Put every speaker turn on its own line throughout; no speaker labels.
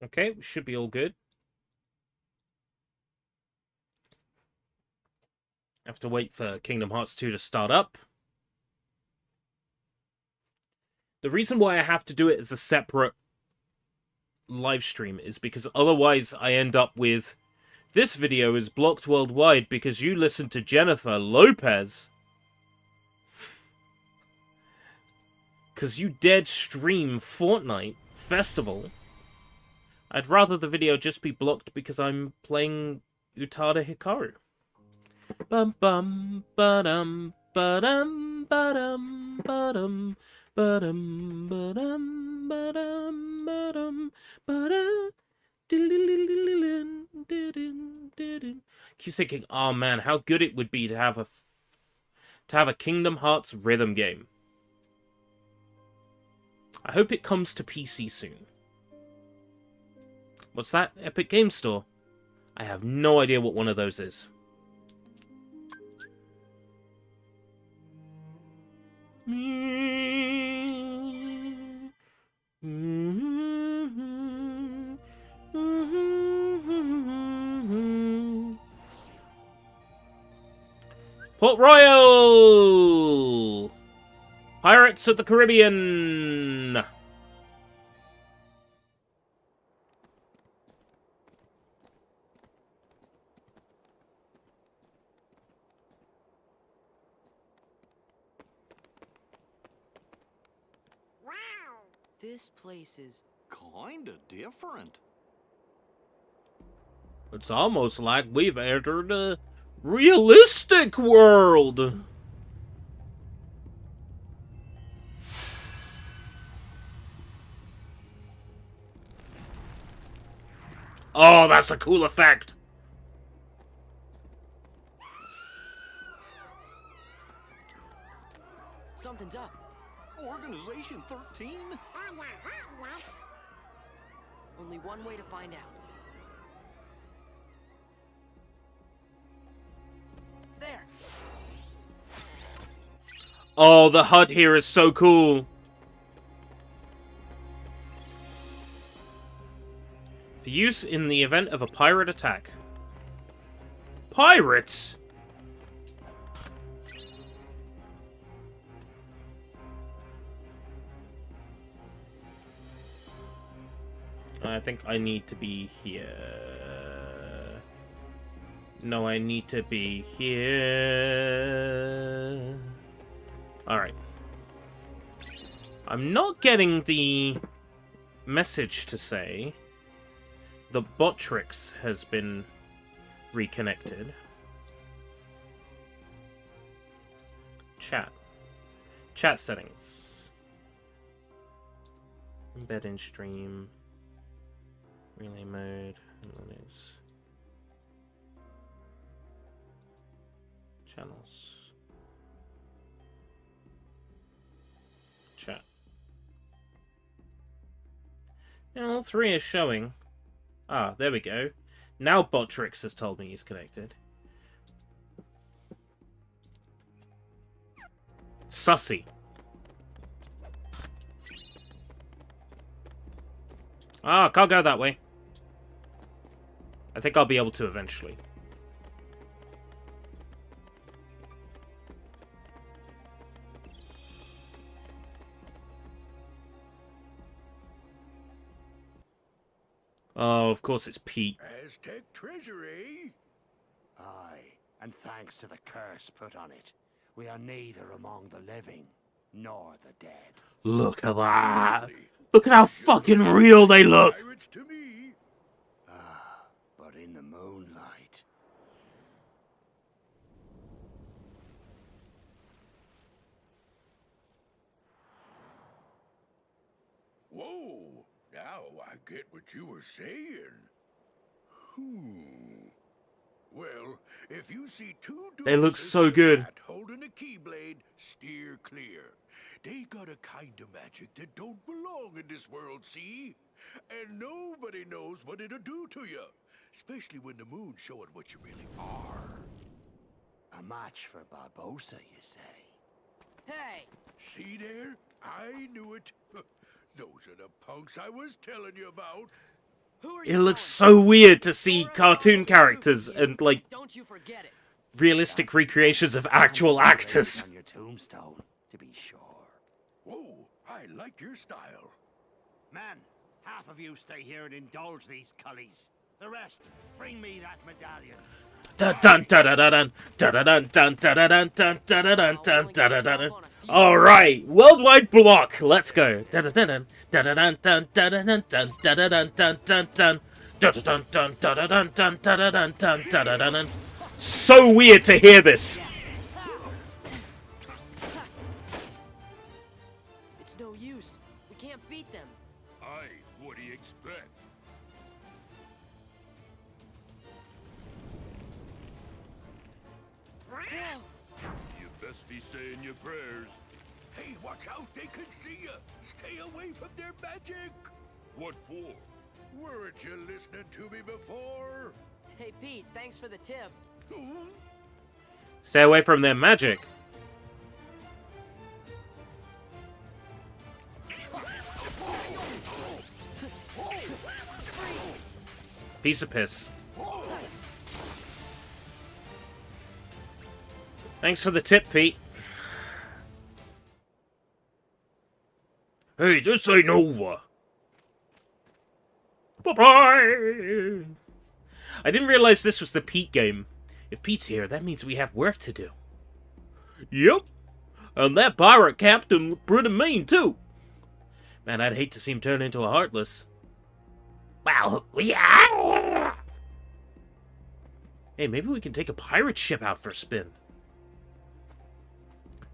Okay, we should be all good. Have to wait for Kingdom Hearts 2 to start up. The reason why I have to do it as a separate live stream is because otherwise I end up with this video is blocked worldwide because you listened to Jennifer Lopez. Because you dared stream Fortnite Festival. I'd rather the video just be blocked because I'm playing Utada Hikaru. Bum bum ba-dum ba-dum ba-dum ba-dum ba-dum ba-dum ba-dum ba-dum ba-dum. Keep thinking, oh man, how good it would be to have a Kingdom Hearts rhythm game. I hope it comes to PC soon. What's that? Epic Game Store? I have no idea what one of those is. Port Royal! Pirates of the Caribbean!
This place is
kinda different.
It's almost like we've entered a realistic world. Oh, that's a cool effect.
something's up.
Organization 13?
Only one way to find out. There.
Oh, the HUD here is so cool. For use in the event of a pirate attack. Pirates? I think I need to be here. No, I need to be here. Alright. I'm not getting the message to say the Botrix has been reconnected. Chat. Chat settings. Embed in stream. Relay mode. Analytics. Channels. Chat. Yeah, all three is showing. Ah, there we go. Now Botrix has told me he's connected. Sussy. Ah, can't go that way. I think I'll be able to eventually. Oh, of course it's Pete.
Aztec treasury?
Aye, and thanks to the curse put on it, we are neither among the living nor the dead.
Look at that. Look at how fucking real they look.
Pirates to me.
Ah, but in the moonlight.
Whoa, now I get what you were saying. Well, if you see two
They look
dwarfs
so good.
holding a keyblade, steer clear. They got a kind of magic that don't belong in this world, see? And nobody knows what it'll do to you, especially when the moon's showing what you really are.
A match for Barbossa, you say?
Hey!
See there? I knew it. Those are the punks I was telling you about.
Who are
It
you
looks
calling?
so weird to see
Forever
cartoon
I'll
characters
prove to you.
and, like,
Don't you forget it.
realistic recreations of actual actors.
On your tombstone, to be sure.
Whoa, I like your style.
Man, half of you stay here and indulge these cullies. The rest, bring me that medallion.
Dun dun dun dun dun dun dun dun dun dun dun dun dun dun dun. All right, worldwide block. Let's go. Dun dun dun dun dun dun dun dun dun dun dun dun dun. Dun dun dun dun dun dun dun dun dun dun dun dun. So weird to hear this.
It's no use. We can't beat them.
Aye, what do you expect? You best be saying your prayers. Hey, watch out, they can see you. Stay away from their magic. What for? Weren't you listening to me before?
Hey, Pete, thanks for the tip.
Stay away from their magic. Piece of piss. Thanks for the tip, Pete. Hey, this ain't over. Bye-bye! I didn't realize this was the Pete game. If Pete's here, that means we have work to do. Yep. And that pirate captain looked pretty mean, too. Man, I'd hate to see him turn into a Heartless. Well, yeah. Hey, maybe we can take a pirate ship out for a spin.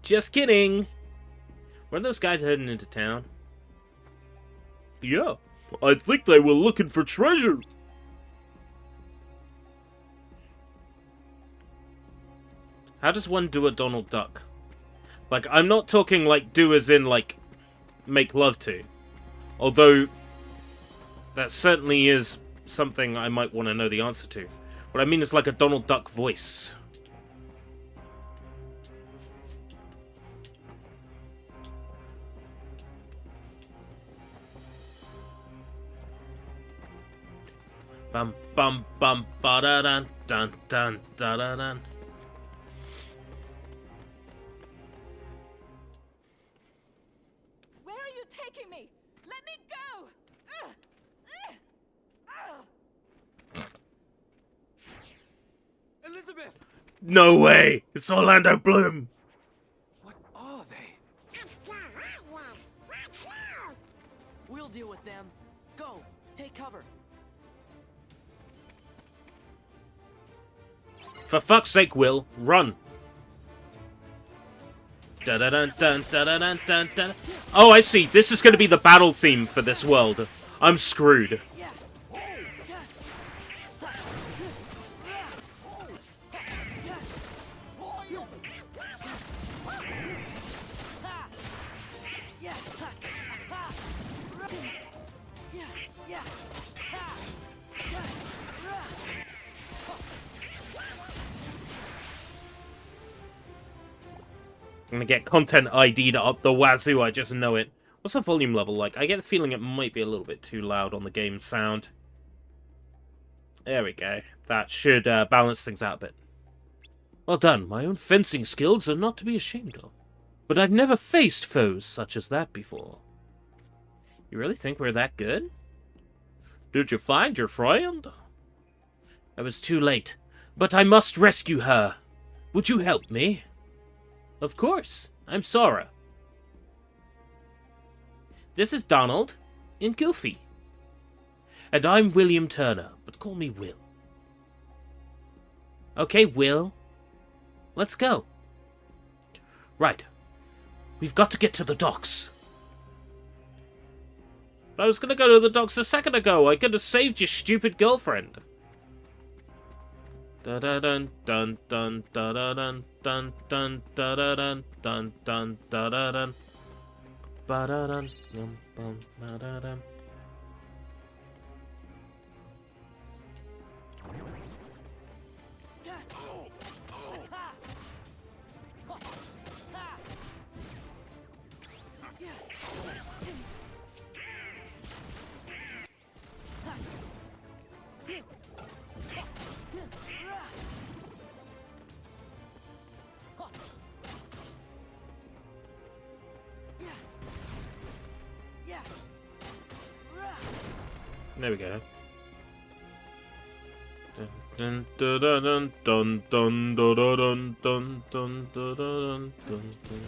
Just kidding. Weren't those guys heading into town? Yeah, I think they were looking for treasure. How does one do a Donald Duck? Like, I'm not talking like do as in like make love to. Although that certainly is something I might want to know the answer to. What I mean is like a Donald Duck voice. Bum bum bum ba da dun dun dun da da dun.
Where are you taking me? Let me go!
Elizabeth!
No way! It's Orlando Bloom!
What are they?
We'll deal with them. Go, take cover.
For fuck's sake, Will, run! Da da dun dun da da dun dun dun. Oh, I see. This is going to be the battle theme for this world. I'm screwed.
Yeah.
I'm gonna get content ID'd up the wazoo, I just know it. What's the volume level like? I get the feeling it might be a little bit too loud on the game sound. There we go. That should balance things out a bit. Well done. My own fencing skills are not to be ashamed of. But I've never faced foes such as that before. You really think we're that good? Did you find your friend? I was too late, but I must rescue her. Would you help me? Of course. I'm Sora. This is Donald and Goofy. And I'm William Turner, but call me Will. Okay, Will. Let's go. Right. We've got to get to the docks. But I was going to go to the docks a second ago. I could have saved your stupid girlfriend. Da da dun dun dun da da dun dun dun da da dun dun dun da da dun ba da dun bum bum ba da dun. There we go. Dun dun dun dun dun dun dun dun dun dun dun dun.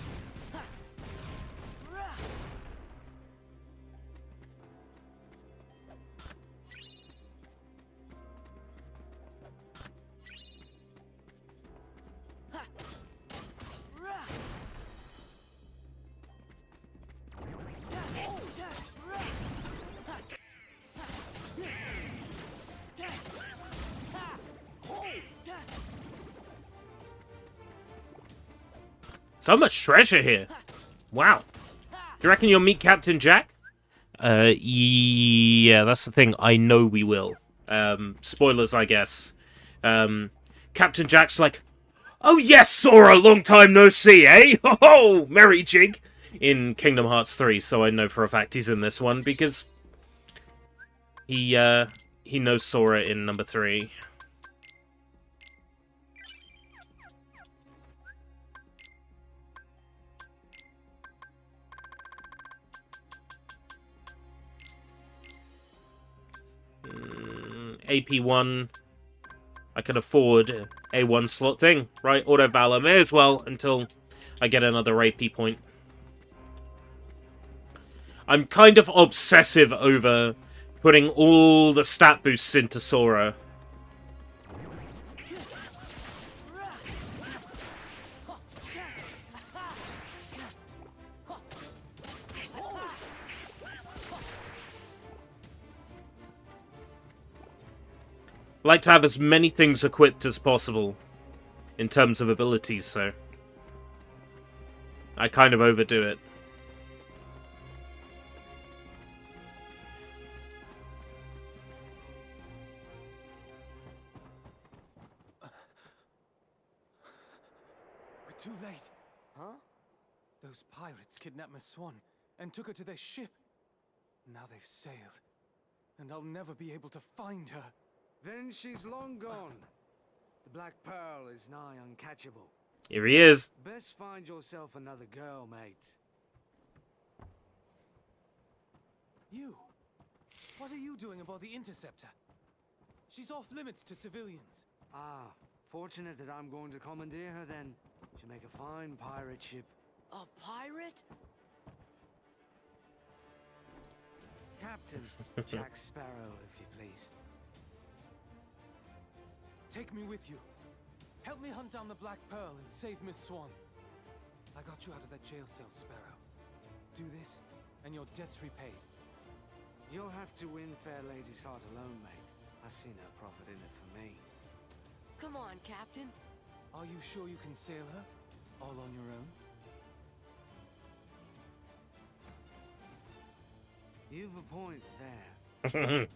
So much treasure here. Wow. Do you reckon you'll meet Captain Jack? Yeah, that's the thing. I know we will. Spoilers, I guess. Captain Jack's like, oh yes, Sora, long time no see, eh? Ho ho, merry jig. In Kingdom Hearts 3, so I know for a fact he's in this one because he knows Sora in number 3. AP1, I can afford a 1 slot thing, right? Auto Valor, may as well until I get another AP point. I'm kind of obsessive over putting all the stat boosts into Sora. I like to have as many things equipped as possible in terms of abilities, so I kind of overdo it.
We're too late.
Huh?
Those pirates kidnapped Miss Swan and took her to their ship. Now they've sailed, and I'll never be able to find her.
Then she's long gone. The Black Pearl is nigh uncatchable.
Here he is.
Best find yourself another girl, mate.
You? What are you doing aboard the Interceptor? She's off limits to civilians.
Ah, fortunate that I'm going to commandeer her then. She'll make a fine pirate ship.
A pirate?
Captain Jack Sparrow, if you please.
Take me with you. Help me hunt down the Black Pearl and save Miss Swan. I got you out of that jail cell, Sparrow. Do this, and your debt's repaid.
You'll have to win Fair Lady's heart alone, mate. I see no profit in it for me.
Come on, Captain.
Are you sure you can sail her? All on your own?
You've a point there.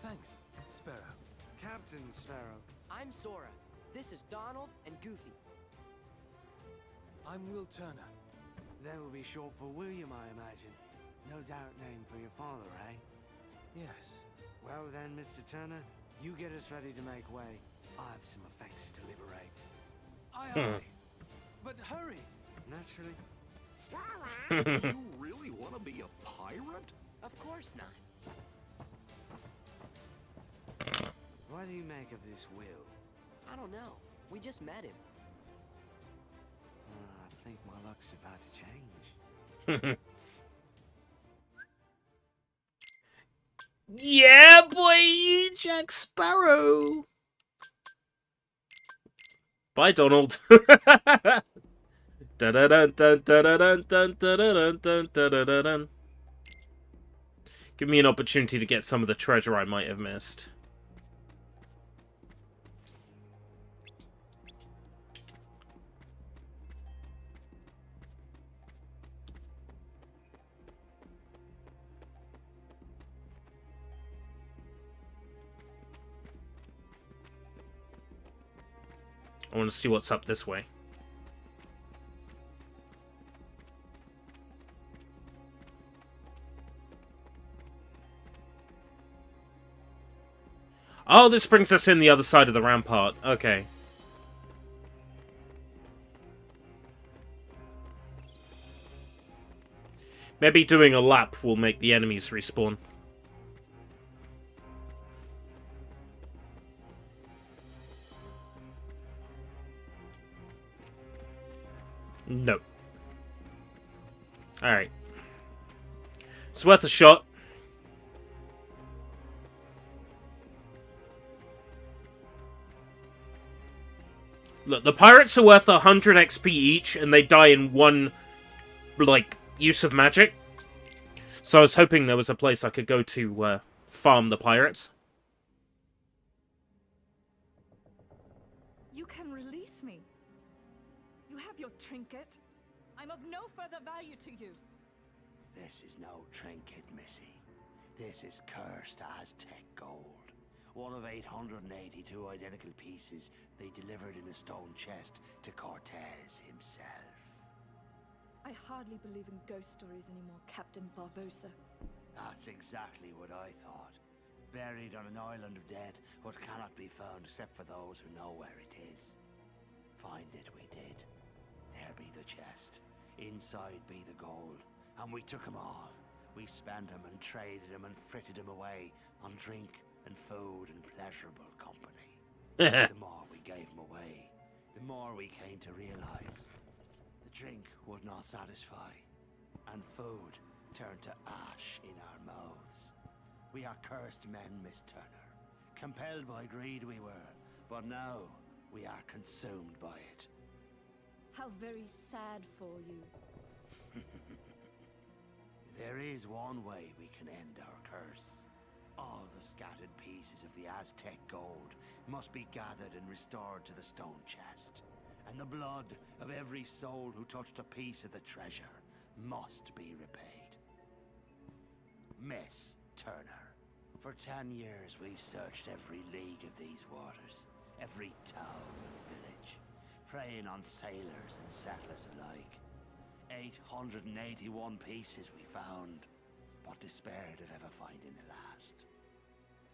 Thanks, Sparrow.
Captain Sparrow.
I'm Sora. This is Donald and Goofy.
I'm Will Turner.
That will be short for William, I imagine. No doubt name for your father, eh?
Yes.
Well then, Mr. Turner, you get us ready to make way. I have some effects to liberate.
Aye, aye. But hurry!
Naturally.
You really want to be a pirate?
Of course not.
What do you make of this will?
I don't know. We just met him.
I think my luck's about to change.
Yeah, boy, Jack Sparrow. Bye, Donald. Give me an opportunity to get some of the treasure I might have missed. I want to see what's up this way. Oh, this brings us in the other side of the rampart. Okay. Maybe doing a lap will make the enemies respawn. No. Alright. It's worth a shot. Look, the pirates are worth 100 XP each, and they die in one, like, use of magic. So I was hoping there was a place I could go to farm the pirates.
You can release me. You have your trinket. I'm of no further value to you.
This is no trinket, Missy. This is cursed Aztec gold. One of 882 identical pieces they delivered in a stone chest to Cortez himself.
I hardly believe in ghost stories anymore, Captain Barbosa.
That's exactly what I thought. Buried on an island of dead, what cannot be found except for those who know where it is. Find it we did. There be the chest. Inside be the gold. And we took 'em all. We spent 'em and traded 'em and fritted 'em away on drink and food and pleasurable company. The more we gave 'em away, the more we came to realize the drink would not satisfy, and food turned to ash in our mouths. We are cursed men, Miss Turner. Compelled by greed we were, but now we are consumed by it.
How very sad for you.
There is one way we can end our curse. All the scattered pieces of the Aztec gold must be gathered and restored to the stone chest. And the blood of every soul who touched a piece of the treasure must be repaid. Miss Turner, for 10 years we've searched every league of these waters, every town and village, preying on sailors and settlers alike. 881 pieces we found, but despaired of ever finding the last.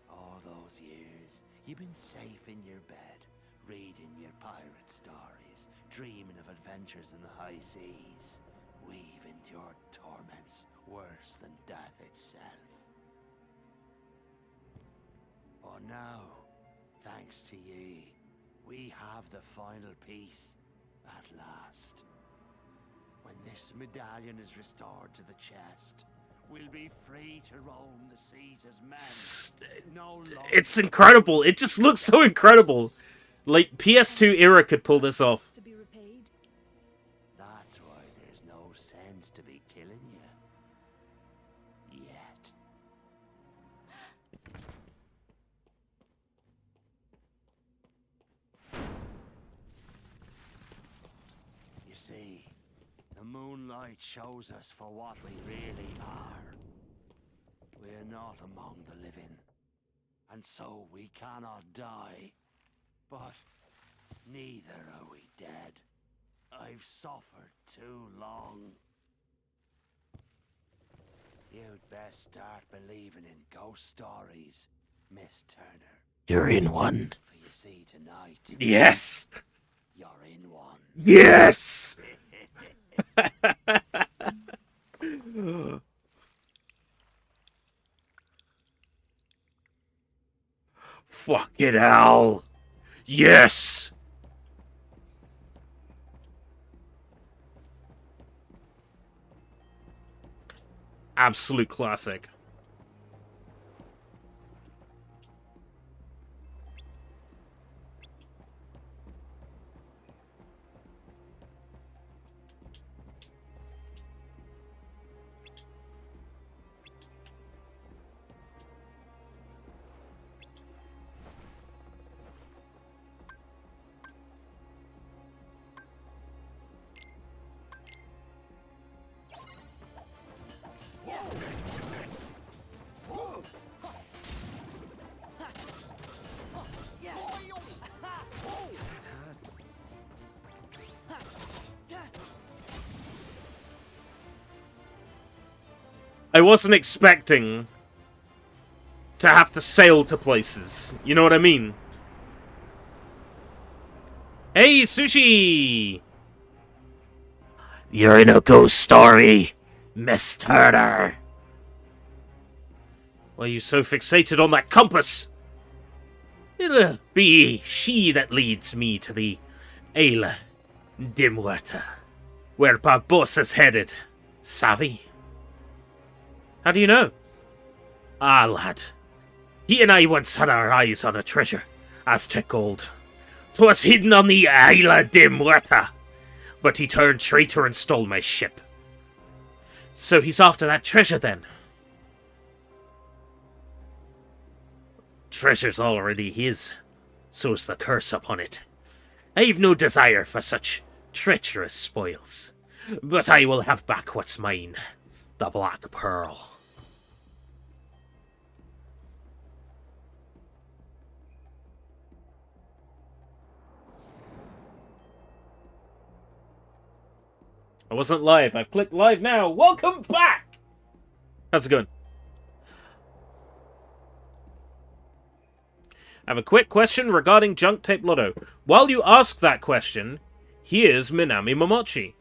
All those years, you've been safe in your bed, reading your pirate stories, dreaming of adventures in the high seas. We've endured torments worse than death itself. But now, thanks to ye, we have the final piece at last. When this medallion is restored to the chest, we'll be free to roam the seas as men. No longer
It's incredible. It just looks so incredible. Like, PS2 era could pull this off.
To be repaid?
That's why there's no sense to be killing you. Yet. You see, the moonlight shows us for what we really are. We're not among the living, and so we cannot die. But neither are we dead. I've suffered too long. You'd best start believing in ghost stories, Miss Turner.
You're in one.
For you see, tonight,
Yes.
you're in one.
Yes. Fucking hell. Yes. Absolute classic. I wasn't expecting to have to sail to places. You know what I mean? Hey, Sushi!
You're in a ghost story, Miss Turner.
Why are you so fixated on that compass? It'll be she that leads me to the Isla de Muerta, where Barbosa's headed. Savvy? How do you know? Ah, lad. He and I once had our eyes on a treasure, Aztec gold. 'Twas hidden on the Isla de Muerta, but he turned traitor and stole my ship. So he's after that treasure then? Treasure's already his, so's the curse upon it. I've no desire for such treacherous spoils, but I will have back what's mine, the Black Pearl. I wasn't live. I've clicked live now. Welcome back! How's it going? I have a quick question regarding Junk Tape Lotto. While you ask that question, here's Minami Momochi.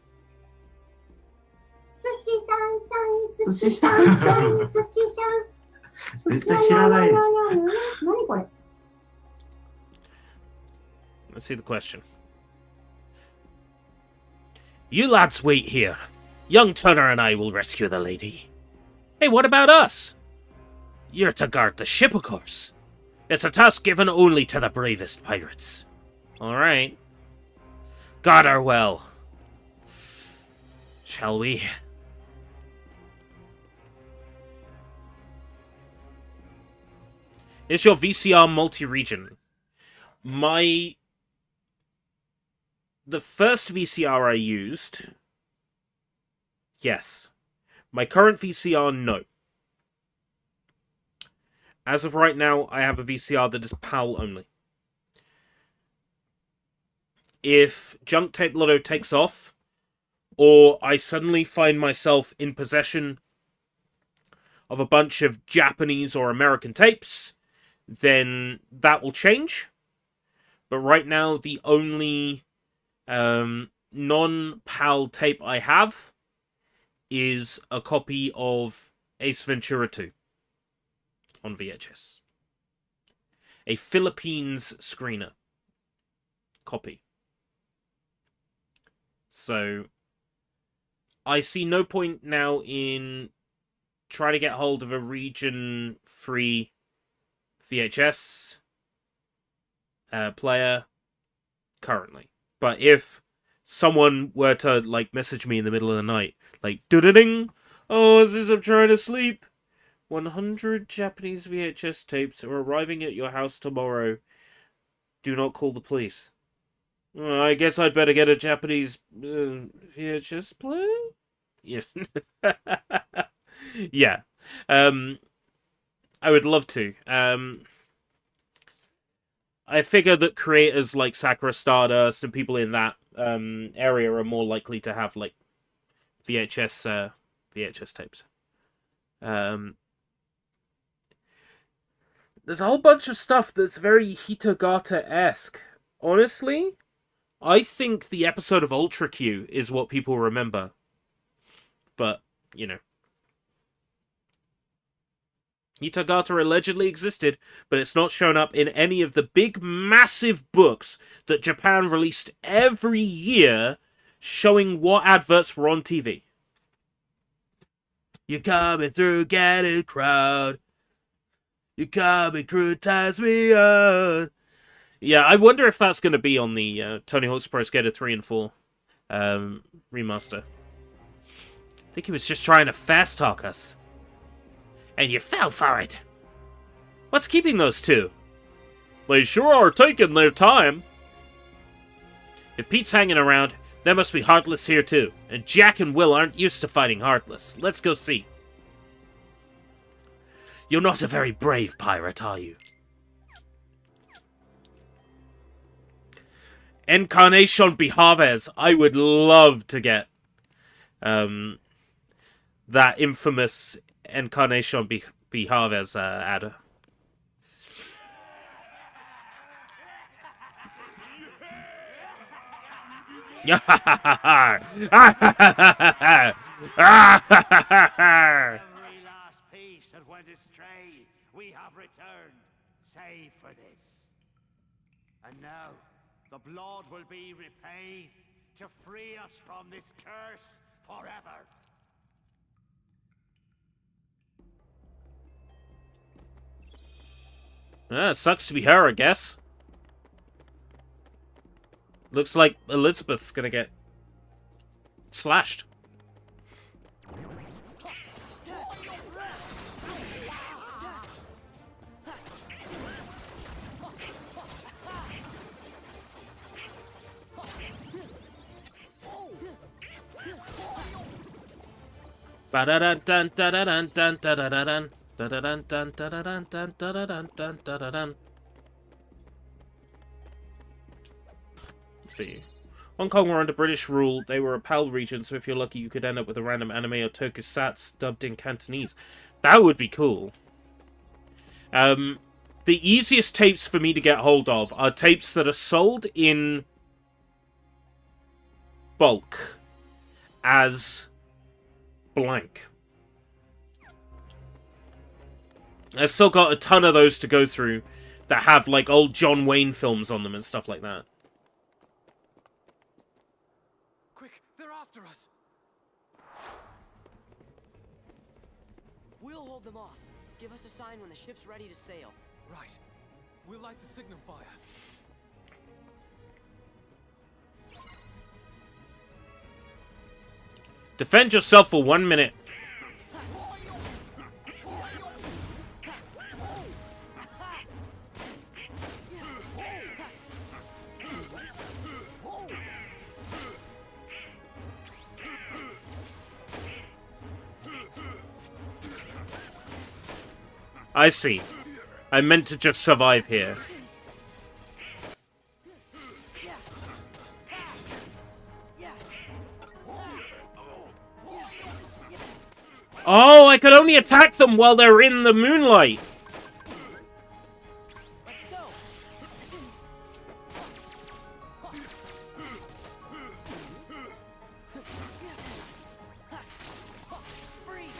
Let's see the question. You lads wait here. Young Turner and I will rescue the lady. Hey, what about us? You're to guard the ship, of course. It's a task given only to the bravest pirates. Alright. Guard her well. Shall we? Is your VCR multi-region? The first VCR I used, yes. My current VCR, no. As of right now, I have a VCR that is PAL only. If Junk Tape Lotto takes off, or I suddenly find myself in possession of a bunch of Japanese or American tapes, then that will change. But right now, the only non-PAL tape I have is a copy of Ace Ventura 2 on VHS. A Philippines screener copy. So, I see no point now in trying to get hold of a region-free VHS player currently. But if someone were to, like, message me in the middle of the night, like, ding, oh, I'm trying to sleep. 100 Japanese VHS tapes are arriving at your house tomorrow. Do not call the police. Well, I guess I'd better get a Japanese VHS player? Yeah. Yeah. I would love to. I figure that creators like Sakura Stardust and people in that area are more likely to have like VHS tapes. There's a whole bunch of stuff that's very Hitogata-esque. Honestly, I think the episode of Ultra Q is what people remember. But, you know. Hitogata allegedly existed, but it's not shown up in any of the big, massive books that Japan released every year showing what adverts were on TV. You're coming through, get it, crowd. You're coming through, ties me on. Yeah, I wonder if that's going to be on the Tony Hawk's Pro Skater 3 and 4 remaster. I think he was just trying to fast talk us. And you fell for it. What's keeping those two? They sure are taking their time. If Pete's hanging around, there must be Heartless here too. And Jack and Will aren't used to fighting Heartless. Let's go see. You're not a very brave pirate, are you? Encarnacion Behaves. I would love to get that infamous Encarnacion Behaves ad.
Every last piece that went astray, we have returned, save for this. And now, the blood will be repaid to free us from this curse forever.
Sucks to be her, I guess. Looks like Elizabeth's gonna get slashed. Ba-da-dun-dun-dun-dun-dun-dun-dun-dun. Da-da-dun-dun-dun-dun-dun-dun-dun-dun-dun. Let's see. Hong Kong were under British rule. They were a PAL region, so if you're lucky, you could end up with a random anime or tokusatsu dubbed in Cantonese. That would be cool. The easiest tapes for me to get hold of are tapes that are sold in bulk as blank. I've still got a ton of those to go through that have like old John Wayne films on them and stuff like that.
Quick, they're after us.
We'll hold them off. Give us a sign when the ship's ready to sail.
Right. We'll light the signal fire.
Defend yourself for 1 minute. I see. I meant to just survive here. Oh, I could only attack them while they're in the moonlight.
Let's go. Freeze.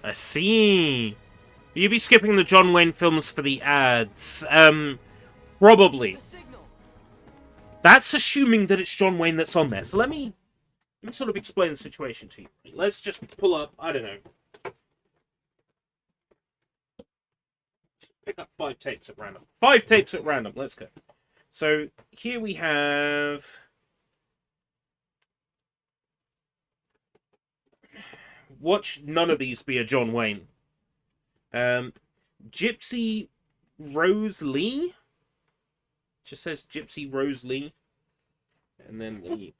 I see. You'd be skipping the John Wayne films for the ads. Probably.
The signal.
That's assuming that it's John Wayne that's on there. So let me sort of explain the situation to you. Let's just pull up, I don't know. Pick up 5 tapes at random. 5 tapes at random, let's go. So here we have... Watch none of these be a John Wayne. Gypsy Rose Lee. Just says Gypsy Rose Lee. And then the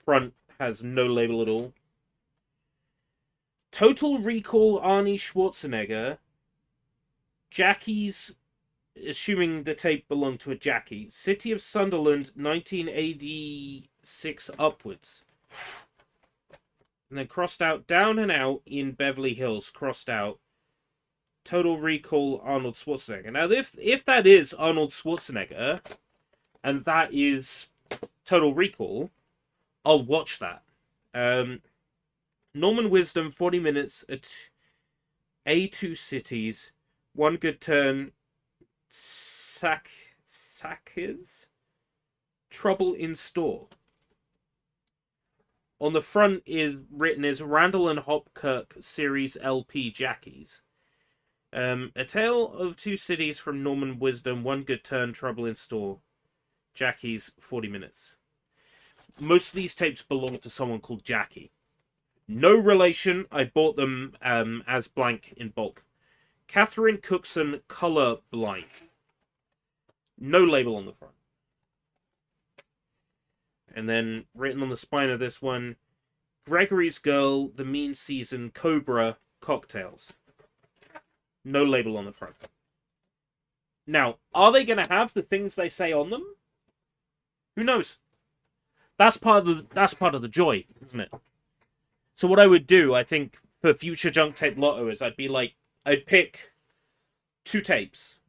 front has no label at all. Total Recall Arnie Schwarzenegger. Jackie's, assuming the tape belonged to a Jackie. City of Sunderland, 1986 upwards. And then crossed out Down and Out in Beverly Hills, crossed out Total Recall Arnold Schwarzenegger. Now, if that is Arnold Schwarzenegger, and that is Total Recall, I'll watch that. Norman Wisdom, 40 minutes at A2 Cities, One Good Turn, Sackers, Trouble in Store. On the front is written as Randall and Hopkirk Series LP Jackies. A Tale of Two Cities from Norman Wisdom, One Good Turn, Trouble in Store. Jackies, 40 minutes. Most of these tapes belong to someone called Jackie. No relation. I bought them as blank in bulk. Catherine Cookson, Color Blind. No label on the front. And then written on the spine of this one, Gregory's Girl, The Mean Season, Cobra, Cocktails. No label on the front. Now, are they going to have the things they say on them? Who knows? That's part of the joy, isn't it? So what I would do, I think, for future Junk Tape Lotto is I'd pick 2 tapes.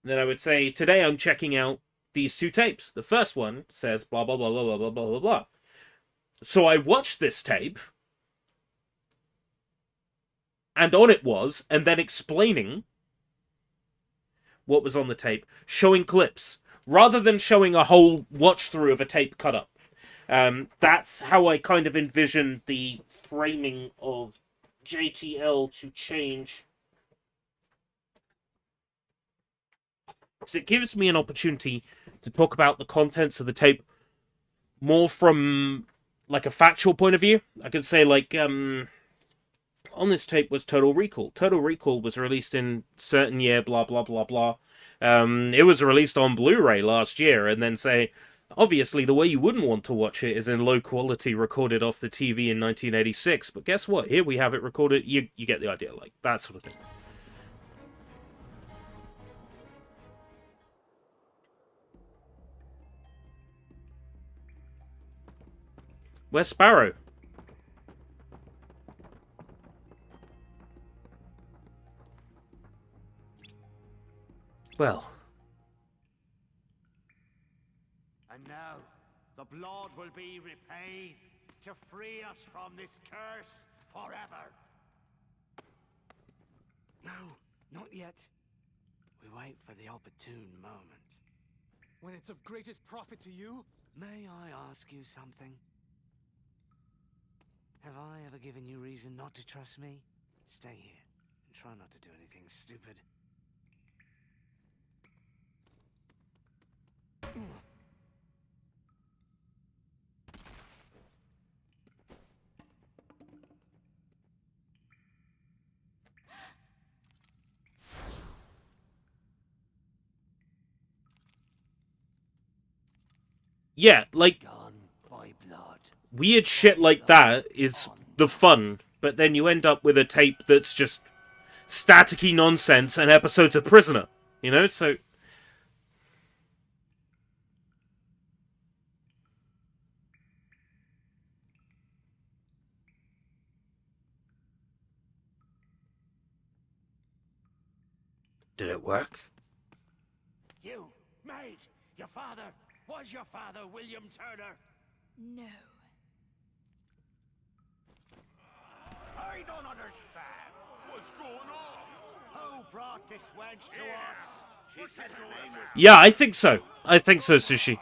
Then I would say, today I'm checking out these 2 tapes. The first one says blah, blah, blah, blah, blah, blah, blah, blah, blah. So I watched this tape, and on it was, and then explaining what was on the tape, showing clips, rather than showing a whole watch-through of a tape cut-up. That's how I kind of envision the framing of JTL to change. Because it gives me an opportunity to talk about the contents of the tape more from, like, a factual point of view. I could say, like, on this tape was Total Recall. Total Recall was released in certain year, blah, blah, blah, blah. It was released on Blu-ray last year, and then say, obviously, the way you wouldn't want to watch it is in low quality, recorded off the TV in 1986. But guess what? Here we have it recorded. You get the idea, like, that sort of thing. Where's Sparrow? Well.
And now, the blood will be repaid to free us from this curse forever.
No, not yet. We wait for the opportune moment.
When it's of greatest profit to you?
May I ask you something? Have I ever given you reason not to trust me? Stay here and try not to do anything stupid.
Yeah, like,
Done by blood.
weird shit like that is the fun, but then you end up with a tape that's just staticky nonsense and episodes of Prisoner, you know? So did it work?
You, maid, your father, was your father William Turner?
No.
I don't understand. What's going on?
Who brought this wench to us?
She said her name was...
Yeah, I think so. I think so, Sushi.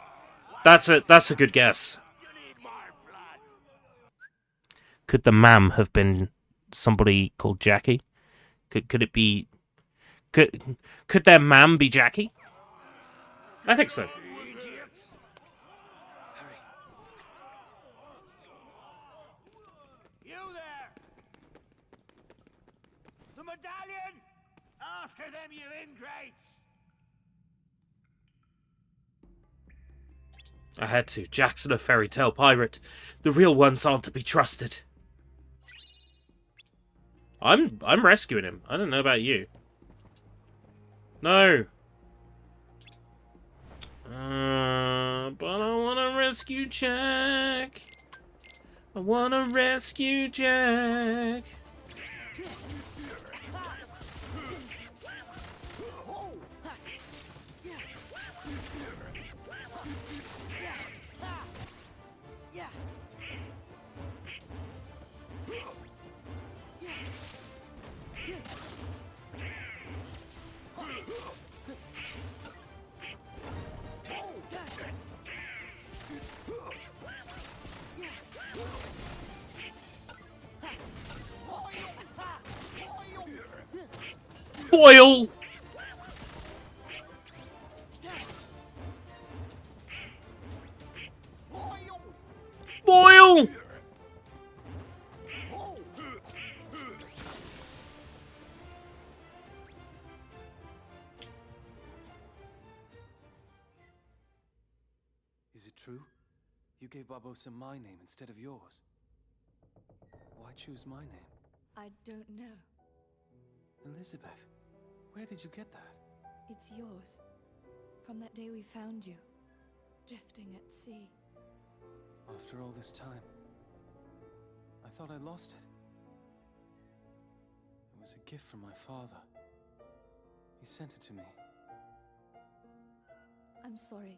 That's a good guess.
You need more blood.
Could the ma'am have been somebody called Jackie? Could it be... Could their ma'am be Jackie? I think so.
Idiots.
Hurry.
You there! The medallion! After them, you ingrates!
I had to. Jackson, a fairy tale pirate. The real ones aren't to be trusted. I'm rescuing him. I don't know about you. No. But I want to rescue Jack. I want to rescue Jack. Boil! Boil!
Is it true? You gave Barbossa my name instead of yours. Why choose my name?
I don't know.
Elizabeth, where did you get that?
It's yours. From that day we found you, drifting at sea.
After all this time, I thought I lost it. It was a gift from my father. He sent it to me.
I'm sorry.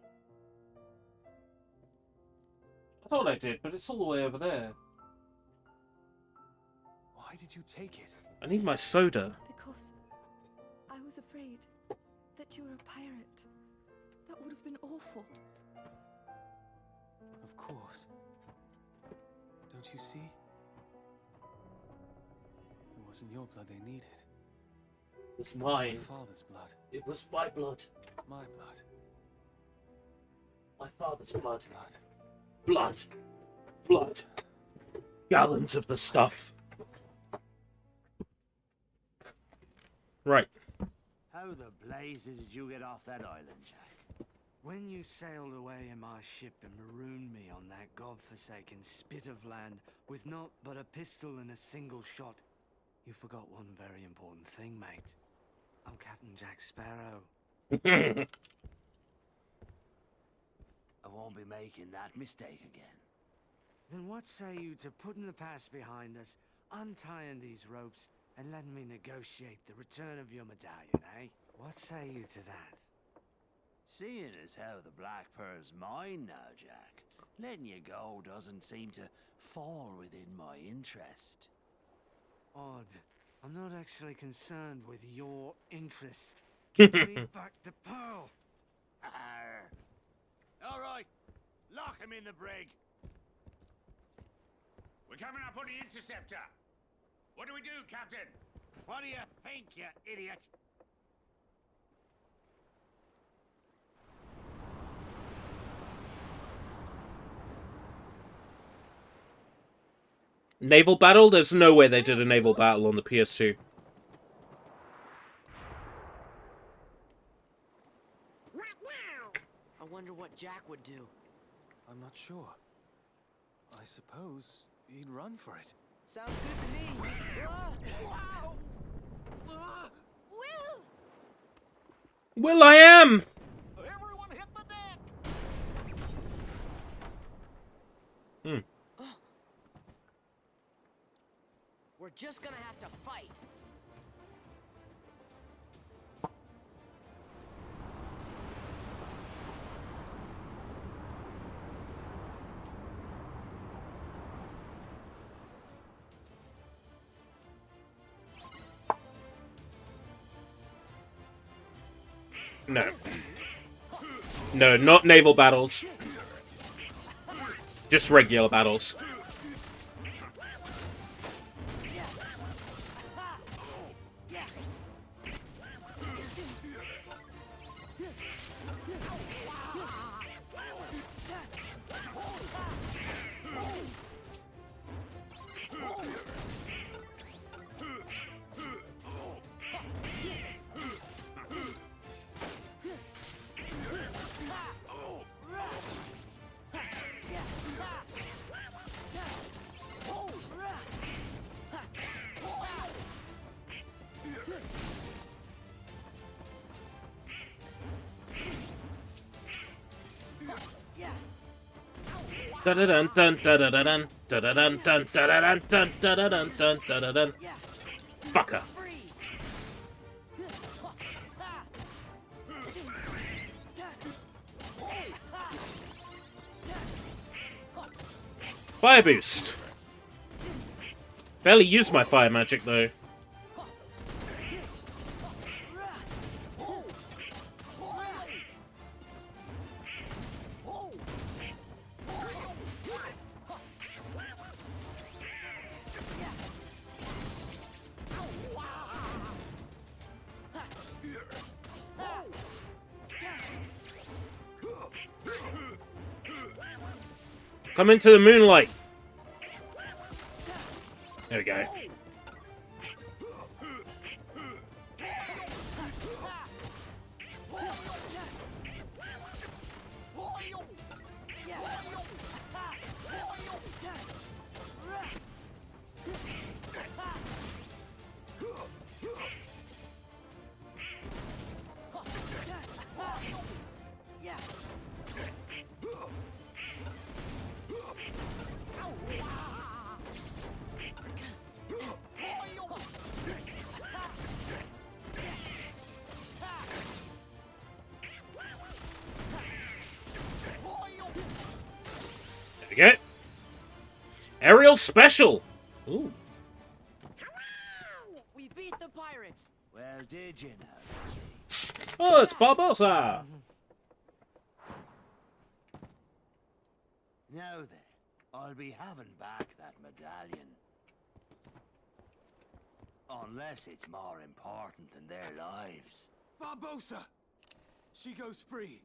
I thought I did, but it's all the way over there.
Why did you take it?
I need my soda.
Because I was afraid that you were a pirate. That would have been awful.
Of course. Don't you see? It wasn't your blood they needed.
It's
It was
mine.
my father's blood.
It was my blood.
My blood.
My father's blood.
Blood.
Blood. Blood. Gallons of the stuff. Right.
How the blazes did you get off that island, Jack?
When you sailed away in my ship and marooned me on that godforsaken spit of land with naught but a pistol and a single shot, you forgot one very important thing, mate. I'm Captain Jack Sparrow.
I won't be making that mistake again.
Then what say you to putting the past behind us, untying these ropes, and letting me negotiate the return of your medallion, eh? What say you to that?
Seeing as how the Black Pearl's mine now, Jack, letting you go doesn't seem to fall within my interest.
Odd. I'm not actually concerned with your interest. Give me back the pearl!
Arr. All right, lock him in the brig.
We're coming up on the interceptor. What do we do, Captain?
What do you think, you idiot?
Naval battle? There's no way they did a naval battle on the PS2.
I wonder what Jack would do.
I'm not sure. I suppose he'd run for it.
Sounds good to me. Wow!
Will!
Will I am!
Everyone hit the deck!
We're just gonna have to fight.
No. No, not naval battles. Just regular battles. Dun dun dun dun dun dun dun dun dun dun dun dun dun dun dun. Fucker. Fire boost. Barely used my fire magic though. Come into the moonlight. There we go. Aerial special! Ooh.
We beat the pirates.
Well, did you know?
Oh, it's Barbossa!
Now then, I'll be having back that medallion. Unless it's more important than their lives.
Barbossa! She goes free.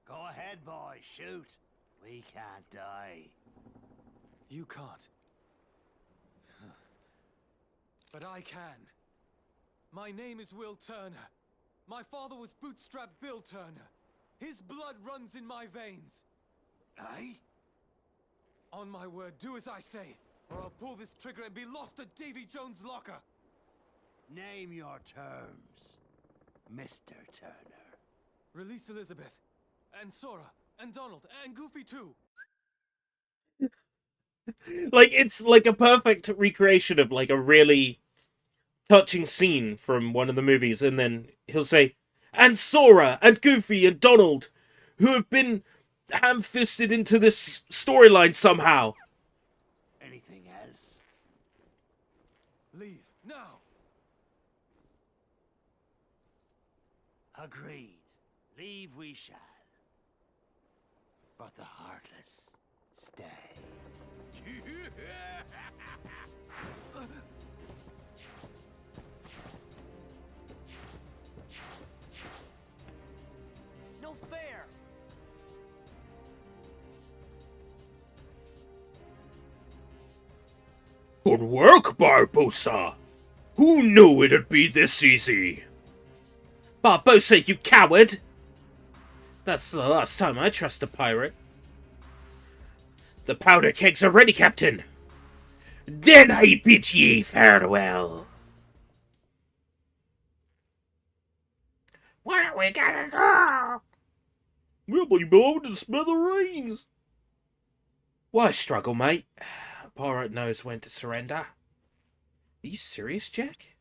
Go ahead, boy, shoot. We can't die.
You can't. But I can. My name is Will Turner. My father was Bootstrap Bill Turner. His blood runs in my veins.
Aye?
On my word, do as I say, or I'll pull this trigger and be lost at Davy Jones' locker.
Name your terms, Mr. Turner.
Release Elizabeth, and Sora, and Donald, and Goofy too.
Like, it's like a perfect recreation of like a really touching scene from one of the movies, and then he'll say, and Sora, and Goofy, and Donald, who have been ham-fisted into this storyline somehow.
Anything else?
Leave, now!
Agreed. Leave we shall. But the Heartless stay.
No fair.
Good work, Barbossa. Who knew it'd be this easy?
Barbossa, you coward! That's the last time I trust a pirate.
The powder kegs are ready, Captain. Then I bid ye farewell. What are we gonna do?
We'll be blown to smithereens!
Why struggle, mate? A pirate knows when to surrender.
Are you serious, Jack?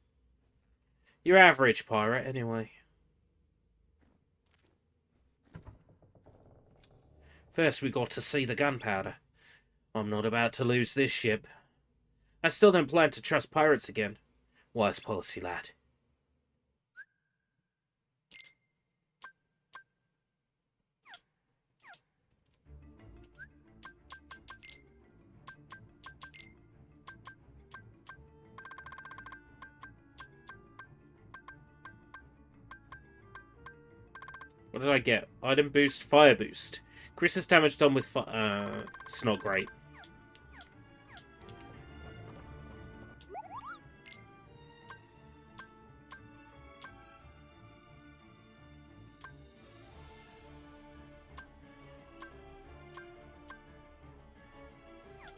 You're average pirate, anyway. First, we got to see the gunpowder. I'm not about to lose this ship. I still don't plan to trust pirates again. Wise policy, lad. What did I get? Item boost, fire boost. Increases damage done with it's not great.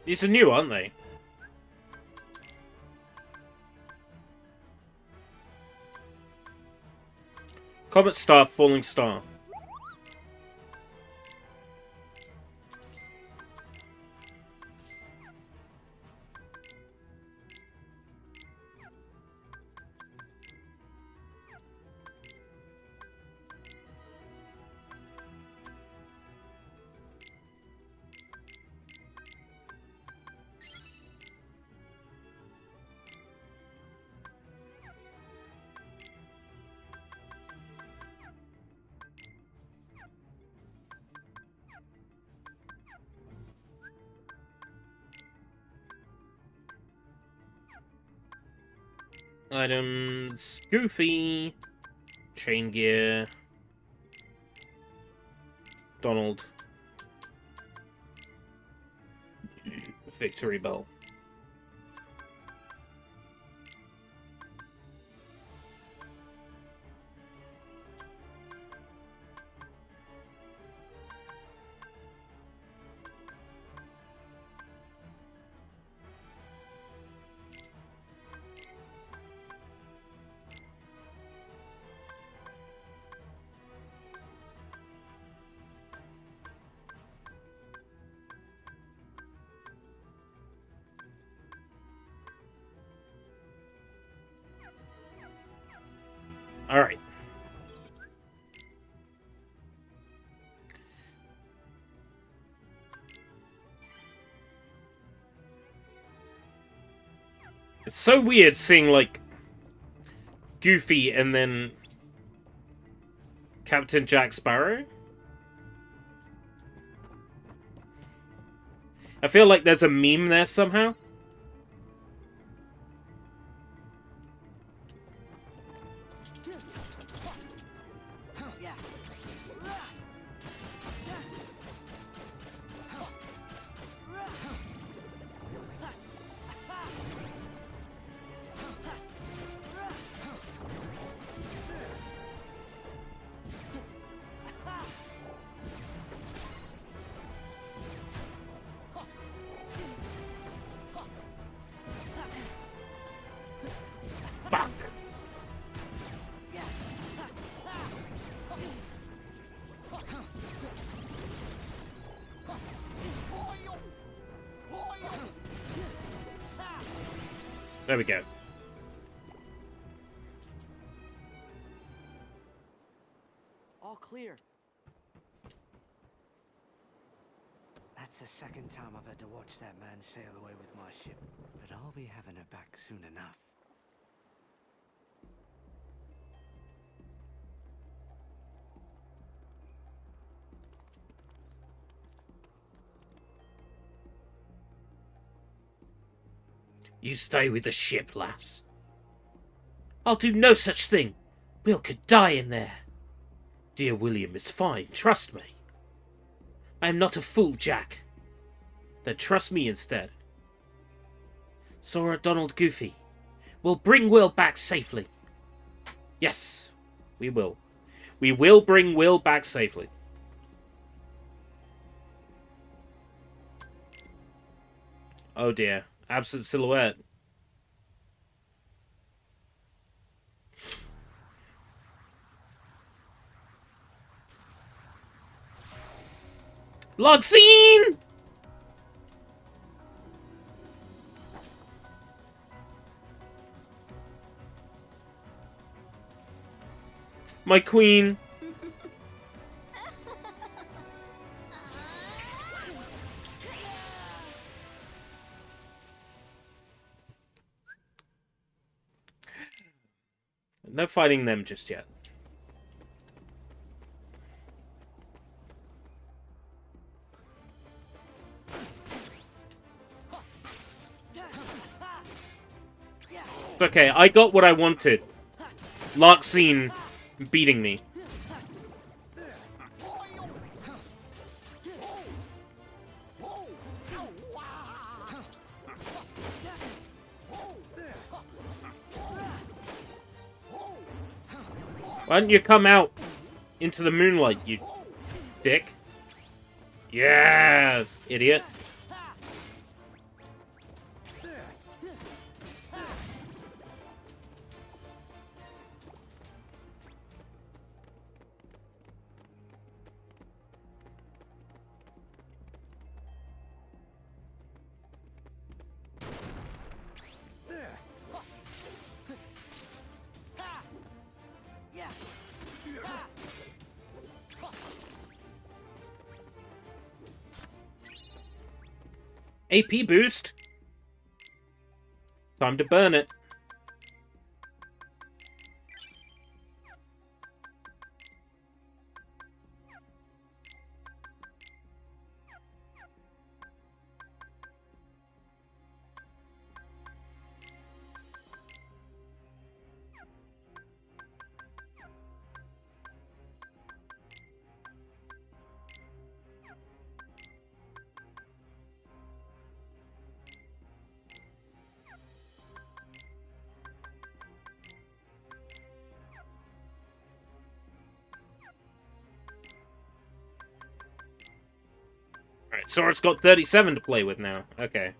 These are new, aren't they? Comet Star, Falling Star. Items, Goofy, Chain Gear, Donald, Victory Bell. All right. It's so weird seeing, like, Goofy and then Captain Jack Sparrow. I feel like there's a meme there somehow. Fuck. There we go.
All clear.
That's the second time I've had to watch that man sail away with my ship. But I'll be having her back soon enough.
You stay with the ship, lass. I'll do no such thing. Will could die in there. Dear William is fine, trust me. I am not a fool, Jack. Then trust me instead. Sora, Donald, Goofy. We'll bring Will back safely. Yes, we will.
We will bring Will back safely. Oh dear. Absent silhouette. Log scene! My queen. No fighting them just yet. It's okay, I got what I wanted. Larxene beating me. Why don't you come out into the moonlight, you dick? Yeah, idiot. AP boost. Time to burn it. Alright, Sora's got 37 to play with now. Okay.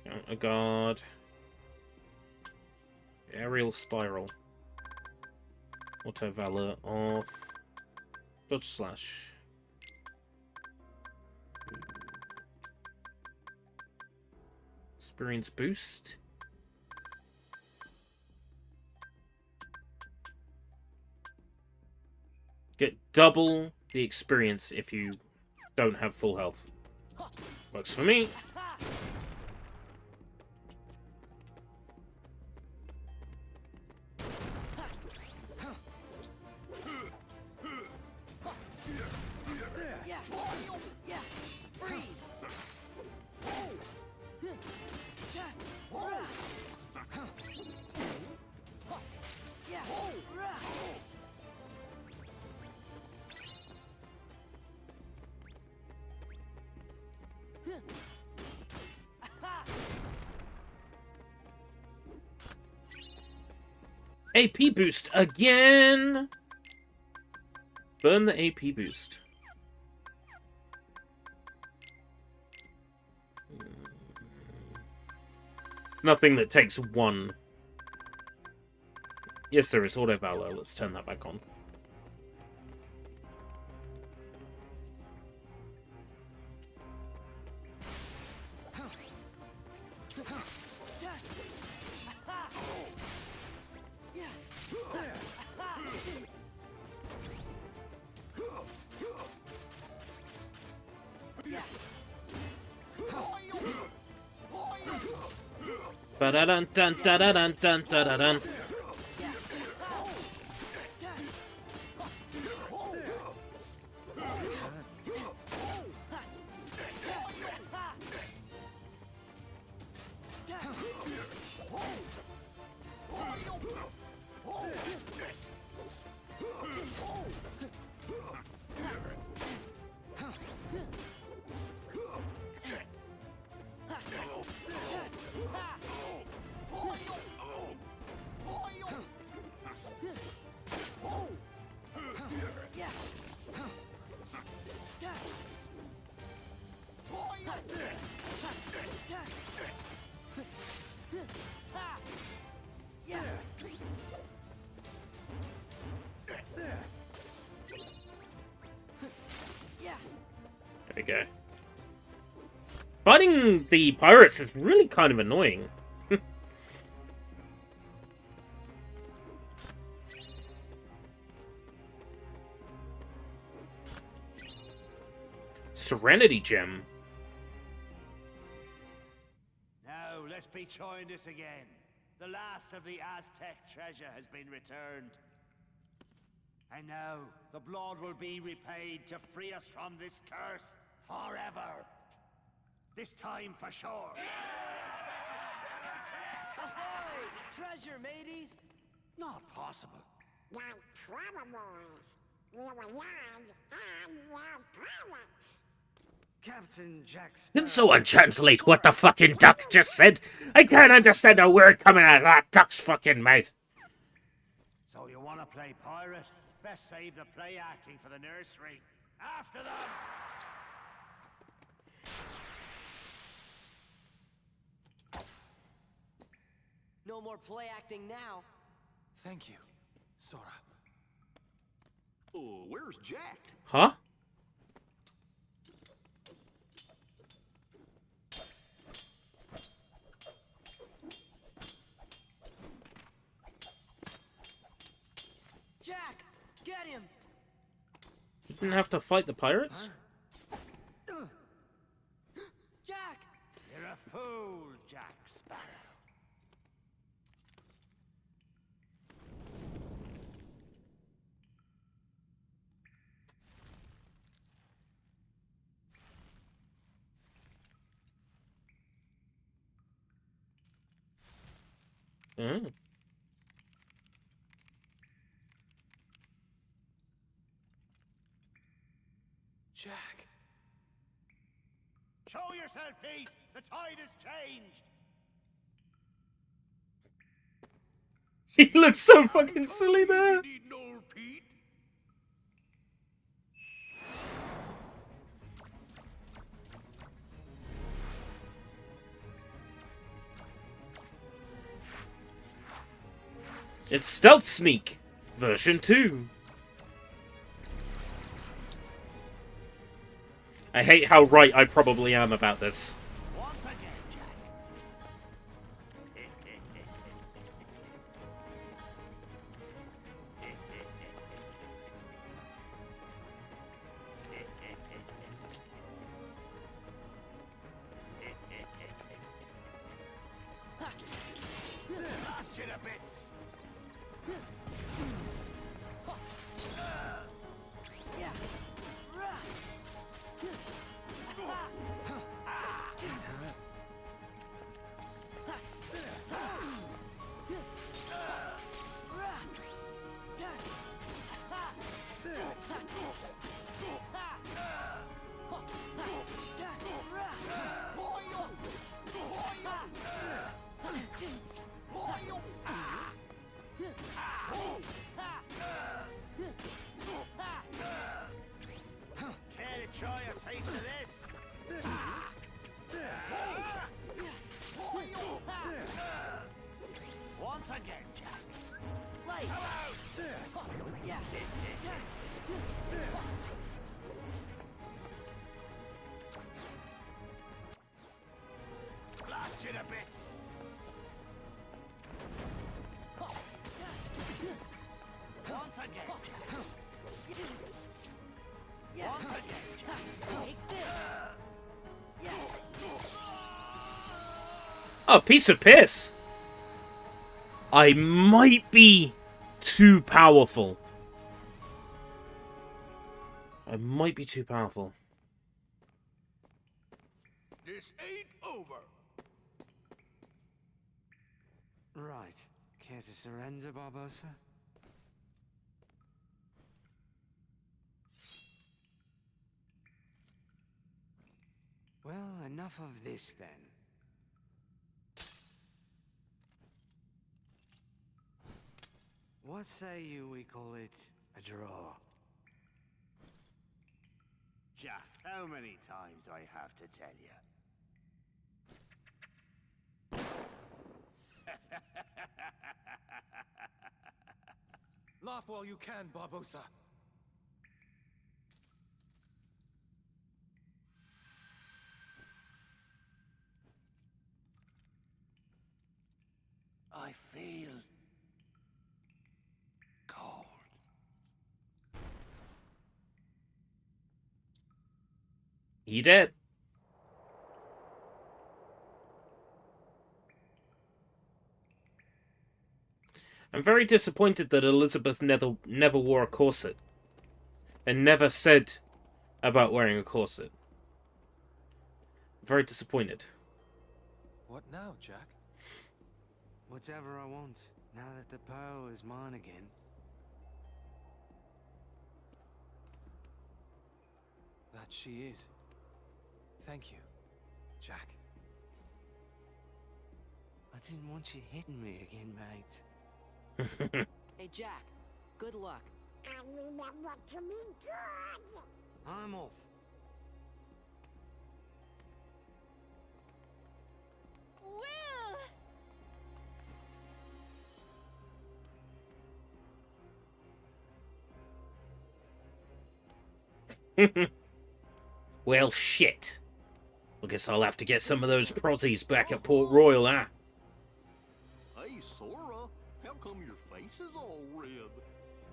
Oh god. Aerial Spiral. Auto Valor off. Dodge Slash. Experience boost. double the experience if you don't have full health. Works for me. AP boost again! Burn the AP boost. Nothing that takes one. Yes, there is Auto Valor. Let's turn that back on. Ba-da-dun, dun, da-da-dun, dun, da-da-dun. There we go. Fighting the pirates is really kind of annoying. Serenity Gem.
Now, let's be trying this again. The last of the Aztec treasure has been returned. And now, the blood will be repaid to free us from this curse forever. This time for sure.
Ahoy! Treasure, mateys!
Not possible.
Not probable. We were young and were pirates.
Captain Jack
Can someone translate what the fucking duck just said? I can't understand a word coming out of that duck's fucking mouth.
So you want to play pirate? Best save the play acting for the nursery. After them!
No more play acting now.
Thank you, Sora.
Oh, where's Jack?
Huh?
Jack, get him!
You didn't have to fight the pirates?
Jack!
You're a fool, Jack Sparrow.
Mm.
Jack.
Show yourself, Pete! The tide has changed!
He looks so fucking silly there.
You need an old Pete.
It's Stealth Sneak, version 2. I hate how right I probably am about this.
Once again, Jack. to bits. Care to try a taste of this? Once again, Jack. Blast you to bits. Once again, Jack. Once again, Jack. Take this.
Oh, piece of piss! I might be too powerful. I might be too powerful.
This ain't over.
Right. Care to surrender, Barbosa? Well, enough of this then. What say you we call it a draw?
Jack, how many times do I have to tell you?
Laugh while you can, Barbosa.
I feel cold.
He did. I'm very disappointed that Elizabeth never wore a corset. And never said about wearing a corset. Very disappointed.
What now, Jack?
Whatever I want, now that the pearl is mine again.
That she is. Thank you, Jack.
I didn't want you hitting me again, mate.
Hey, Jack. Good luck.
And remember to be good.
I'm off.
Will!
Well, shit. I guess I'll have to get some of those prozzies back at Port Royal, huh?
Hey, Sora, how come your face is all red?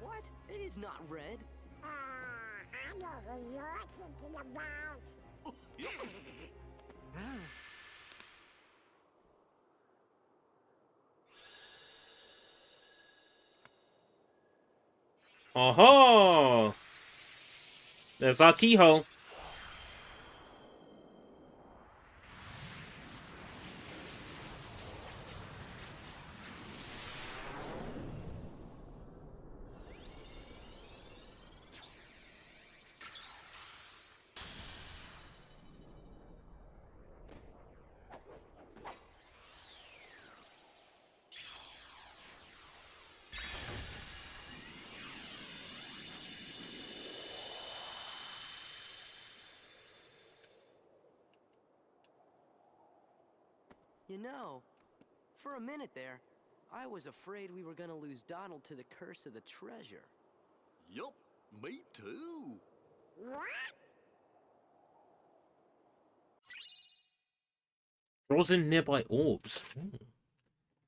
What? It is not red.
I know who you're thinking about.
Oh-ho! There's our keyhole.
You know, for a minute there, I was afraid we were gonna lose Donald to the curse of the treasure.
Yup, me too.
What?
Draws in nearby orbs.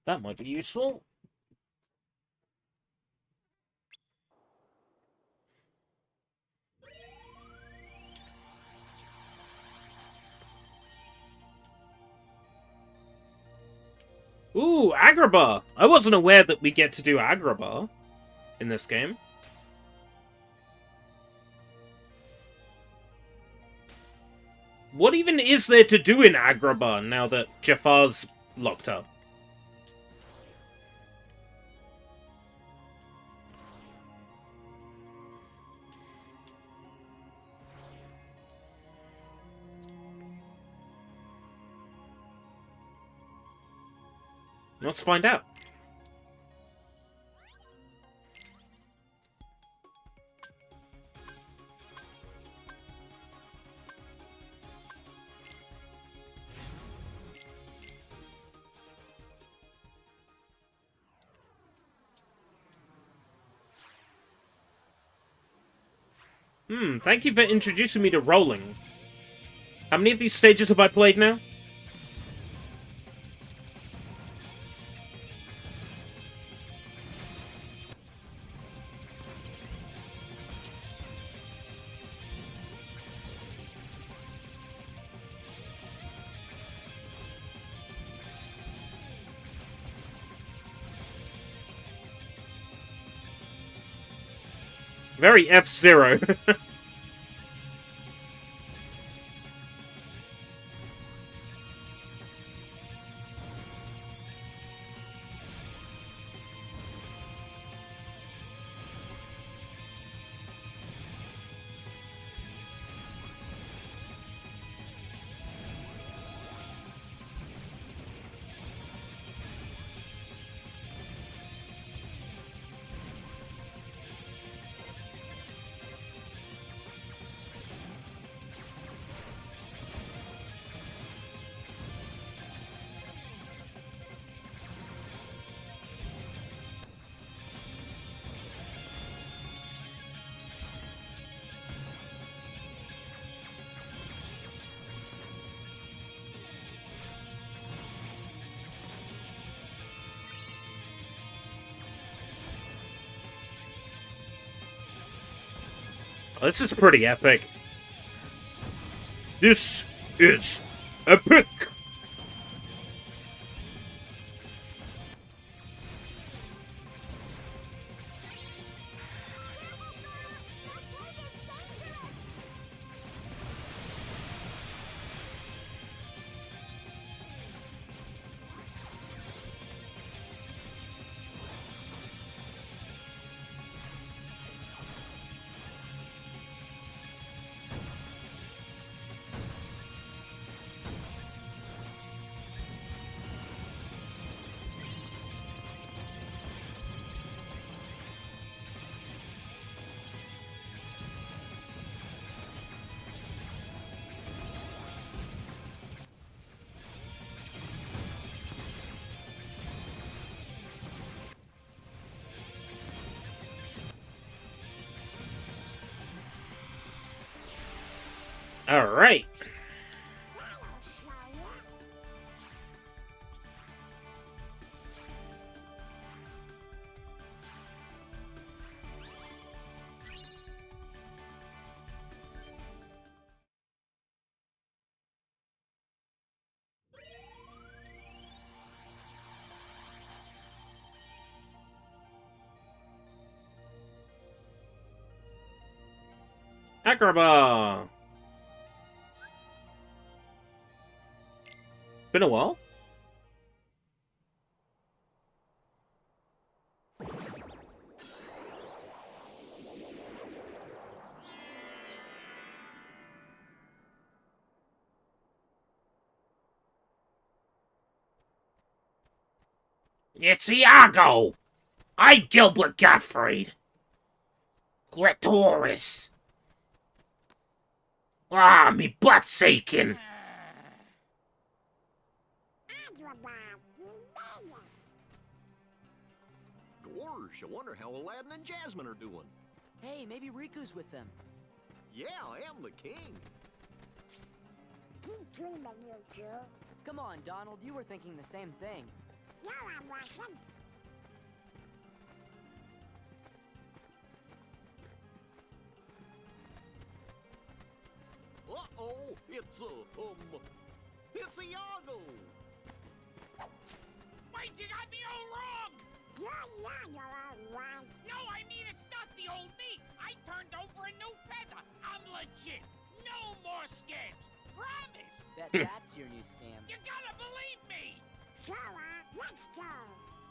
That might be useful. Ooh, Agrabah! I wasn't aware that we get to do Agrabah in this game. What even is there to do in Agrabah now that Jafar's locked up? Let's find out. Thank you for introducing me to rolling. How many of these stages have I played now? Very F-Zero. This is pretty epic. This is epic! Alright. Agrabah! Been a while.
It's Iago! I'm Gilbert Gottfried. Clitoris. Ah, me butt's aching.
Gorge, I wonder how Aladdin and Jasmine are doing.
Hey, maybe Riku's with them.
Yeah, I am the king.
Keep dreaming, you two.
Come on, Donald, you were thinking the same thing.
No, I wasn't.
Uh-oh, it's Iago.
My you got me all wrong!
You're not alright.
No, I mean it's not the old me! I turned over a new feather! I'm legit! No more scams! Promise!
Bet that's your new scam.
You gotta believe me!
Sora, let's go.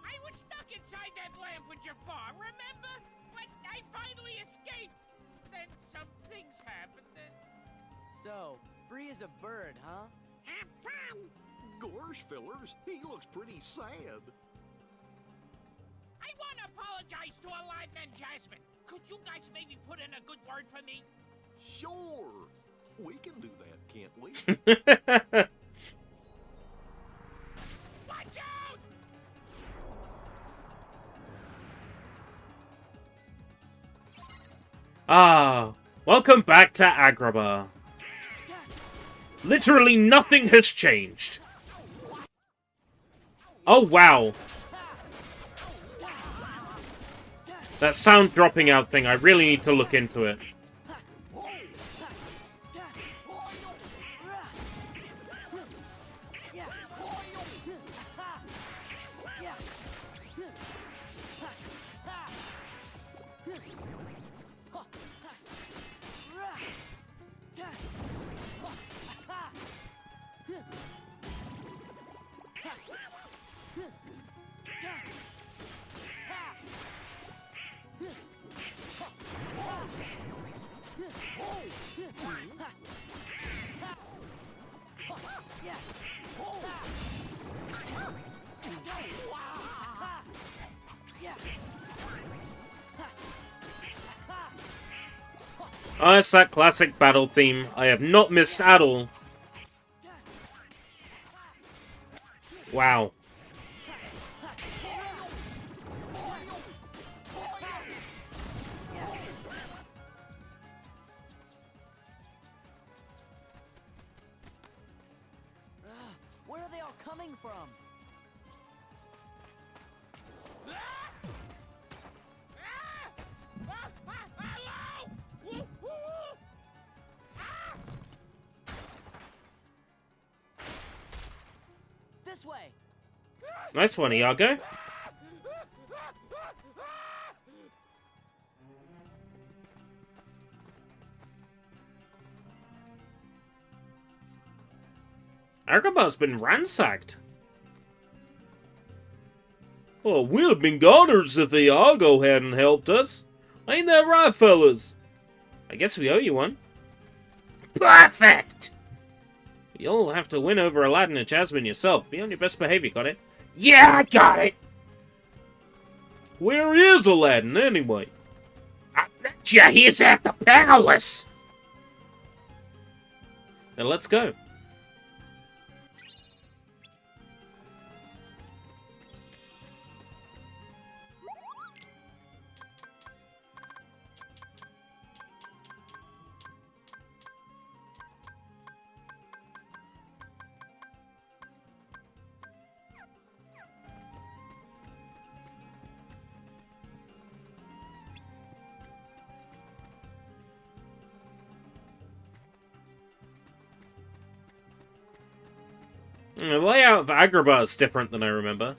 I was stuck inside that lamp with Jafar, remember? But I finally escaped! Then some things happened and...
So, free as a bird, huh?
Have fun.
Gosh, fellers, he looks pretty sad.
I want to apologize to Aladdin and Jasmine. Could you guys maybe put in a good word for me?
Sure. We can do that, can't we?
Watch out!
Ah, welcome back to Agrabah. Literally nothing has changed. Oh, wow. That sound dropping out thing, I really need to look into it. Oh, it's that classic battle theme. I have not missed at all. Wow.
Where are they all coming from?
Hello! Woo, woo, ah!
This way!
Nice one, Iago. Agrabah's been ransacked. Well, we'd have been goners if Iago hadn't helped us. Ain't that right, fellas? I guess we owe you one. Perfect! You'll have to win over Aladdin and Jasmine yourself. Be on your best behavior, got it? Yeah, I got it! Where is Aladdin, anyway? I bet you he's at the palace! Then let's go. The layout of Agrabah is different than I remember.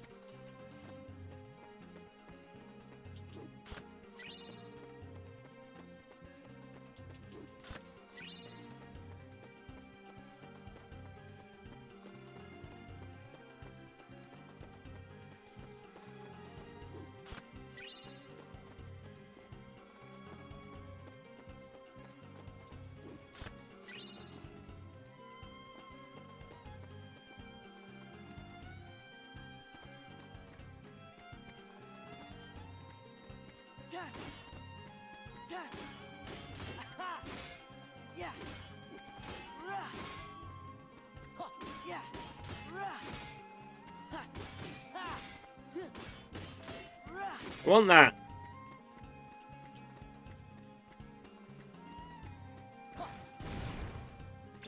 Want that?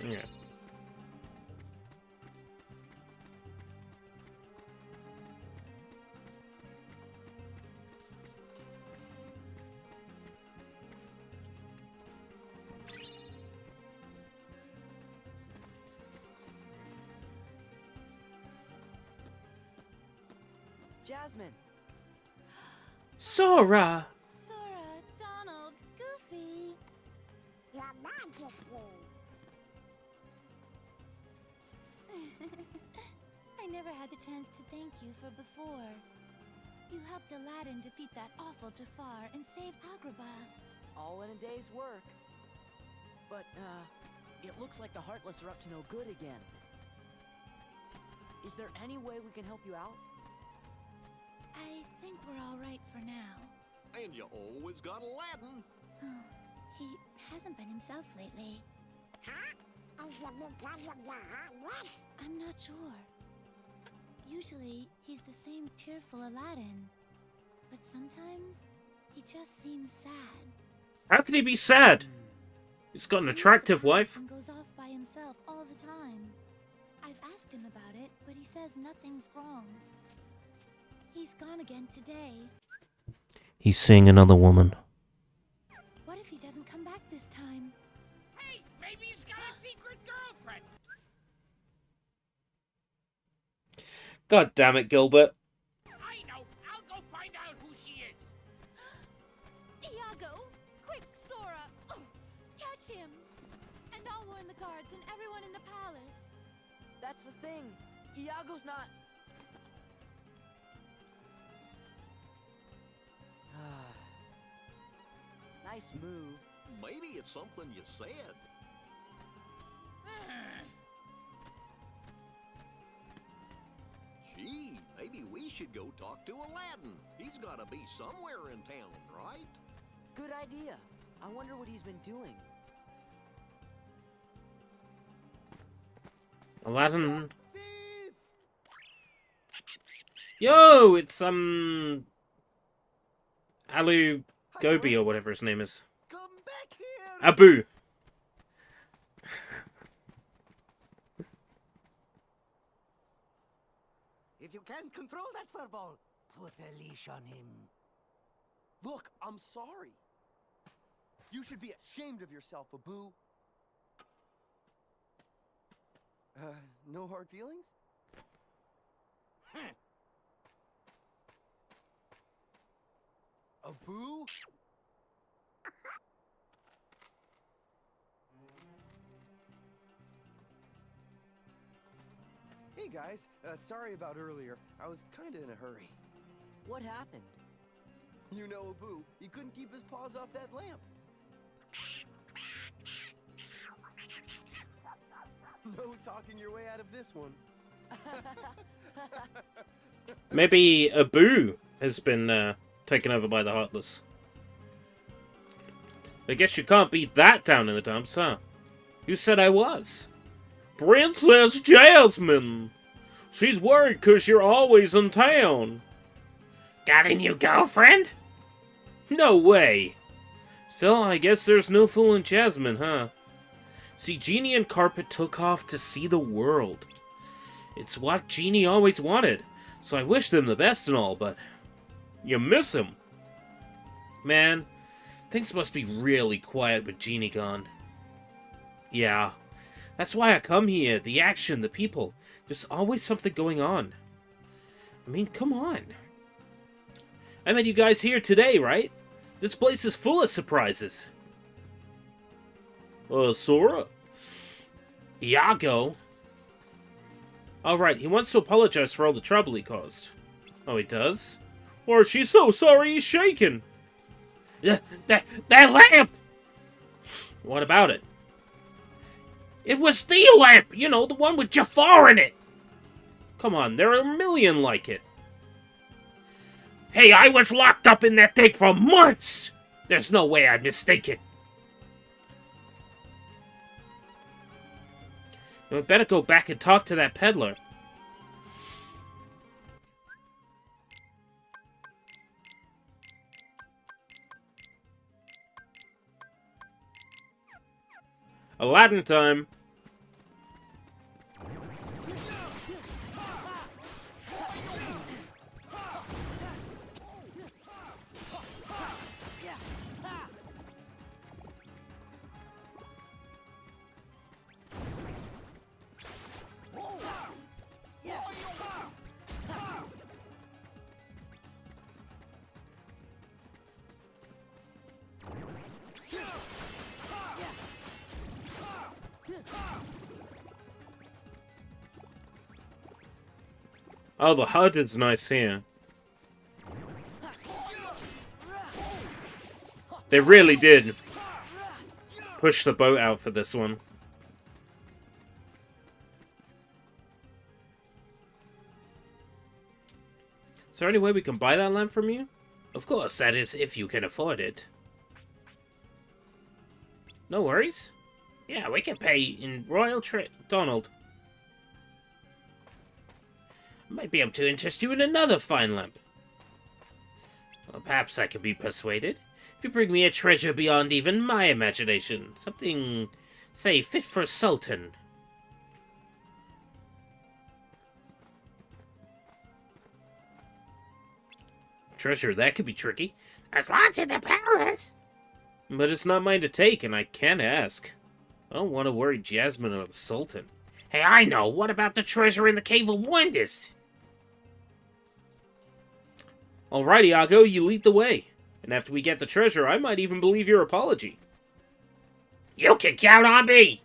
Yeah.
Jasmine.
Sora!
Sora, Donald, Goofy. Your Majesty. I never had the chance to thank you for before. You helped Aladdin defeat that awful Jafar and save Agrabah.
All in a day's work. But, it looks like the Heartless are up to no good again. Is there any way we can help you out?
I think we're all right for now.
And you always got Aladdin.
He hasn't been himself lately. Huh? Is it because of the Heartless? I'm not sure. Usually, he's the same cheerful Aladdin. But sometimes, he just seems sad.
How can he be sad? He's got an attractive wife.
And goes off by himself all the time. I've asked him about it, but he says nothing's wrong. He's gone again today.
He's seeing another woman.
What if he doesn't come back this time?
Hey, maybe he's got a secret girlfriend!
God damn it, Gilbert.
I know! I'll go find out who she is!
Iago! Quick, Sora! Oh, catch him! And I'll warn the guards and everyone in the palace.
That's the thing. Iago's not... Nice move.
Maybe it's something you said. Gee, maybe we should go talk to Aladdin. He's gotta be somewhere in town, right?
Good idea. I wonder what he's been doing.
Aladdin. Yo, it's Alu Gobi or whatever his name is.
Come back here!
Abu.
If you can't control that furball, put a leash on him.
Look, I'm sorry. You should be ashamed of yourself, Abu. No hard feelings? Abu? Hey guys, sorry about earlier. I was kinda in a hurry.
What happened?
You know Abu, he couldn't keep his paws off that lamp. No talking your way out of this one.
Maybe Abu has been taken over by the Heartless. I guess you can't be that down in the dumps, huh? Who said I was? Princess Jasmine! She's worried 'cause you're always in town.
Got a new girlfriend?
No way! Still, I guess there's no fooling Jasmine, huh? See, Genie and Carpet took off to see the world. It's what Genie always wanted, so I wish them the best and all, but you miss him. Man, things must be really quiet with Genie gone. Yeah, that's why I come here. The action, the people. There's always something going on. I mean, come on. I met you guys here today, right? This place is full of surprises. Sora? Iago? Alright, he wants to apologize for all the trouble he caused. Oh, he does? Or she's so sorry he's shaking.
That lamp!
What about it?
It was the lamp! You know, the one with Jafar in it!
Come on, there are a million like it.
Hey, I was locked up in that thing for months! There's no way I'd mistake it.
We better go back and talk to that peddler. Aladdin time. Oh, the HUD is nice here. They really did push the boat out for this one. Is there any way we can buy that lamp from you?
Of course, that is if you can afford it.
No worries.
Yeah, we can pay in royal
Donald.
Might be able to interest you in another fine lamp. Well, perhaps I can be persuaded. If you bring me a treasure beyond even my imagination. Something, say, fit for a sultan.
Treasure, that could be tricky.
There's lots in the palace.
But it's not mine to take, and I can't ask. I don't want to worry Jasmine or the Sultan.
Hey, I know. What about the treasure in the Cave of Wonders?
Alrighty, Iago, you lead the way. And after we get the treasure, I might even believe your apology.
You can count on me!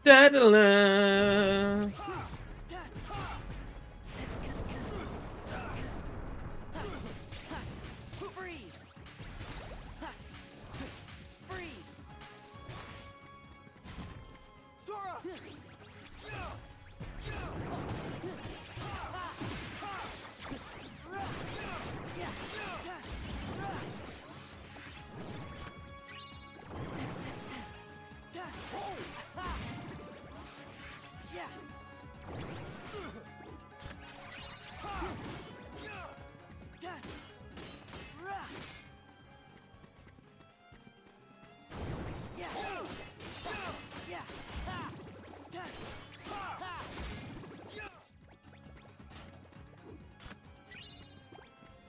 Da-da-la.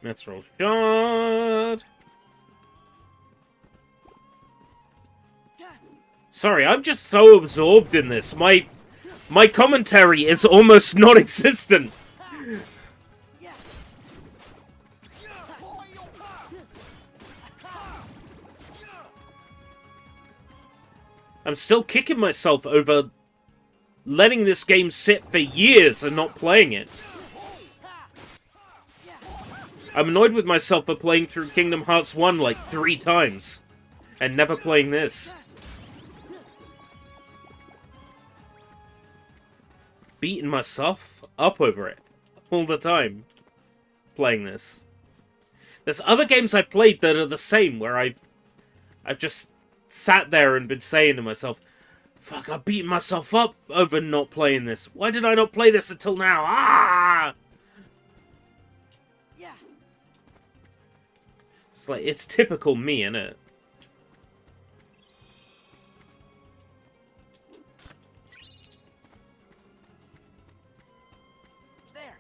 Mithril shard. Sorry, I'm just so absorbed in this. My commentary is almost non-existent. I'm still kicking myself over letting this game sit for years and not playing it. I'm annoyed with myself for playing through Kingdom Hearts 1 like 3 times and never playing this. Beating myself up over it all the time playing this. There's other games I played that are the same, where I've just sat there and been saying to myself, fuck, I'm beating myself up over not playing this. Why did I not play this until now? Ah! It's like, it's typical me, innit?
There.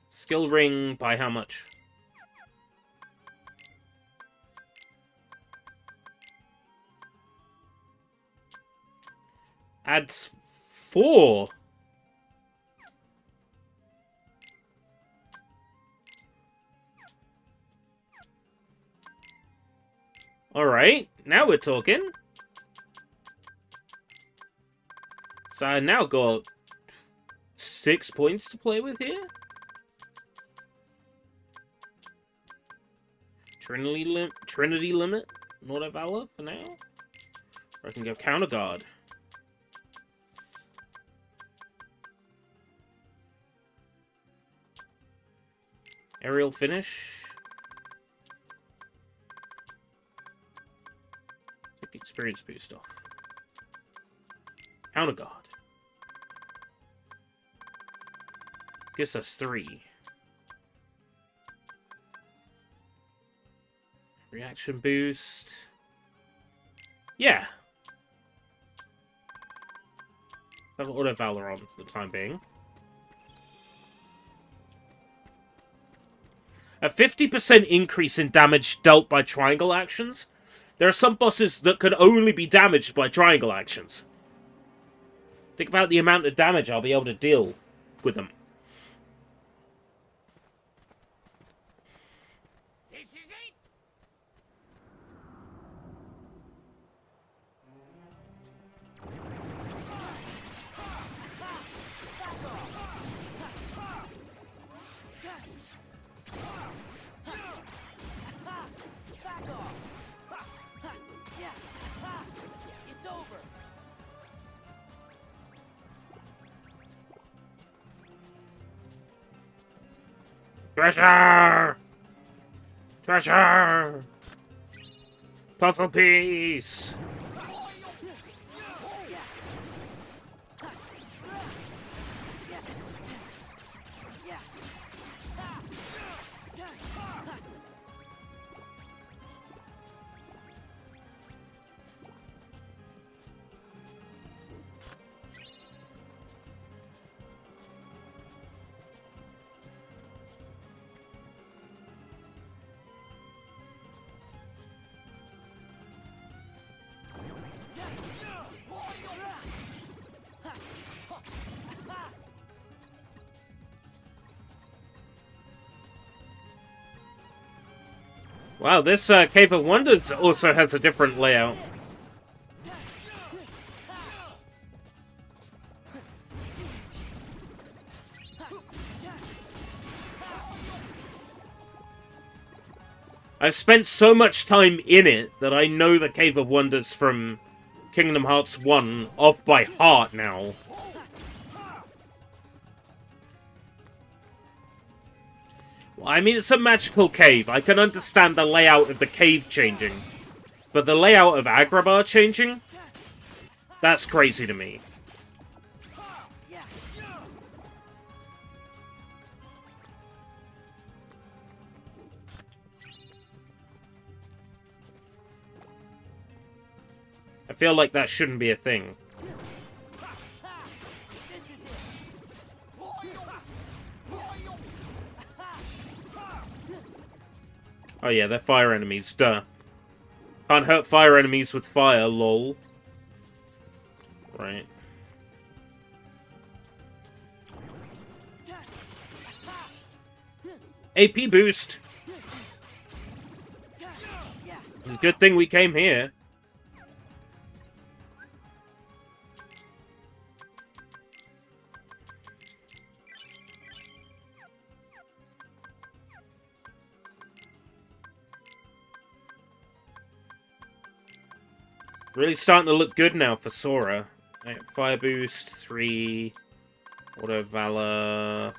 Skill ring by how much? Adds 4. Alright, now we're talking. So I now got 6 points to play with here. Trinity limit, Lord of Valor for now. Or I can go Counter Guard. Aerial finish. Take experience boost off. Counter Guard. Gives us 3. Reaction boost. Yeah. Let's have Auto Valor on for the time being. A 50% increase in damage dealt by triangle actions? There are some bosses that can only be damaged by triangle actions. Think about the amount of damage I'll be able to deal with them. Treasure! Treasure! Puzzle piece! Wow, this Cave of Wonders also has a different layout. I've spent so much time in it that I know the Cave of Wonders from Kingdom Hearts 1 off by heart now. Well, I mean, it's a magical cave. I can understand the layout of the cave changing. But the layout of Agrabah changing? That's crazy to me. I feel like that shouldn't be a thing. Oh yeah, they're fire enemies, duh. Can't hurt fire enemies with fire, lol. Right. AP boost! It's a good thing we came here. Really starting to look good now for Sora. Right, fire boost, 3. Auto Valor.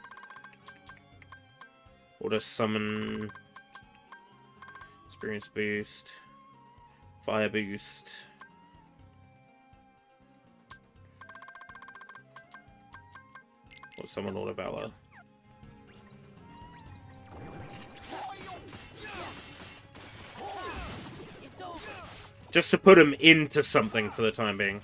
Auto Summon. Experience boost. Fire boost. Auto Summon, Auto Valor. Just to put him into something for the time being.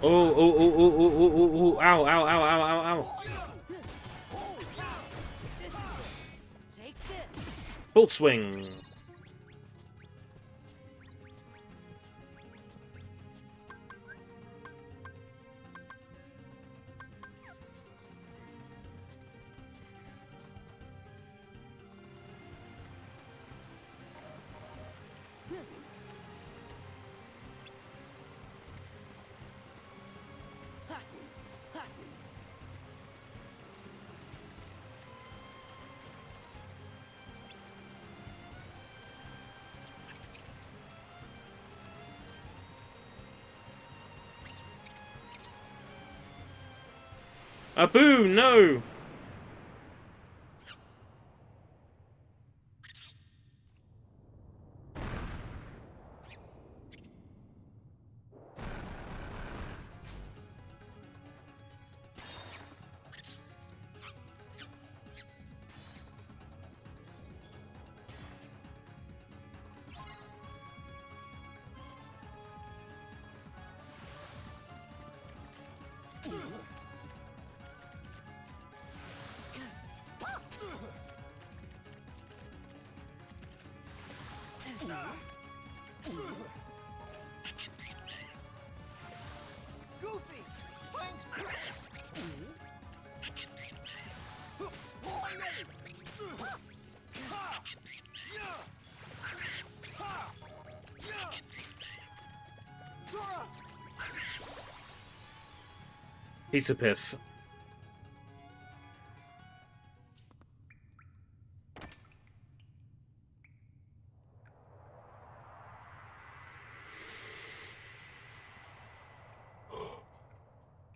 Oh, ow, ow, ow, ow, ow, ow. Full swing. Abu, no!
Goofy!
Piece of piss.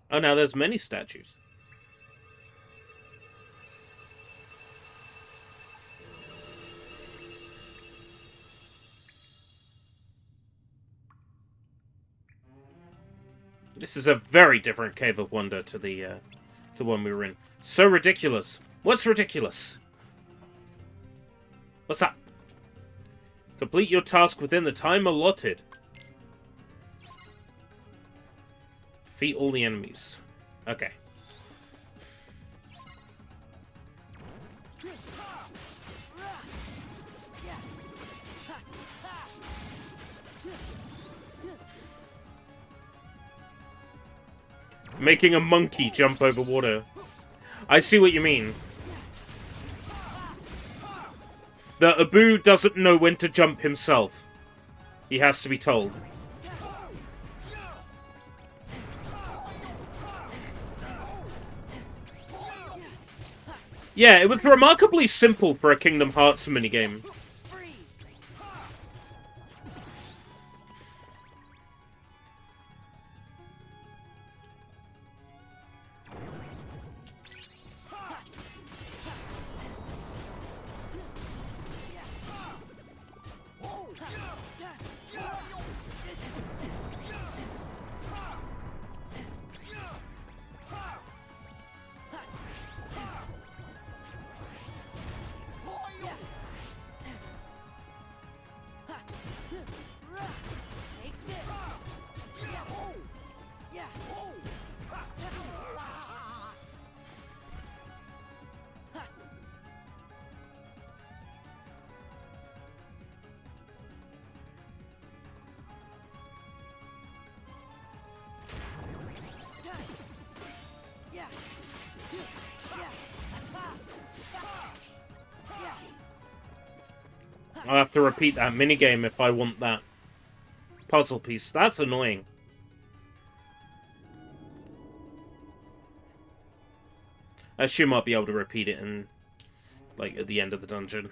Oh, now there's many statues. This is a very different Cave of Wonder to the one we were in. So ridiculous. What's ridiculous? What's that? Complete your task within the time allotted. Defeat all the enemies. Okay. Making a monkey jump over water. I see what you mean. The Abu doesn't know when to jump himself. He has to be told. Yeah, it was remarkably simple for a Kingdom Hearts minigame. I'll have to repeat that minigame if I want that puzzle piece. That's annoying. I assume I'll be able to repeat it in, like, at the end of the dungeon.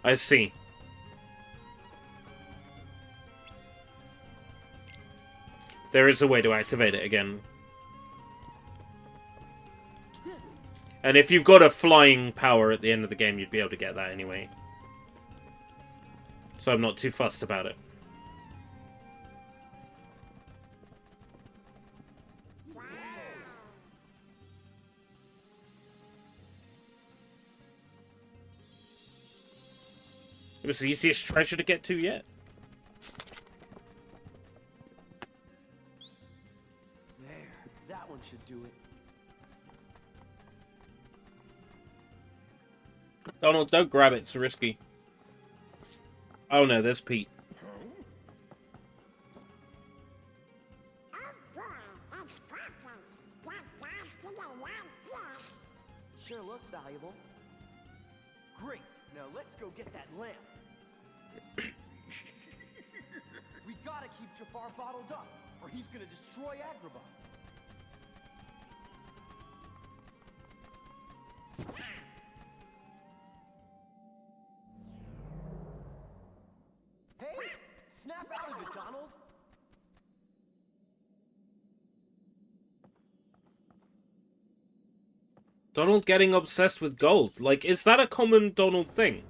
I see. There is a way to activate it again. And if you've got a flying power at the end of the game, you'd be able to get that anyway. So I'm not too fussed about it. It was the easiest treasure to get to yet.
There, that one should do it.
Donald, don't grab it. It's risky. Oh no, there's Pete.
Sure looks valuable.
Great. Now let's go get that lamp. We gotta keep Jafar bottled up, or he's gonna destroy Agrabah. Hey! Snap out of it, Donald!
Donald getting obsessed with gold. Like, is that a common Donald thing?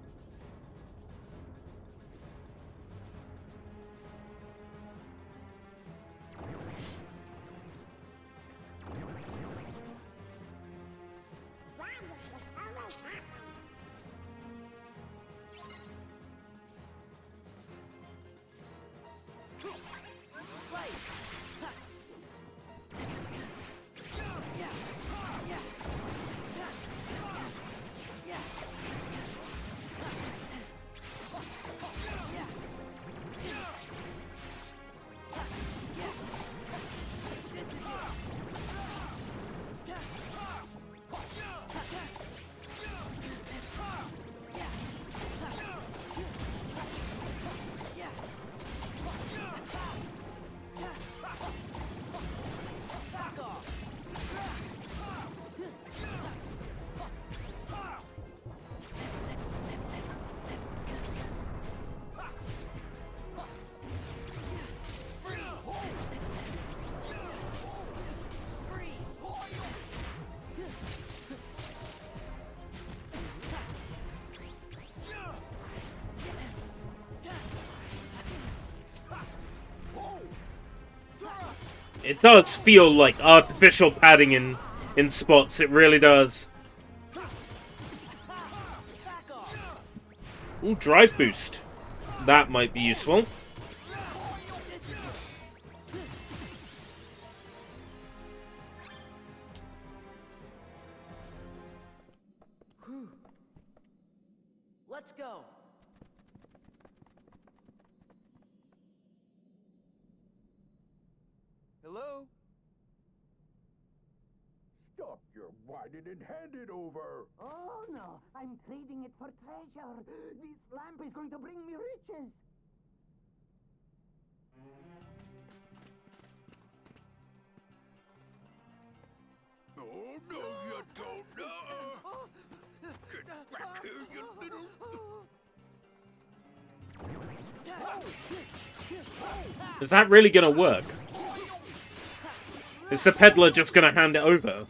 It does feel like artificial padding in spots. It really does. Ooh, drive boost. That might be useful.
Let's go.
Hello?
Stop your whining and hand it over.
Oh no, I'm trading it for treasure. This lamp is going to bring me riches.
Oh, no, you don't. Get back here, you little...
Is that really gonna work? Is the peddler just gonna hand it over?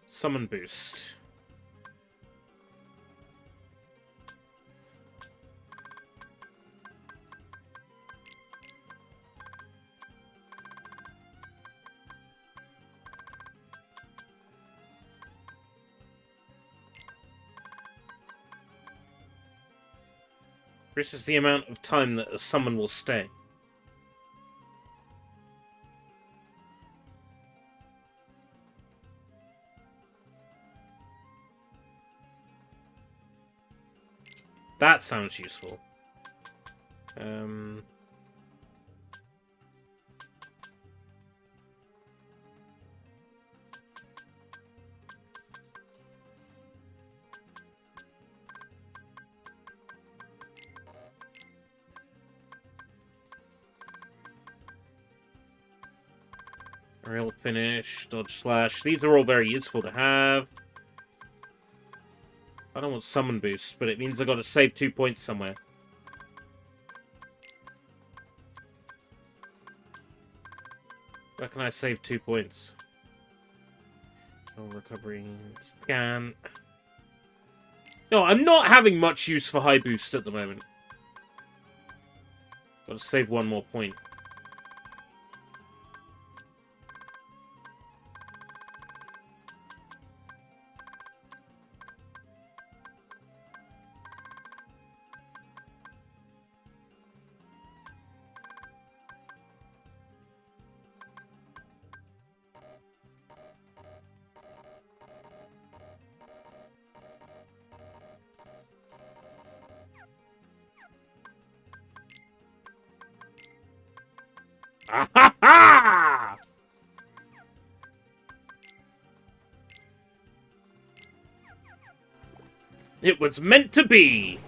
Summon boost. This is the amount of time that a summon will stay. That sounds useful. Aerial finish, dodge slash. These are all very useful to have. I don't want summon boost, but it means I got to save 2 points somewhere. Where can I save 2 points? Oh, recovery, scan. No, I'm not having much use for high boost at the moment. Got to save 1 more point. Ah ha ha! It was meant to be!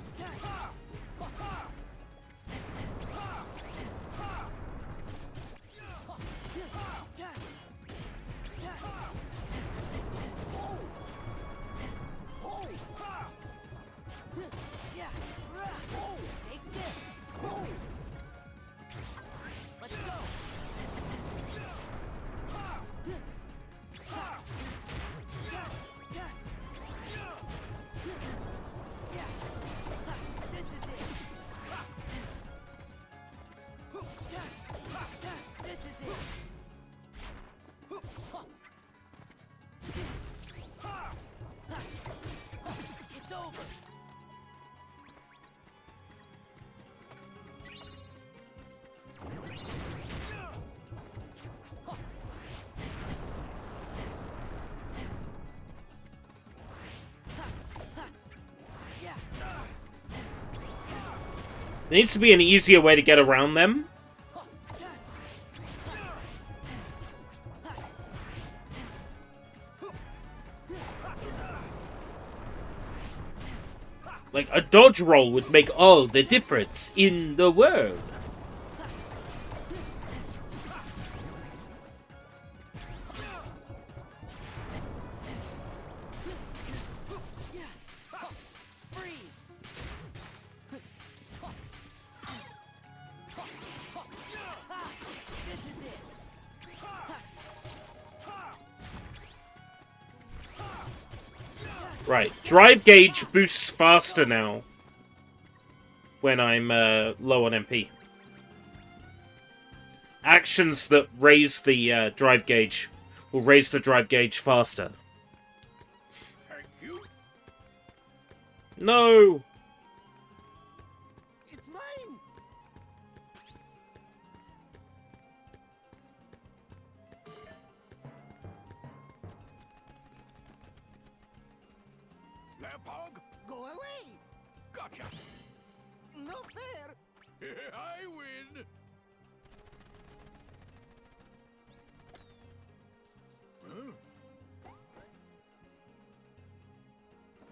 There needs to be an easier way to get around them. Like, a dodge roll would make all the difference in the world. Right, drive gauge boosts faster now when I'm low on MP. Actions that raise the drive gauge will raise the drive gauge faster.
Thank you.
No!
It's mine!
Lampog?
Go away!
Gotcha.
No fair!
I win. Huh?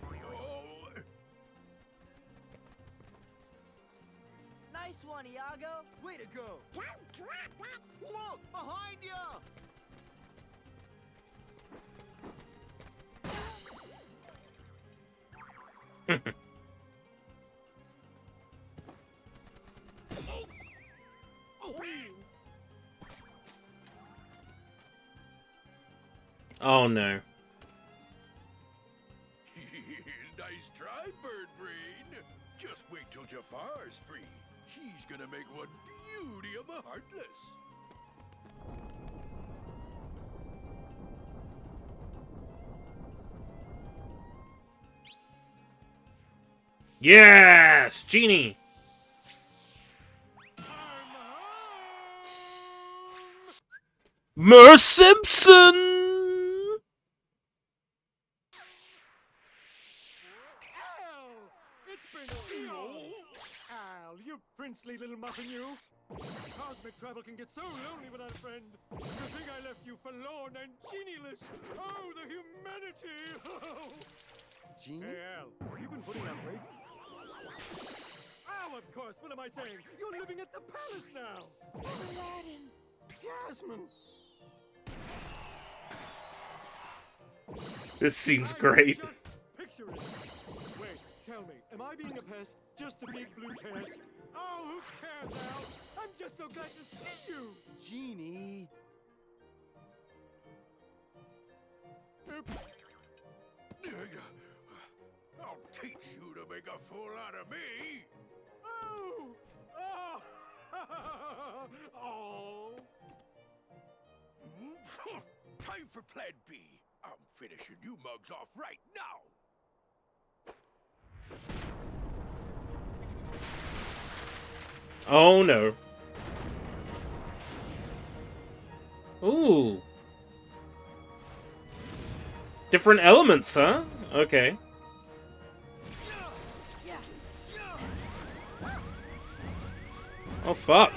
Oh.
Nice one, Iago.
Way to go!
Don't drop it! Look, behind you!
Oh no.
Nice try, Bird Brain. Just wait till Jafar's free. He's gonna make one beauty of a Heartless.
Yes! Genie! Mer Simpson!
Al! It's been eons! Al, you princely little muffin, you! Cosmic travel can get so lonely without a friend. To think I left you forlorn and genieless! Oh, the humanity!
Genie?
Hey, Al, have you been putting on weight? Oh, of course, what am I saying? You're living at the palace now! Aladdin! Jasmine!
This scene's great.
Just picture it. Wait, tell me, am I being a pest? Just a big blue pest? Oh, who cares, Al? I'm just so glad to see you!
Genie.
I'll teach you to make a fool out of me.
Oh! Oh!
Time for Plan B. I'm finishing you mugs off right now.
Oh no. Ooh. Different elements, huh? Okay. Oh fuck.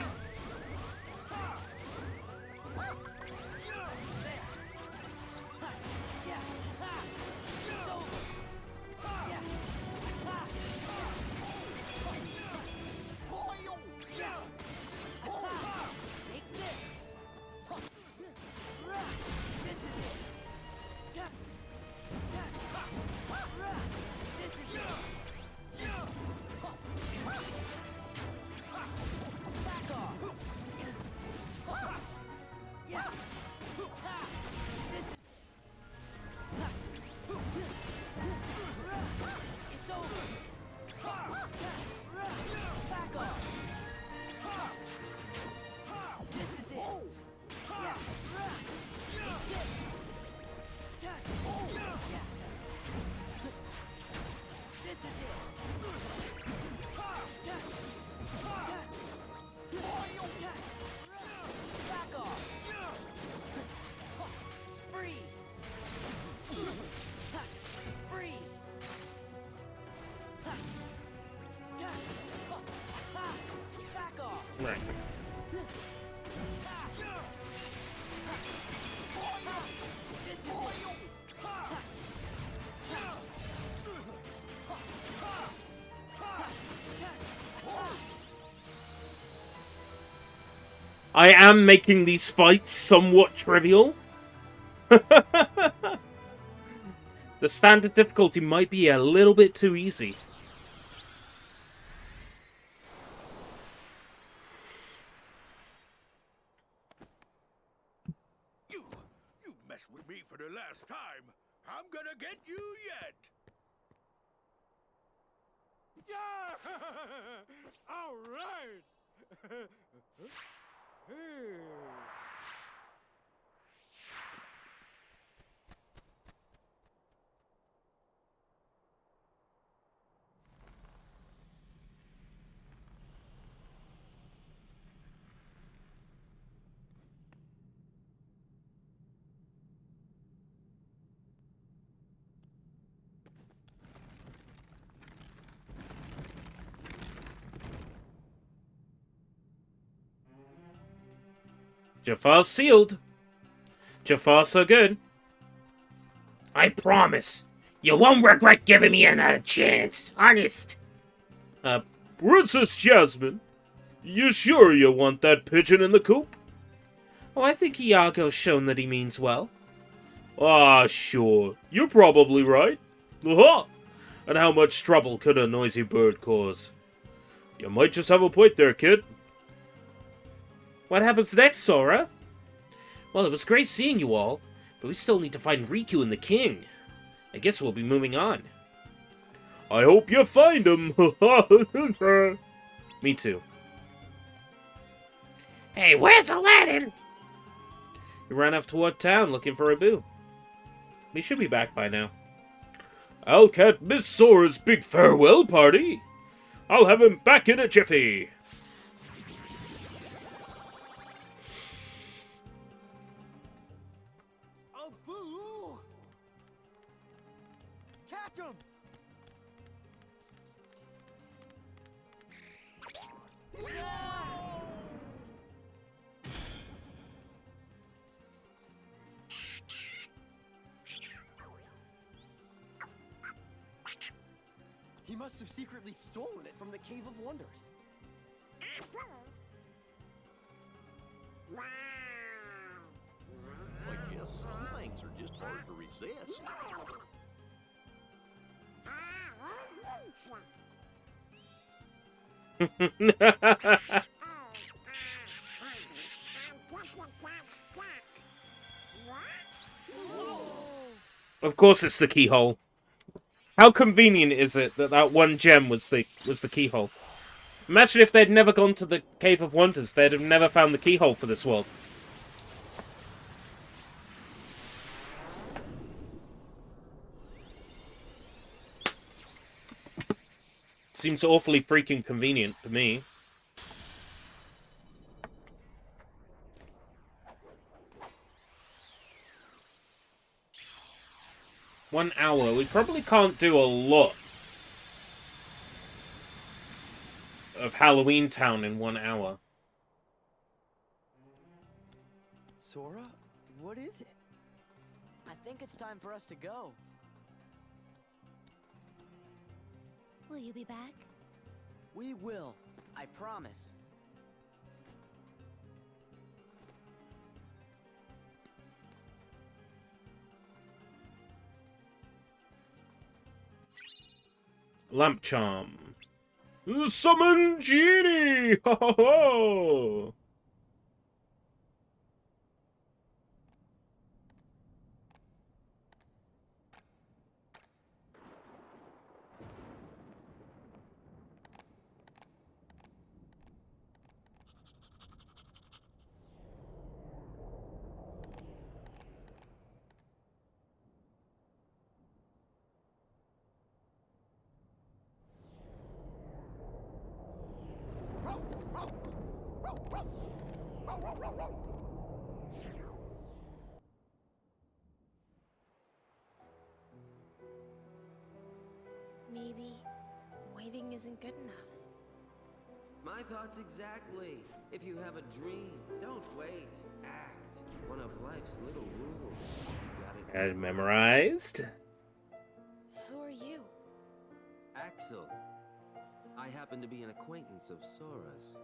I am making these fights somewhat trivial. The standard difficulty might be a little bit too easy.
You mess with me for the last time. I'm gonna get you yet.
Yeah! All right! Hey.
Jafar's sealed. Jafar so good.
I promise. You won't regret giving me another chance. Honest.
Princess Jasmine, you sure you want that pigeon in the coop?
Oh, I think Iago's shown that he means well.
Ah, sure. You're probably right. Aha! And how much trouble could a noisy bird cause? You might just have a point there, kid.
What happens next, Sora? Well, it was great seeing you all, but we still need to find Riku and the king. I guess we'll be moving on.
I hope you find him.
Me too.
Hey, where's Aladdin? He ran off toward town looking for Abu. We should be back by now. I'll catch Miss Sora's big farewell party. I'll have him back in a jiffy.
Abu! Catch him! He must have secretly stolen it from the Cave of Wonders.
I guess some things are just hard to resist.
Of course it's the keyhole. How convenient is it that that one gem was the keyhole? Imagine if they'd never gone to the Cave of Wonders, they'd have never found the keyhole for this world. Seems awfully freaking convenient to me. One hour. We probably can't do a lot of Halloween Town in 1 hour.
Sora, what is it? I think it's time for us to go.
Will you be back?
We will. I promise.
Lamp charm. Summon Genie! Ho ho ho!
Maybe waiting isn't good enough.
My thoughts exactly. If you have a dream, don't wait. Act. One of life's little rules. You got it.
And memorized.
Who are you?
Axel. I happen to be an acquaintance of Sora's.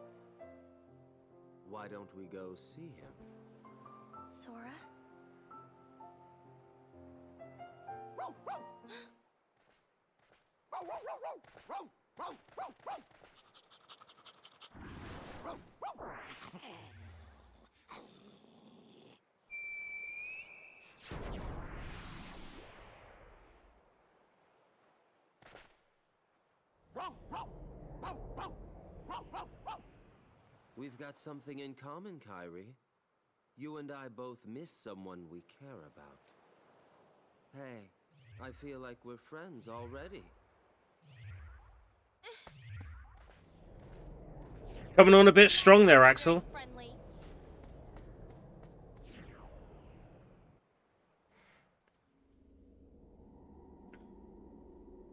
Why don't we go see him?
Sora?
We've got something in common, Kyrie. You and I both miss someone we care about. Hey, I feel like we're friends already.
Coming on a bit strong there, Axel.
Friendly.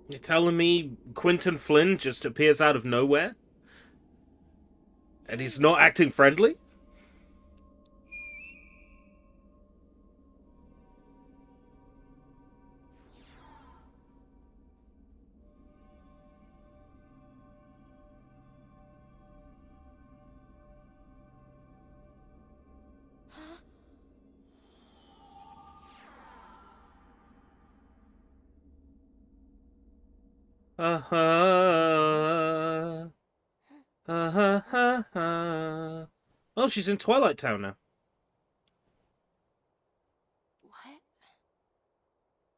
You're telling me Quentin Flynn just appears out of nowhere? And he's not acting friendly? Oh, she's in Twilight Town now.
What?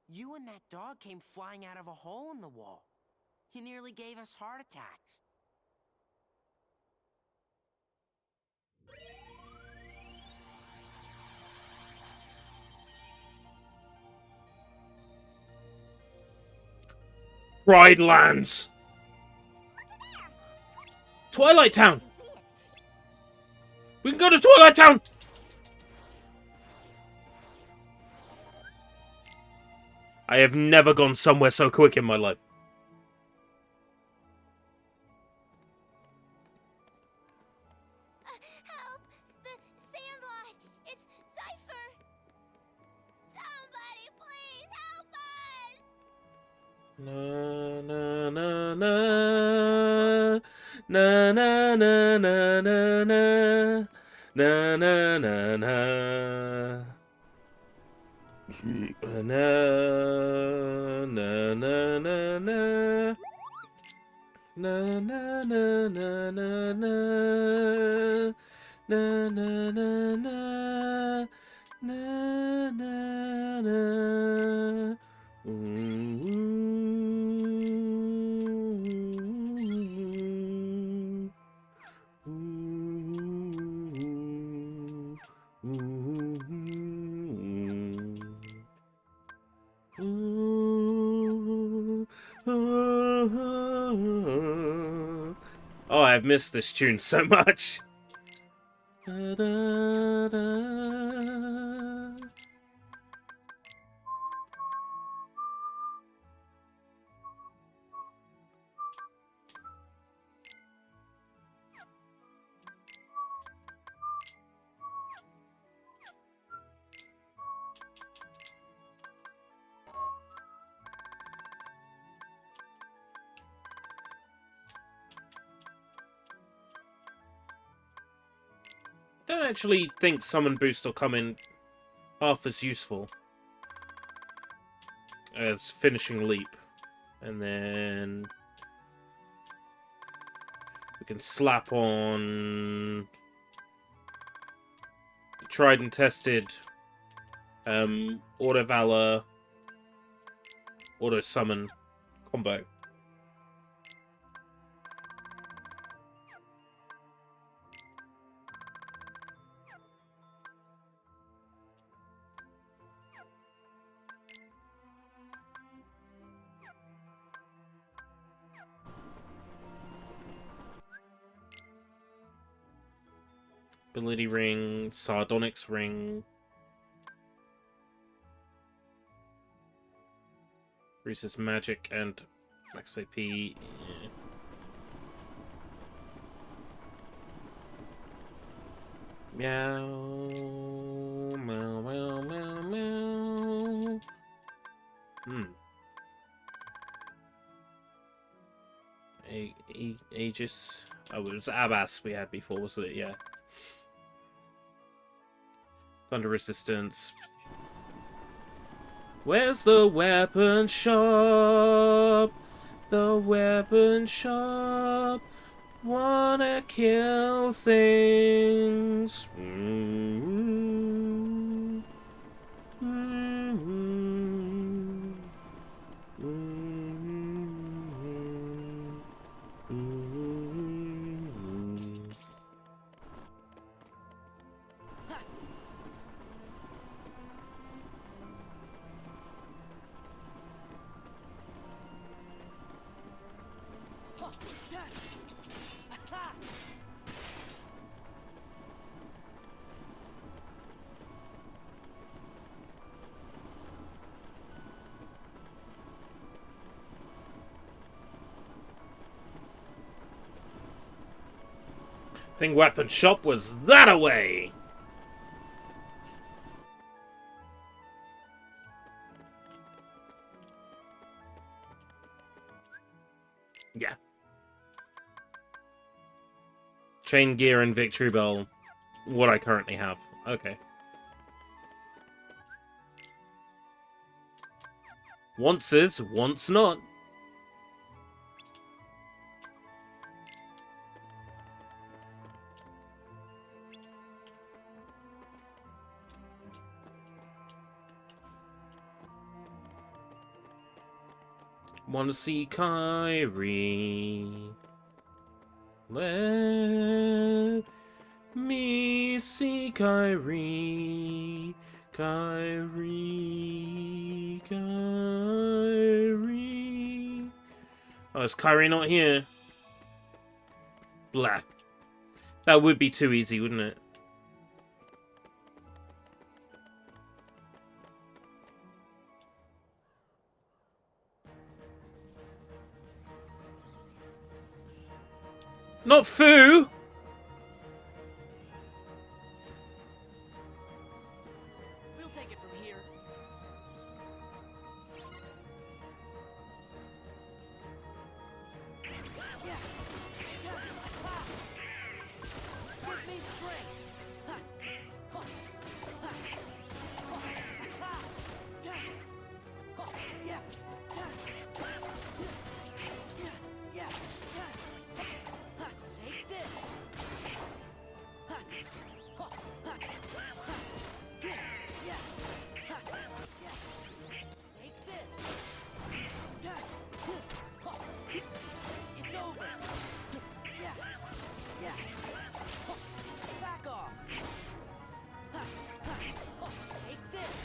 You and that dog came flying out of a hole in the wall. He nearly gave us heart attacks.
Pride Lands. Twilight Town. We can go to Twilight Town. I have never gone somewhere so quick in my life.
Help! The Sandlot! It's Cypher! Somebody please help us!
Na na na na na na na na na na na na na na. Na na na na na na na na na na na na na na na na. Oh, I've missed this tune so much. Da, da, da. Don't actually think Summon Boost will come in half as useful as Finishing Leap. And then we can slap on the tried and tested Auto Valor, Auto Summon combo. Ability Ring, Sardonyx Ring. Increases magic and max AP. Yeah. Meow, meow, meow, meow, meow. Aegis. Oh, it was Abbas we had before, wasn't it? Yeah. Thunder resistance. Where's the weapon shop? The weapon shop. Wanna kill things. I think weapon shop was that away. Yeah. Chain gear and victory bell. What I currently have. Okay. Once is, once not. Wanna see Kairi? Let me see Kairi. Kairi. Kairi. Oh, is Kairi not here? Blah. That would be too easy, wouldn't it? Not Fu!
We'll take it from here. Give me strength. Take this. Take this. It's over. Back off. Take this.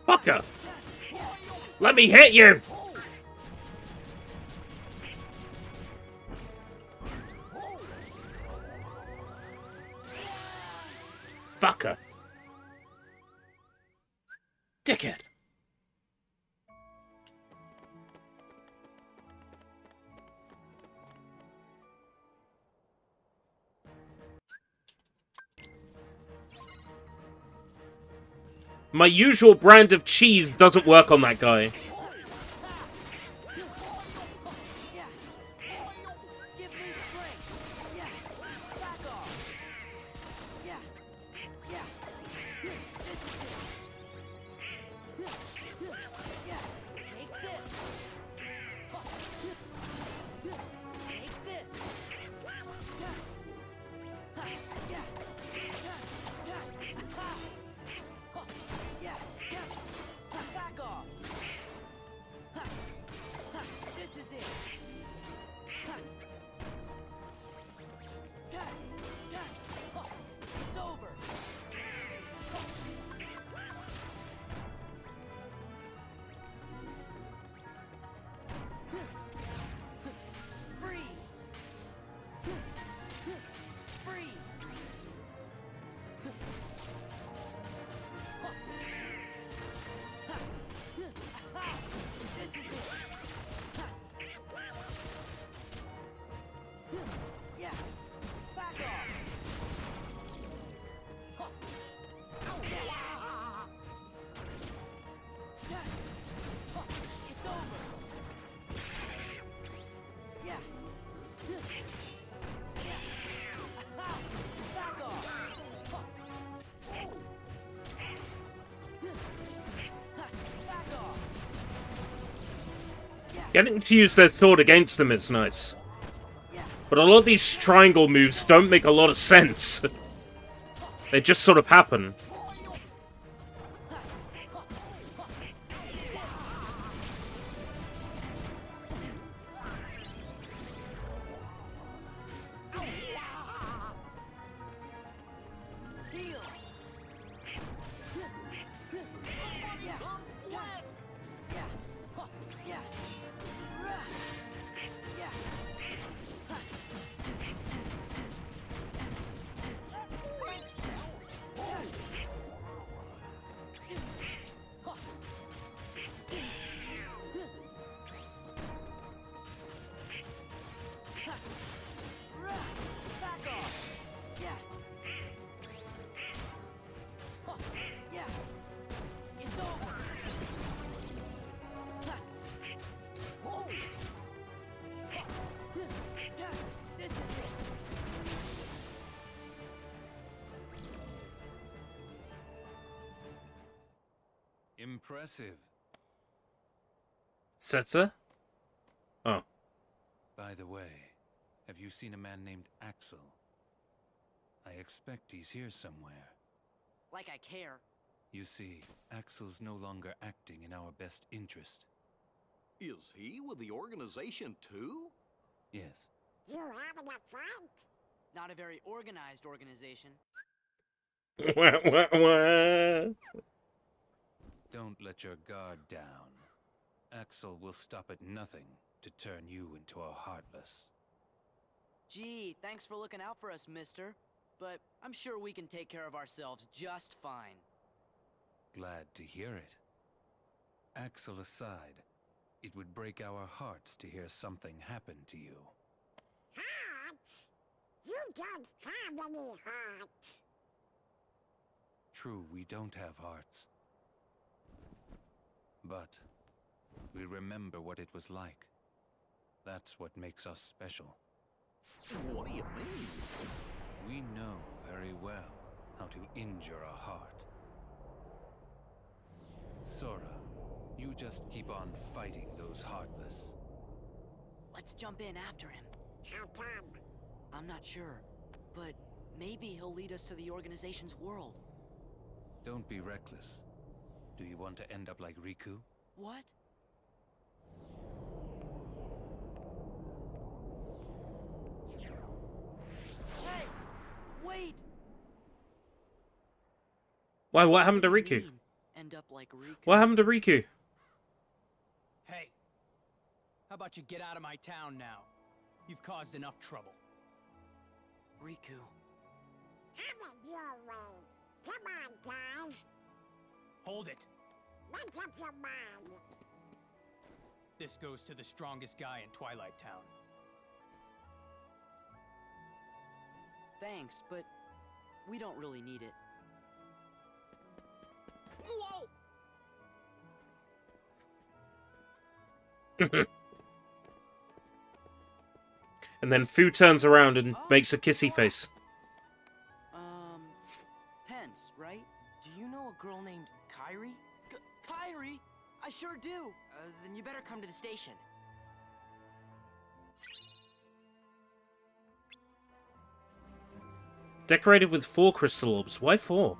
Fucker! Let me hit you! Fucker! Dickhead! My usual brand of cheese doesn't work on that guy. Getting to use their sword against them is nice. But a lot of these triangle moves don't make a lot of sense. They just sort of happen.
Impressive.
Setzer? Oh.
By the way, have you seen a man named Axel? I expect he's here somewhere.
Like I care.
You see, Axel's no longer acting in our best interest.
Is he with the organization too?
Yes.
You having a fight? Not a very organized organization.
Don't let your guard down. Axel will stop at nothing to turn you into a Heartless.
Gee, thanks for looking out for us, mister. But I'm sure we can take care of ourselves just fine.
Glad to hear it. Axel aside, it would break our hearts to hear something happen to you.
Hearts? You don't have any hearts.
True, we don't have hearts. But we remember what it was like. That's what makes us special.
What do you mean?
We know very well how to injure a heart. Sora, you just keep on fighting those Heartless.
Let's jump in after him.
How come?
I'm not sure, but maybe he'll lead us to the organization's world.
Don't be reckless. Do you want to end up like Riku?
What? Hey! Wait!
Why, what happened to Riku?
End up like Riku?
What happened to Riku?
Hey, how about you get out of my town now? You've caused enough trouble.
Riku.
Have it your way. Come on, guys.
Hold it.
Make up your mind.
This goes to the strongest guy in Twilight Town.
Thanks, but we don't really need it.
Whoa!
And then Fu turns around and makes a kissy face.
Pence, right? Do you know a girl named Kairi? Kairi? I sure do! Then you better come to the station.
Decorated with 4 crystal orbs. Why 4?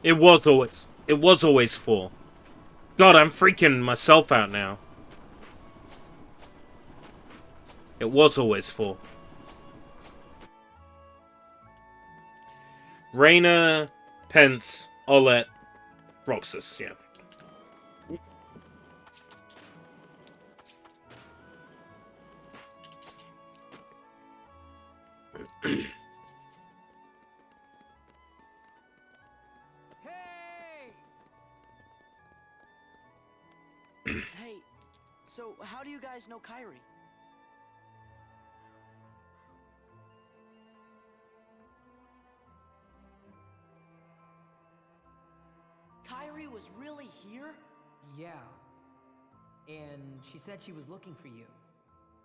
It was always 4. God, I'm freaking myself out now. It was always 4. Reina, Pence, I'll let Roxas, yeah.
Hey, so how do you guys know Kyrie? Kyrie was really here?
Yeah. And she said she was looking for you.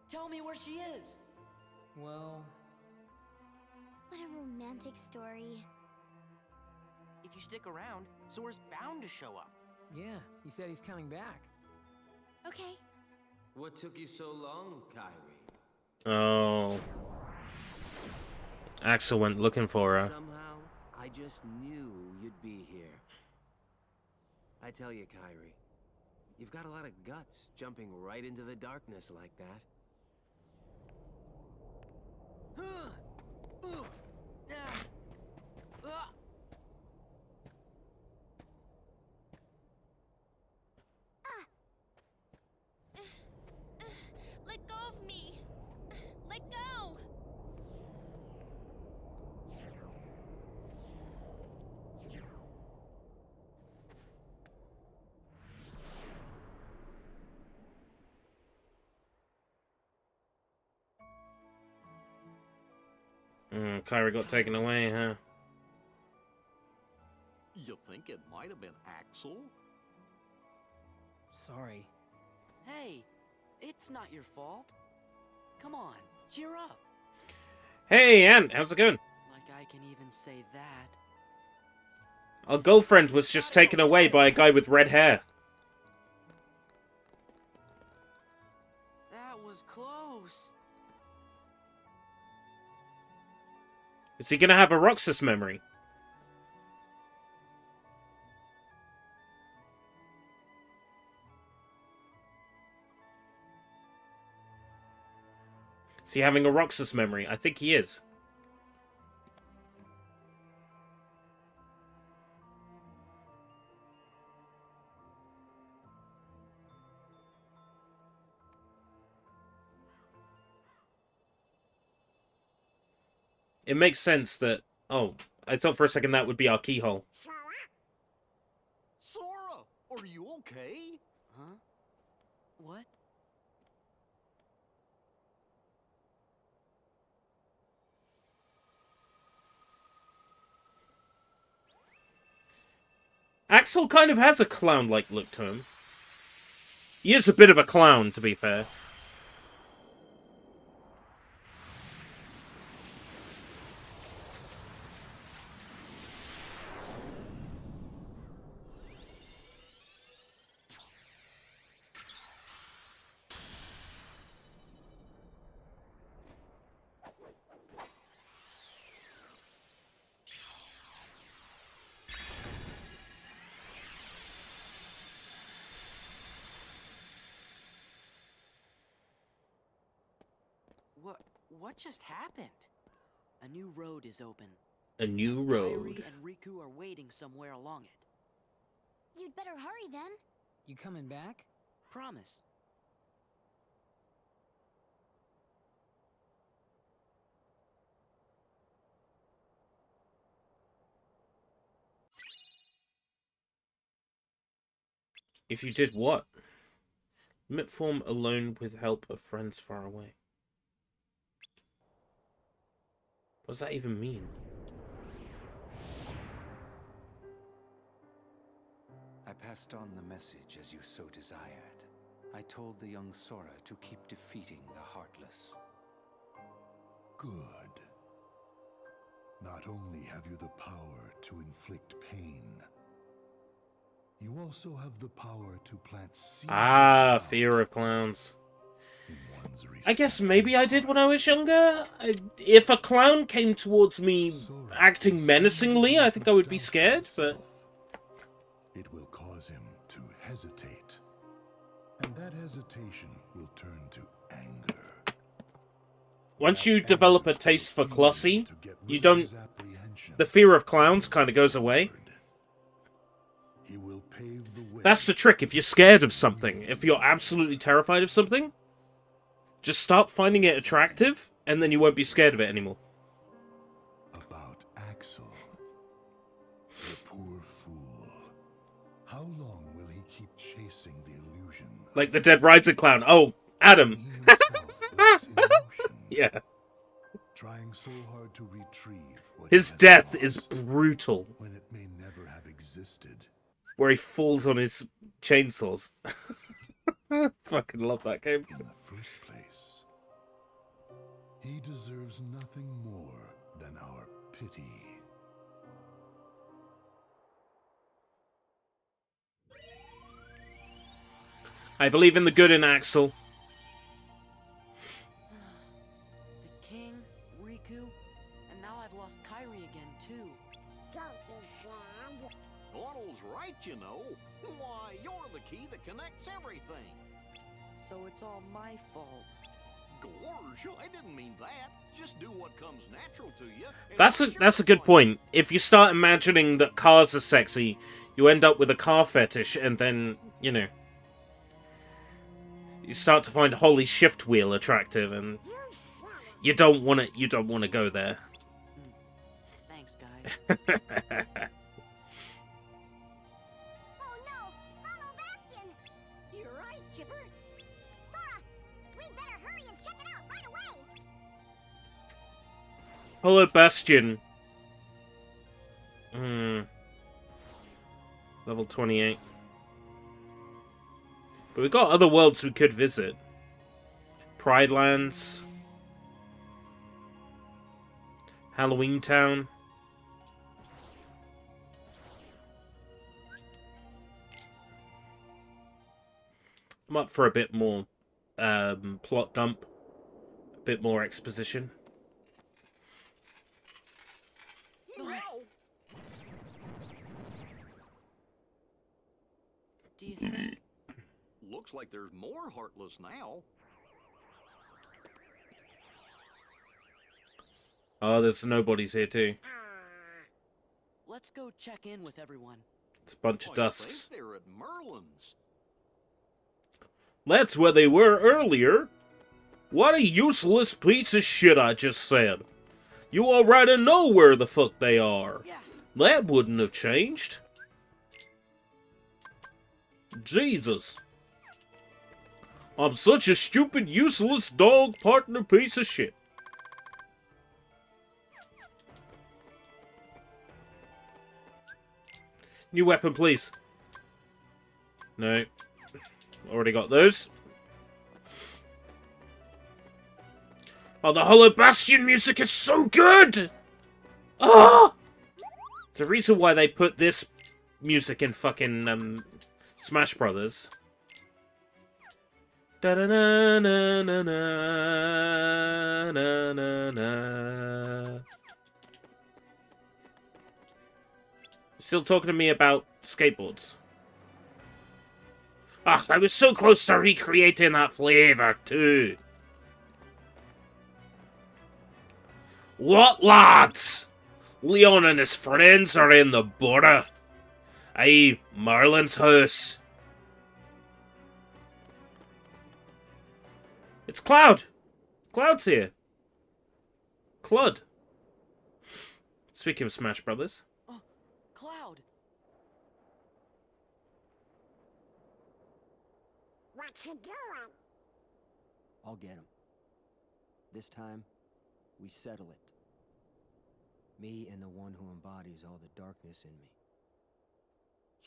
Tell me where she is.
Well...
What a romantic story.
If you stick around, Sora's bound to show up.
Yeah, he said he's coming back.
Okay.
What took you so long, Kyrie?
Oh. Axel went looking for her.
Somehow, I just knew you'd be here. I tell you, Kyrie, you've got a lot of guts jumping right into the darkness like that.
Let go of me! Let go!
Kyrie got taken away, huh?
You think it might have been Axel?
Sorry. Hey, it's not your fault. Come on, cheer up.
Hey, Ant, how's it going?
Like I can even say that.
Our girlfriend was just taken away by a guy with red hair.
That was close.
Is he gonna have a Roxas memory? Is he having a Roxas memory? I think he is. It makes sense that... Oh, I thought for a second that would be our keyhole.
Sora, are you okay?
Huh? What?
Axel kind of has a clown-like look to him. He is a bit of a clown, to be fair.
What just happened? A new road is open.
A new road.
Kyrie and Riku are waiting somewhere along it.
You'd better hurry then.
You coming back?
Promise.
If you did what? Limit form alone with help of friends far away. What does that even mean?
I passed on the message as you so desired. I told the young Sora to keep defeating the Heartless.
Good. Not only have you the power to inflict pain, you also have the power to plant seeds.
Ah, fear of clowns. I guess maybe I did when I was younger. If a clown came towards me acting menacingly, I think I would be scared, but...
It will cause him to hesitate. And that hesitation will turn to anger.
Once you develop a taste for Klossy, you don't... The fear of clowns kind of goes away.
He will pave the way.
That's the trick. If you're scared of something, if you're absolutely terrified of something, just start finding it attractive, and then you won't be scared of it anymore.
About Axel, the poor fool. How long will he keep chasing the illusion?
Like the Dead Rising clown. Oh, Adam. Yeah.
Trying so hard to retrieve what
His
he has
death
lost
is brutal.
when it may never have existed.
Where he falls on his chainsaws. Fucking love that game.
In the first place, he deserves nothing more than our pity.
I believe in the good in Axel.
The king, Riku, and now I've lost Kairi again, too.
Don't be sad.
Otto's right, you know. Why, you're the key that connects everything.
So it's all my fault.
Gorge, I didn't mean that. Just do what comes natural to you.
That's a good point. If you start imagining that cars are sexy, you end up with a car fetish, and then, you know, you start to find Holly Shift Wheel attractive, and you don't want to go there.
Thanks, guys.
Oh no! Hollow Bastion! You're right, Chipper. Sora, we better hurry and check it out right away.
Hello, Bastion. Level 28. But we've got other worlds we could visit. Pride Lands. Halloween Town. I'm up for a bit more plot dump. A bit more exposition.
Do you think?
Looks like there's more Heartless now.
Oh, there's nobodies here too.
Let's go check in with everyone.
It's a bunch of
I
dusks.
think they're at Merlin's.
That's where they were earlier. What a useless piece of shit I just said. You already know where the fuck they are.
Yeah.
That wouldn't have changed. Jesus. I'm such a stupid, useless dog partner piece of shit. New weapon, please. No. Already got those. Oh, the Hollow Bastion music is so good! Ah! The reason why they put this music in fucking Smash Brothers. Da da na na na na na na na. Still talking to me about skateboards. Ah, I was so close to recreating that flavor too. What, lads? Leon and his friends are in the border. Aye, Merlin's house. It's Cloud. Cloud's here. Clud. Speaking of Smash Brothers.
Cloud.
What you doing?
I'll get him. This time, we settle it. Me and the one who embodies all the darkness in me.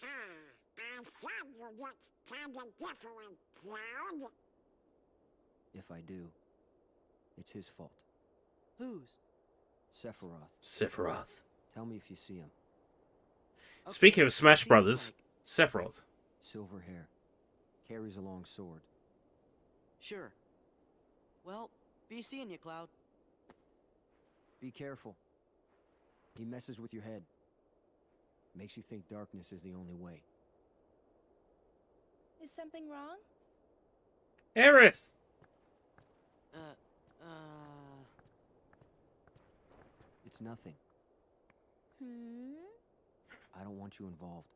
I thought you looked kinda different, Cloud.
If I do, it's his fault.
Whose?
Sephiroth.
Sephiroth.
Tell me if you see him.
Speaking of Smash Brothers, Sephiroth.
Silver hair. Carries a long sword.
Sure. Well, be seeing you, Cloud.
Be careful. He messes with your head. Makes you think darkness is the only way.
Is something wrong?
Aerith!
It's nothing.
Hmm?
I don't want you involved.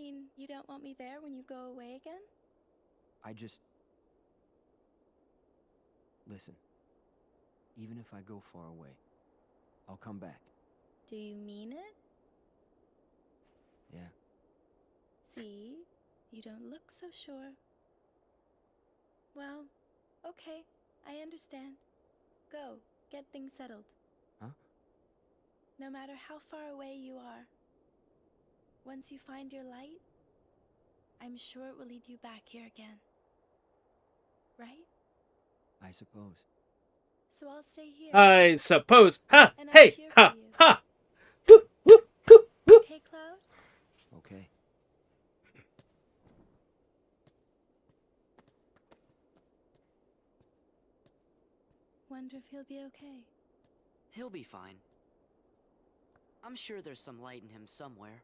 mean you don't want me there when you go away again?
I just... Listen. Even if I go far away, I'll come back.
Do you mean it?
Yeah.
See? You don't look so sure. Well, okay. I understand. Go. Get things settled.
Huh?
No matter how far away you are, once you find your light, I'm sure it will lead you back here again. Right?
I suppose.
So I'll stay here.
I suppose. Ha!
And I'll
Hey!
cheer
Ha!
for you.
Ha! Woo! Woo! Woo! Woo!
Okay, Cloud?
Okay.
Wonder if he'll be okay.
He'll be fine. I'm sure there's some light in him somewhere.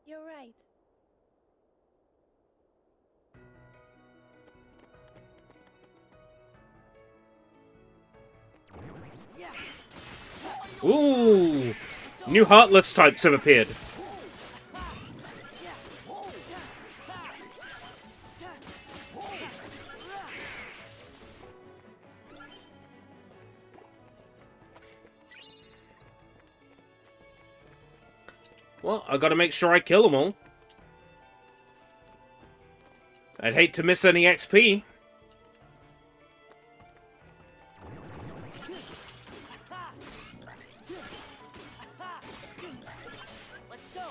You're right.
Ooh! New Heartless types have appeared. Well, I gotta make sure I kill them all. I'd hate to miss any XP.
Let's go.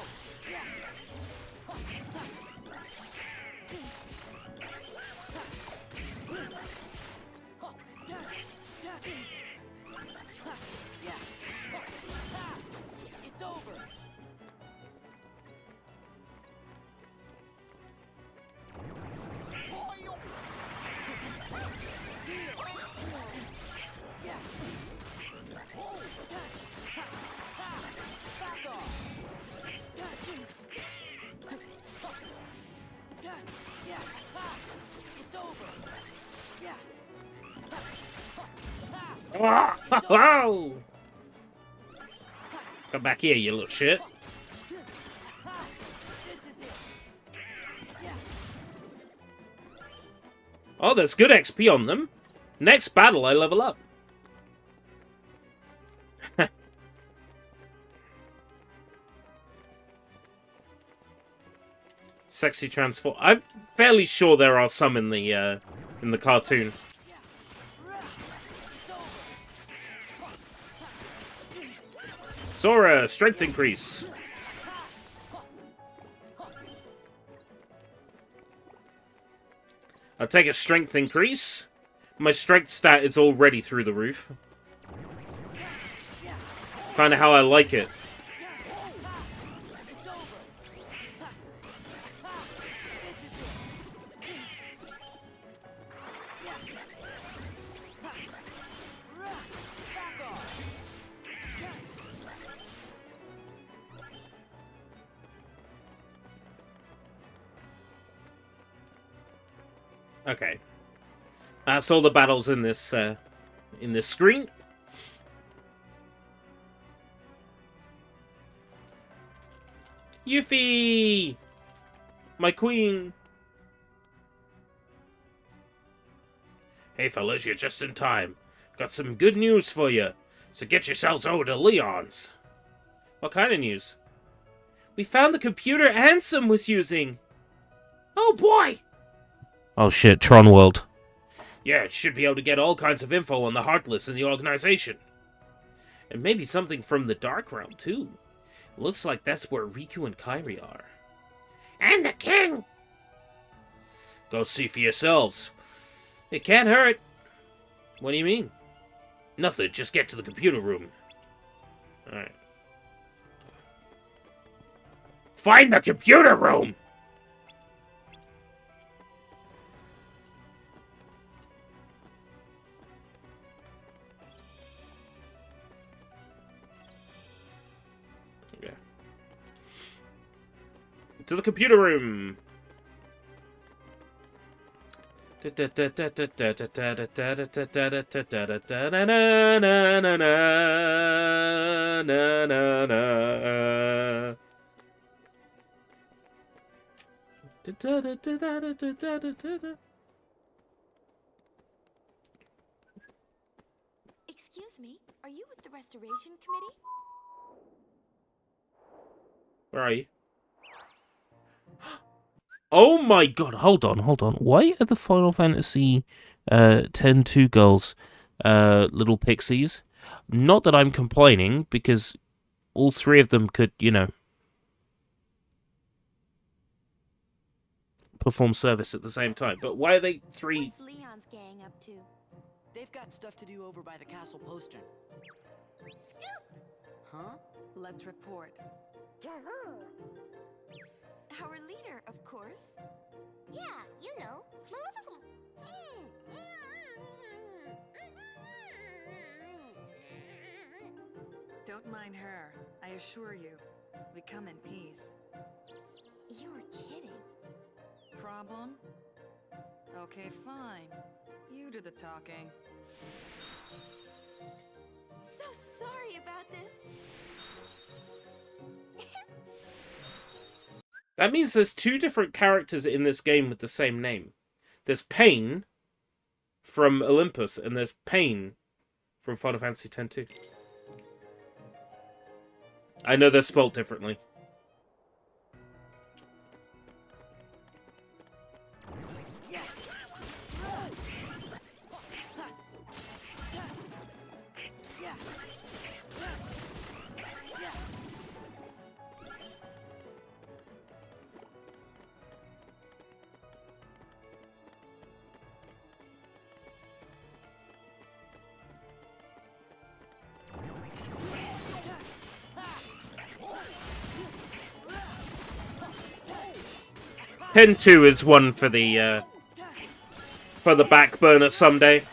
It's over.
Wow! Come back here, you little shit. Oh, there's good XP on them. Next battle, I level up. Sexy transform. I'm fairly sure there are some in the cartoon. Sora, strength increase. I'll take a strength increase. My strength stat is already through the roof. It's kind of how I like it. Okay, that's all the battles in this screen. Yuffie, my queen. Hey fellas, you're just in time. Got some good news for you. So get yourselves over to Leon's. What kind of news? We found the computer Ansem was using. Oh boy! Oh shit, Tron World. Yeah, it should be able to get all kinds of info on the Heartless in the organization. And maybe something from the Dark Realm, too. Looks like that's where Riku and Kairi are. And the king! Go see for yourselves. It can't hurt. What do you mean? Nothing, just get to the computer room. Alright. Find the computer room! To the computer room.
Excuse me, are you with the Restoration Committee?
Where are you? Oh my god, hold on. Why are the Final Fantasy 10-2 girls little pixies? Not that I'm complaining, because all three of them could, you know, perform service at the same time. But why are they three?
What's Leon's gang up to?
They've got stuff to do over by the castle postern.
Scoop!
Huh?
Let's report.
Our leader, of course.
Yeah, you know.
Don't mind her. I assure you, we come in peace.
You're kidding.
Problem? Okay, fine. You do the talking.
So sorry about this.
That means there's two different characters in this game with the same name. There's Pain from Olympus, and there's Pain from Final Fantasy X-2. I know they're spelled differently. Pen 2 is one for the back burner someday.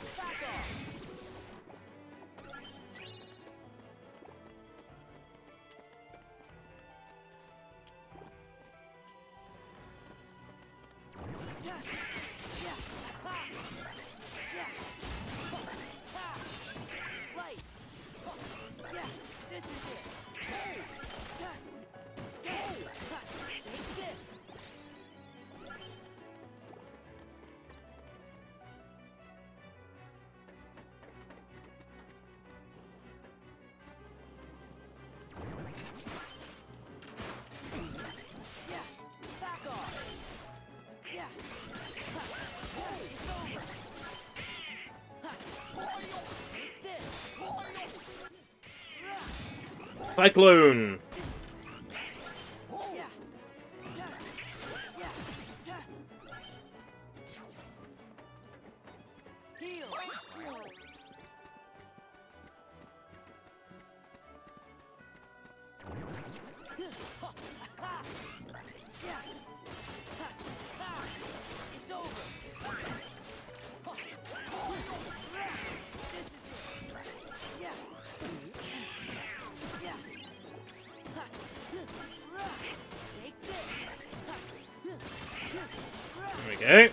Cyclone! There we go.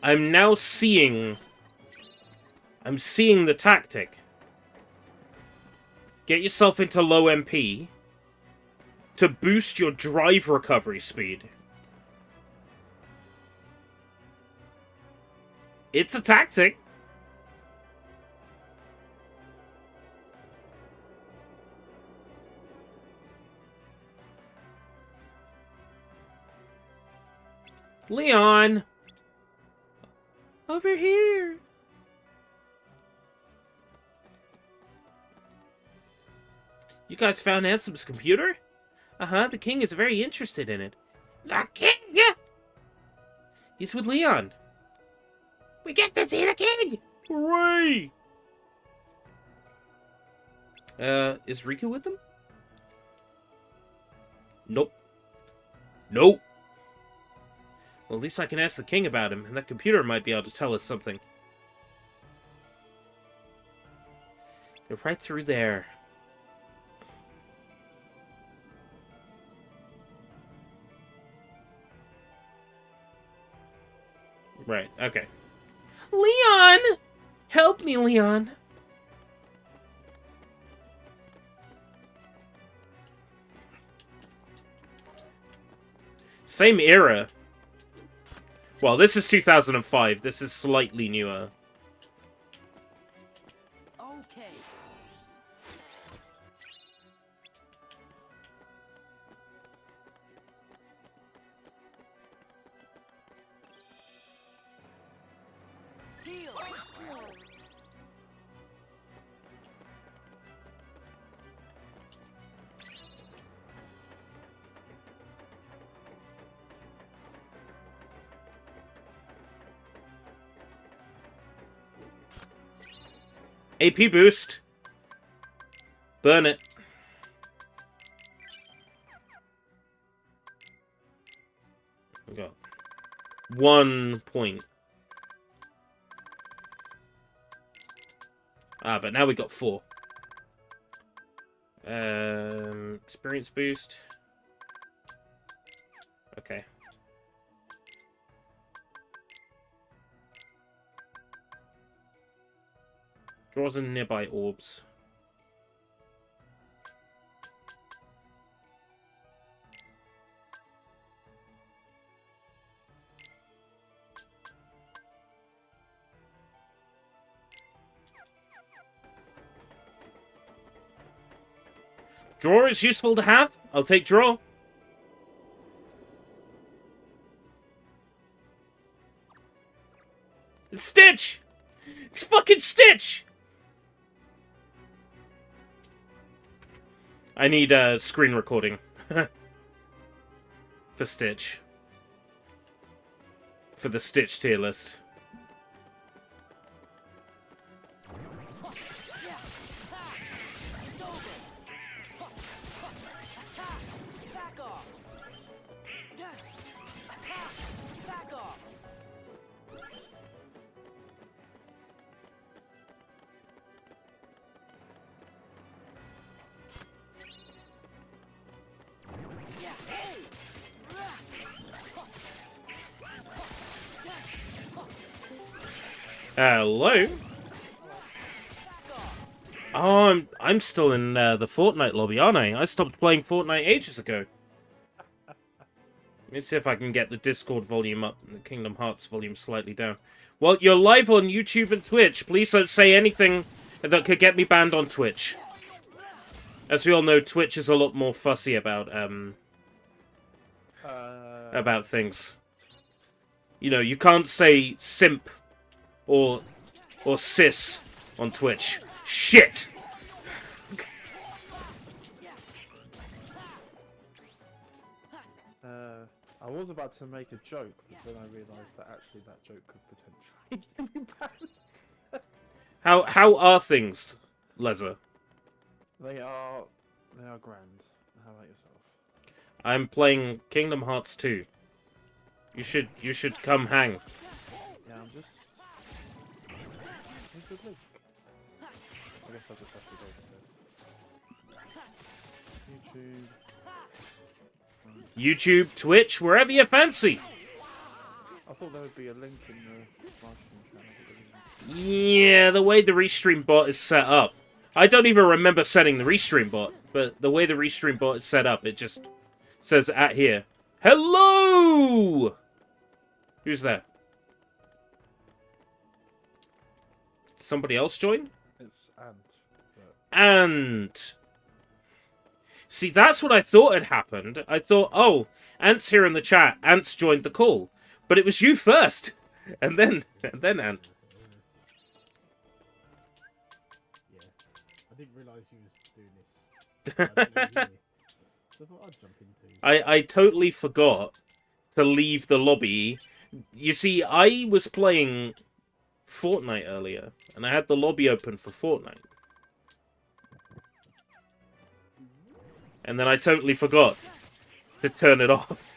I'm now seeing... I'm seeing the tactic. Get yourself into low MP to boost your drive recovery speed. It's a tactic. Leon! Over here! You guys found Ansem's computer? Uh-huh, the king is very interested in it. The king? Yeah! He's with Leon. We get to see the king! Hooray! Is Riku with them? Nope. Nope. Well, at least I can ask the king about him, and that computer might be able to tell us something. They're right through there. Right, okay. Leon! Help me, Leon! Same era. Well, this is 2005. This is slightly newer.
Okay. Deal.
AP boost. Burn it. We got 1 point. Ah, but now we got 4. Experience boost. Okay. Draws in nearby orbs. Draw is useful to have. I'll take draw. It's Stitch! It's fucking Stitch! I need a screen recording. For Stitch. For the Stitch tier list.
Back off. Back off.
Hello? Oh, I'm still in the Fortnite lobby, aren't I? I stopped playing Fortnite ages ago. Let me see if I can get the Discord volume up and the Kingdom Hearts volume slightly down. Well, you're live on YouTube and Twitch. Please don't say anything that could get me banned on Twitch. As we all know, Twitch is a lot more fussy about things. You know, you can't say simp or sis on Twitch. Shit!
I was about to make a joke, but then I realised that actually that joke could potentially be banned.
How are things, Leza?
They are grand. How about yourself?
I'm playing Kingdom Hearts 2. You should come hang.
Yeah, I'm just. I guess I'll just have to go to
YouTube, Twitch, wherever you fancy.
I thought there would be a link in the live channel.
Yeah, the way the Restream bot is set up. I don't even remember setting the Restream bot, but the way the Restream bot is set up, it just says at here. Hello! Who's there? Somebody else join?
It's Ant.
And see, that's what I thought had happened. I thought, oh, Ant's here in the chat. Ant's joined the call, but it was you first, and then Ant.
Yeah, I didn't realise you was doing this. So I thought I'd jump into.
I totally forgot to leave the lobby. You see, I was playing Fortnite earlier, and I had the lobby open for Fortnite. And then I totally forgot to turn it off.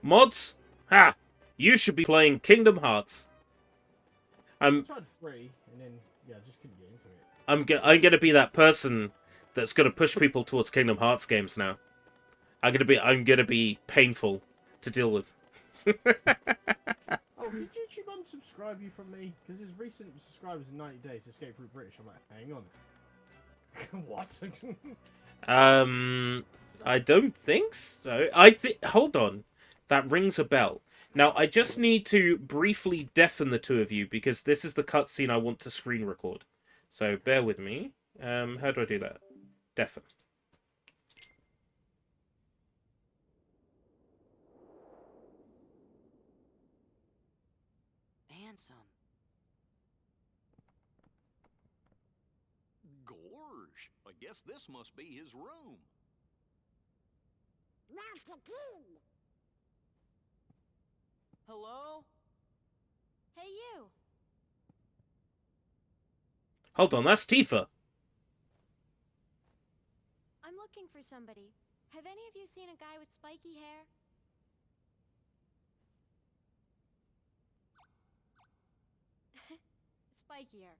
Mods? Ha! You should be playing Kingdom Hearts.
I tried free, and then yeah, just couldn't get into it.
I'm gonna be that person that's gonna push people towards Kingdom Hearts games now. I'm gonna be painful to deal with.
Oh, did YouTube unsubscribe you from me? Because his recent subscribers in 90 days escaped through British. I'm like, hang on. What?
I don't think so. I think. Hold on. That rings a bell. Now, I just need to briefly deafen the two of you because this is the cutscene I want to screen record. So bear with me. How do I do that? Deafen.
Handsome.
Gorge, I guess this must be his room.
Master King!
Hello?
Hey, you!
Hold on, that's Tifa.
I'm looking for somebody. Have any of you seen a guy with spiky hair? Spikier.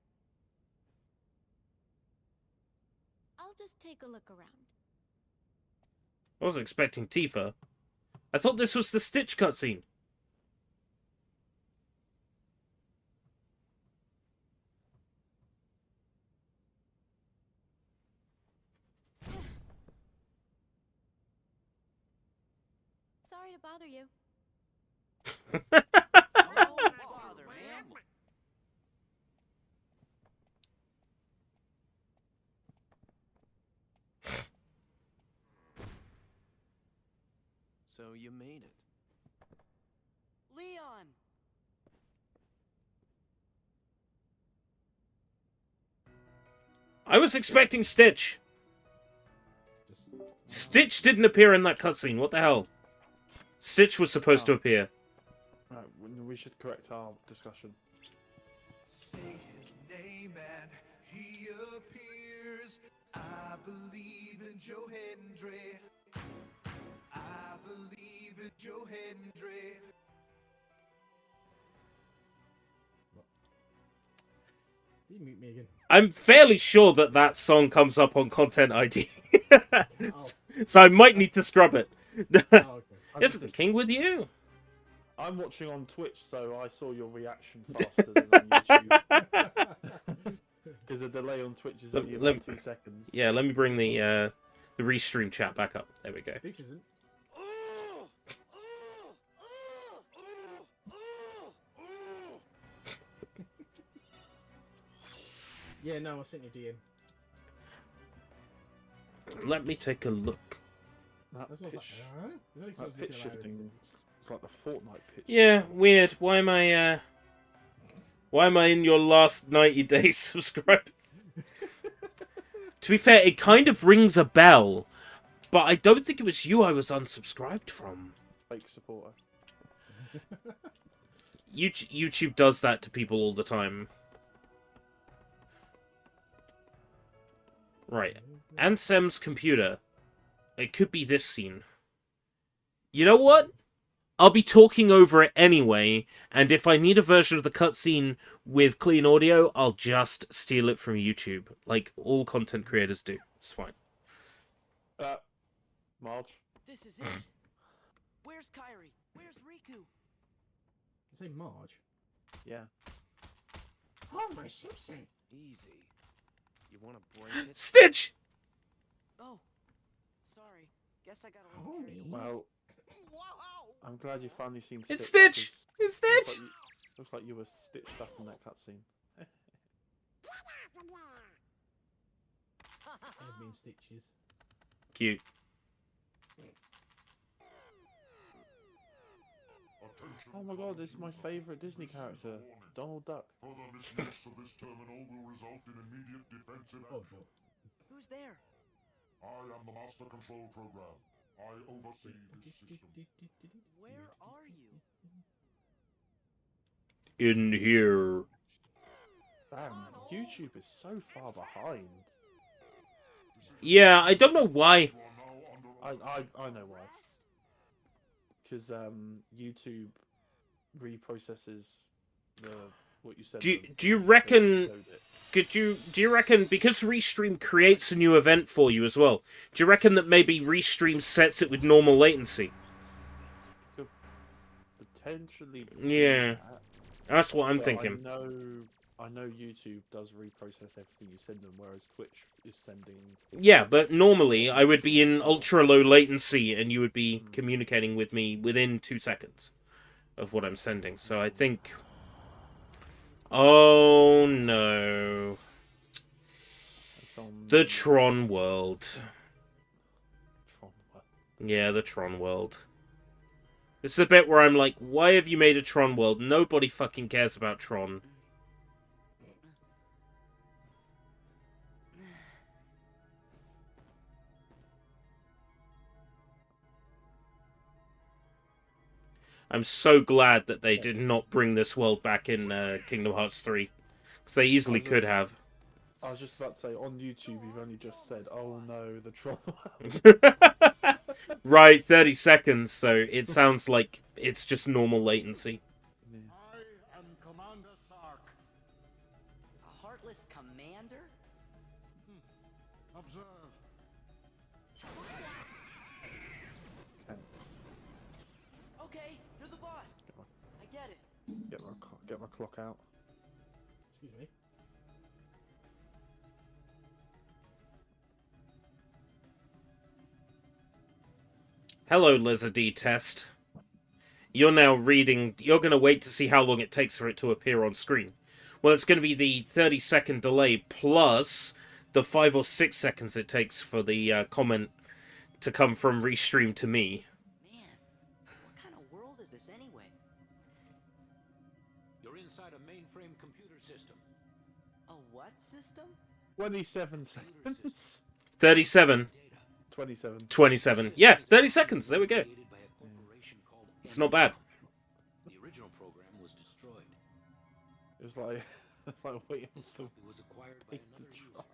I'll just take a look around.
I wasn't expecting Tifa. I thought this was the Stitch cutscene.
Sorry to bother you.
So you made it.
Leon!
I was expecting Stitch. Stitch didn't appear in that cutscene. What the hell? Stitch was supposed to appear.
Right, we should correct our discussion.
Say his name and he appears. I believe in Joe Hendry. I believe in Joe Hendry.
Did you mute me again?
I'm fairly sure that that song comes up on Content ID. So I might need to scrub it. Is the king with you?
I'm watching on Twitch, so I saw your reaction faster than on YouTube. Because the delay on Twitch is only about 2 seconds.
Yeah, let me bring the restream chat back up. There we go.
This isn't. Yeah, no, I sent you DM.
Let me take a look.
That
That's what I was
pitch,
like, huh?
that pitch shifting, it's like the Fortnite pitch.
Yeah, weird. Why am I in your last 90 days subscribers? To be fair, it kind of rings a bell, but I don't think it was you I was unsubscribed from.
Fake supporter.
YouTube does that to people all the time. Right. Ansem's computer. It could be this scene. You know what? I'll be talking over it anyway, and if I need a version of the cutscene with clean audio, I'll just steal it from YouTube, like all content creators do. It's fine.
Marge?
This is it. Where's Kairi? Where's Riku?
You say Marge?
Yeah.
Oh, my Simpson.
Easy. You want to break it?
Stitch!
Oh, sorry. Guess I got a little carried away.
Well, I'm glad you finally seen Stitch.
It's Stitch! It's Stitch!
Looks like you were stitched up in that cutscene.
Admin stitches.
Cute.
Oh my god, this is my favourite Disney character, Donald Duck.
Further misuse of this terminal will result in immediate defensive action.
Who's there?
I am the Master Control Program. I oversee this system.
Where are you?
In here.
Damn, YouTube is so far behind.
Yeah, I don't know why.
I know why. Because YouTube reprocesses what you said.
Do you reckon? Do you reckon because Restream creates a new event for you as well? Do you reckon that maybe Restream sets it with normal latency?
potentially.
Yeah.
That,
That's what I'm
but
thinking.
I know YouTube does reprocess everything you send them, whereas Twitch is sending.
Yeah, but normally I would be in ultra low latency and you would be communicating with me within 2 seconds of what I'm sending. So I think... Oh no. The Tron world. Yeah, the Tron world. This is the bit where I'm like, why have you made a Tron world? Nobody fucking cares about Tron. I'm so glad that they did not bring this world back in Kingdom Hearts 3. Because they easily could have.
I was just about to say, on YouTube, you've only just said, oh no, the Tron.
Right, 30 seconds, so it sounds like it's just normal latency.
I am Commander Sark.
A heartless commander?
Observe.
Okay, you're the boss. I get it.
Get my clock out.
Excuse me.
Hello, Lizardy Test. You're now reading... You're going to wait to see how long it takes for it to appear on screen. Well, it's going to be the 30-second delay plus the 5 or 6 seconds it takes for the comment to come from Restream to me.
Man, what kind of world is this anyway?
You're inside a mainframe computer system.
A what system?
27 seconds.
37.
27.
27. Yeah, 30 seconds. There we go. It's not bad.
The original program was destroyed.
It's like waiting for
It was acquired by another user.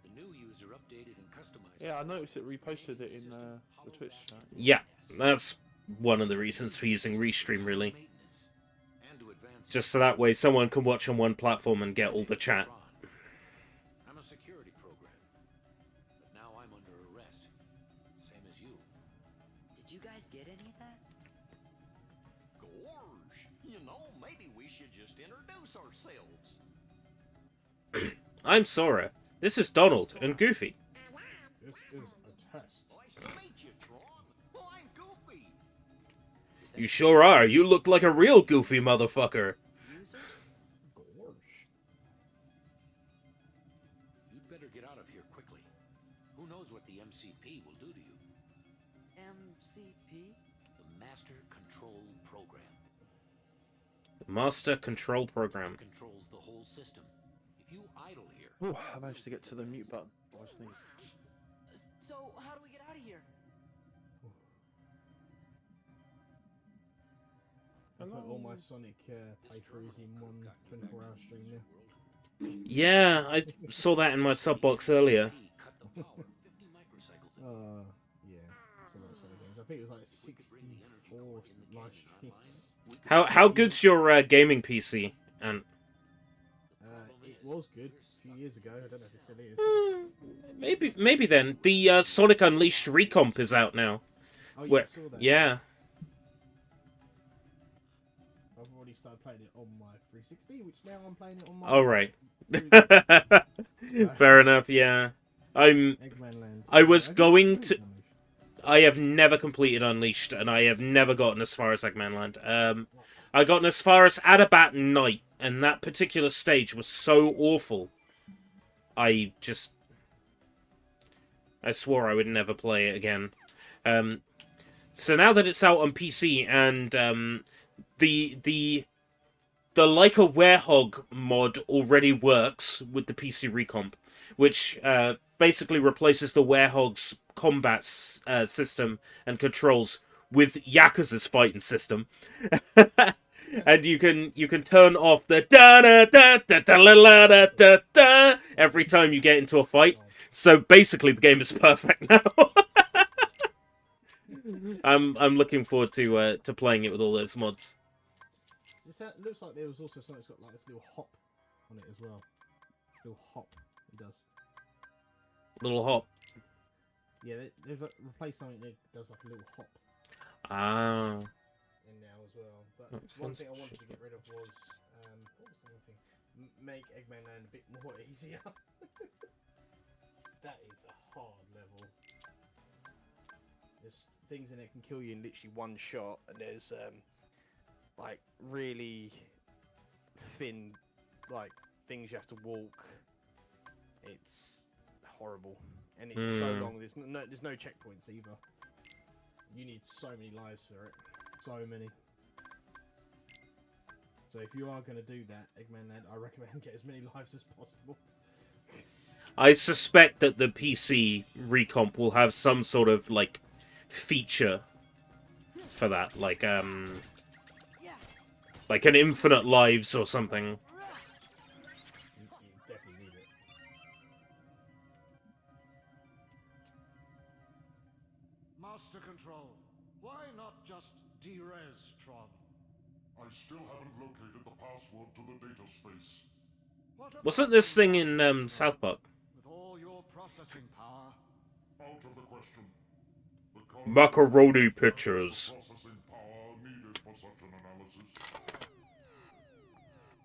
The new user updated and customized.
Yeah, I noticed it reposted it in the Twitch chat.
Yeah, that's one of the reasons for using Restream, really. Just so that way someone can watch on one platform and get all the chat.
I'm a security program, but now I'm under arrest. Same as you.
Did you guys get any of that?
Gorge, you know, maybe we should just introduce ourselves.
I'm Sora. This is Donald and Goofy.
This is a test.
Nice to meet you, Tron. Well, I'm Goofy.
You sure are. You look like a real goofy motherfucker.
You'd better get out of here quickly. Who knows what the MCP will do to you?
MCP?
The Master Control Program.
Master Control Program.
Controls the whole system. If you idle here...
Oh, I managed to get to the mute button. I sneezed.
So, how do we get out of here?
I put all my Sonic playthroughs in one 24-hour stream now.
Yeah, I saw that in my sub box earlier.
Yeah, it's a lot of Sonic games. I think it was like 64 live streams.
How good's your gaming PC? And
It was good a few years ago. I don't know if it still is.
maybe then the Sonic Unleashed recomp is out now.
Oh, yeah,
Where,
I saw that.
yeah.
I've already started playing it on my 360, which now I'm playing it on my...
Oh, right.
360.
Fair enough, yeah. I was going to... I have never completed Unleashed, and I have never gotten as far as Eggman Land. I gotten as far as Adabat Night, and that particular stage was so awful. I swore I would never play it again. So now that it's out on PC, and the Like a Werehog mod already works with the PC recomp, which basically replaces the Werehog's combat system and controls with Yakuza's fighting system. And you can turn off the da da da da da da da da every time you get into a fight. So basically, the game is perfect now. I'm looking forward to playing it with all those mods.
It looks like there was also something that's got like this little hop on it as well. Little hop, it does.
Little hop.
Yeah, they've replaced something that does like a little hop.
Ah.
in now as well. But
Oh,
one
sounds
thing I wanted to
shit.
get rid of was what was the other thing? Make Eggman Land a bit more easier. That is a hard level. There's things in it can kill you in literally one shot, and there's like really thin like things you have to walk. It's horrible, and it's so long. There's no checkpoints either. You need so many lives for it, so many. So if you are going to do that, Eggman Land, I recommend get as many lives as possible.
I suspect that the PC recomp will have some sort of like feature for that, like an infinite lives or something.
You definitely need it.
Master Control, why not just derez Tron?
I still haven't located the password to the data space.
Wasn't this thing in South Park?
With all your processing power.
Out of the question.
Macaroni pictures.
Processing power needed for such an analysis.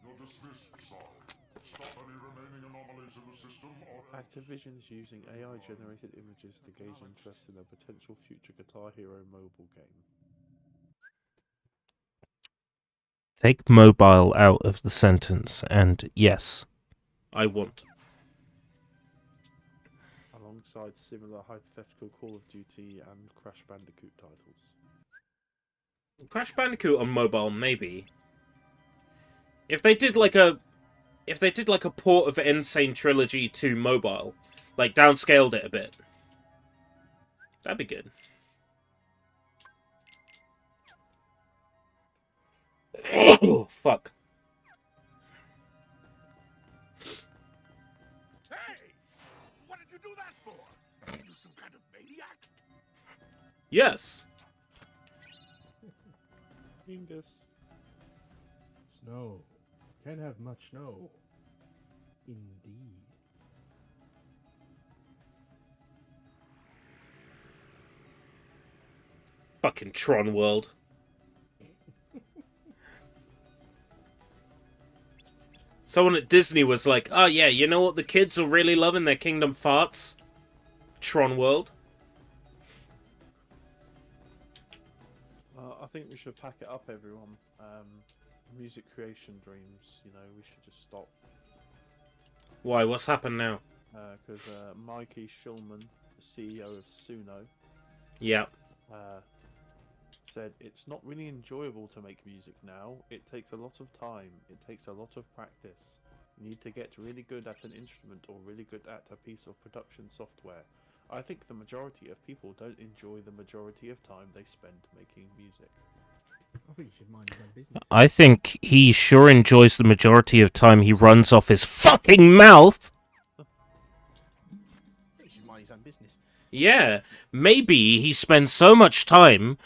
You're dismissed, Sark. Stop any remaining anomalies in the system or...
Activision's using AI-generated images to gauge interest in a potential future Guitar Hero mobile game.
Take mobile out of the sentence, and yes, I want.
Alongside similar hypothetical Call of Duty and Crash Bandicoot titles.
Crash Bandicoot on mobile, maybe. If they did like a port of Insane Trilogy to mobile, like downscaled it a bit, that'd be good. Oh, fuck.
Hey! What did you do that for? Are you some kind of maniac?
Yes.
Mingus.
Snow. Can't have much snow. Indeed.
Fucking Tron World. Someone at Disney was like, oh yeah, you know what the kids are really loving their Kingdom Farts? Tron World.
I think we should pack it up, everyone. Music creation dreams, you know, we should just stop.
Why? What's happened now?
Because Mikey Schulman, the CEO of Suno,
Yeah.
said it's not really enjoyable to make music now. It takes a lot of time. It takes a lot of practice. You need to get really good at an instrument or really good at a piece of production software. I think the majority of people don't enjoy the majority of time they spend making music.
I think you should mind your own business.
I think he sure enjoys the majority of time he runs off his fucking mouth.
I think you should mind his own business.
Yeah, maybe he spends so much time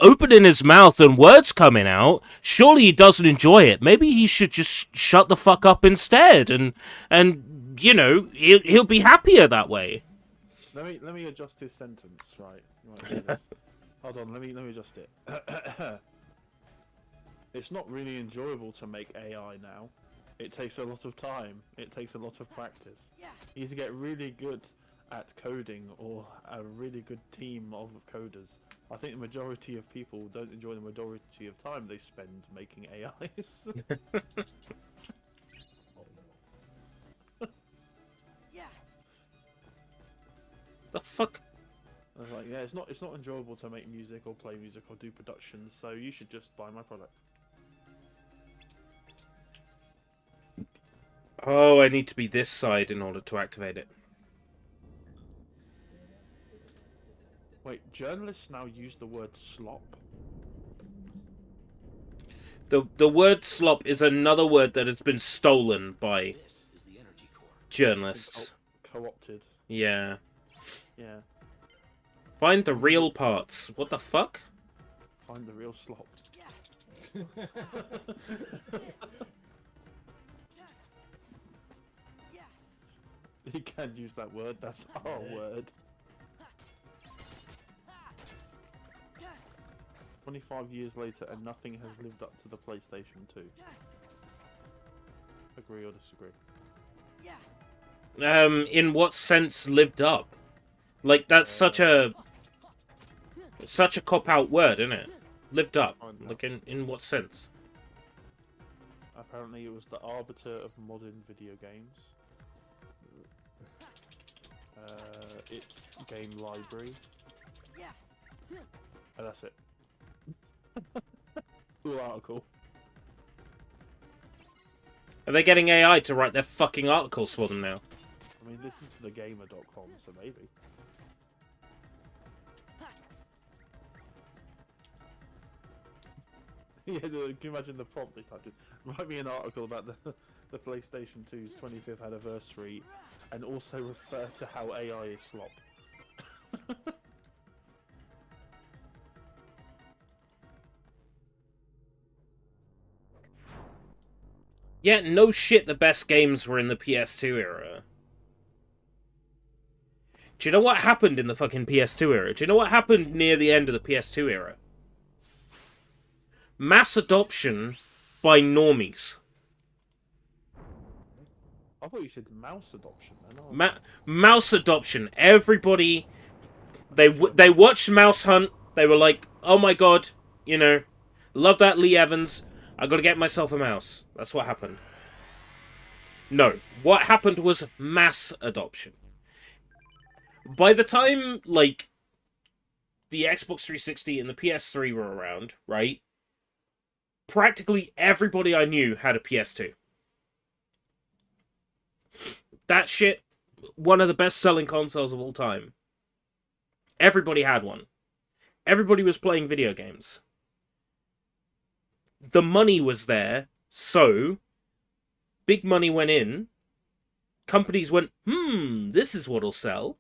opening his mouth and words coming out. Surely he doesn't enjoy it. Maybe he should just shut the fuck up instead, and you know, he'll be happier that way.
Let me adjust his sentence. Right. You might hear this. Hold on. Let me adjust it. It's not really enjoyable to make AI now. It takes a lot of time. It takes a lot of practice. You need to get really good at coding or a really good team of coders. I think the majority of people don't enjoy the majority of time they spend making AIs.
The fuck?
I was like, yeah, it's not enjoyable to make music or play music or do productions, so you should just buy my product.
Oh, I need to be this side in order to activate it.
Wait, journalists now use the word slop?
The word slop is another word that has been stolen by journalists.
Co-opted.
Yeah.
Yeah.
Find the real parts. What the fuck?
Find the real slop. You can use that word, that's our word. 25 years later, and nothing has lived up to the PlayStation 2. Agree or disagree?
In what sense lived up? Like, that's such a cop-out word, isn't it? Lived up. Like, in what sense?
Apparently it was the arbiter of modern video games. Its game library. And that's it. Cool article.
Are they getting AI to write their fucking articles for them now?
I mean, this is thegamer.com, so maybe. Yeah, can you imagine the prompt they typed in? Write me an article about the PlayStation 2's 25th anniversary, and also refer to how AI is slop.
Yeah, no shit, the best games were in the PS2 era. Do you know what happened in the fucking PS2 era? Do you know what happened near the end of the PS2 era? Mass adoption by normies.
I thought you said mouse adoption.
Mouse adoption. Everybody, they watched Mouse Hunt. They were like, oh my god, you know, love that Lee Evans. I gotta get myself a mouse. That's what happened. No, what happened was mass adoption. By the time, like, the Xbox 360 and the PS3 were around, right? Practically everybody I knew had a PS2. That shit, one of the best-selling consoles of all time. Everybody had one. Everybody was playing video games. The money was there, so big money went in. Companies went, this is what'll sell.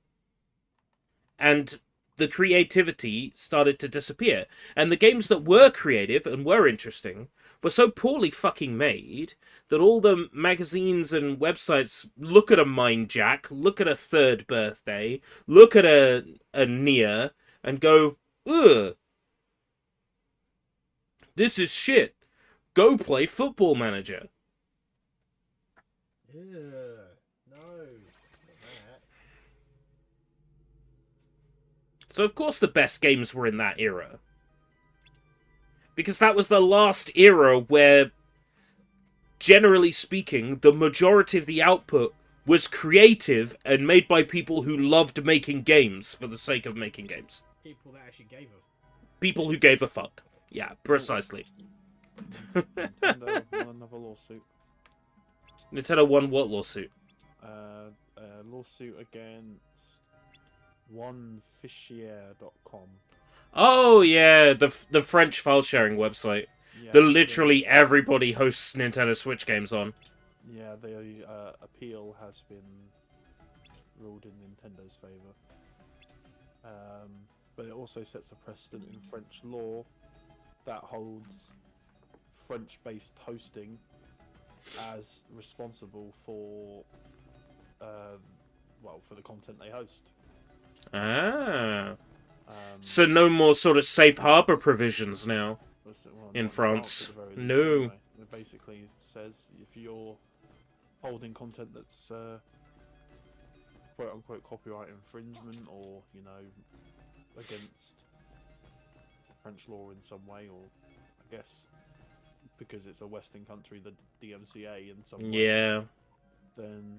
And the creativity started to disappear. And the games that were creative and were interesting were so poorly fucking made that all the magazines and websites look at a Mind Jack, look at a Third Birthday, look at a Nier, and go, ugh. This is shit. Go play Football Manager.
Yeah, no, not that.
So of course the best games were in that era. Because that was the last era where, generally speaking, the majority of the output was creative and made by people who loved making games for the sake of making games.
People that actually gave a...
People who gave a fuck. Yeah, precisely.
Nintendo won another lawsuit.
Nintendo won what lawsuit?
Lawsuit against onefichier.com.
Oh yeah, the French file sharing website.
Yeah,
that literally everybody hosts Nintendo Switch games on.
Yeah, the appeal has been ruled in Nintendo's favour. But it also sets a precedent in French law that holds French-based hosting as responsible for, for the content they host.
Ah. So no more sort of safe harbor provisions now in France. No.
It basically says if you're holding content that's quote-unquote copyright infringement or, you know, against French law in some way, or I guess because it's a Western country, the DMCA in some way,
yeah,
then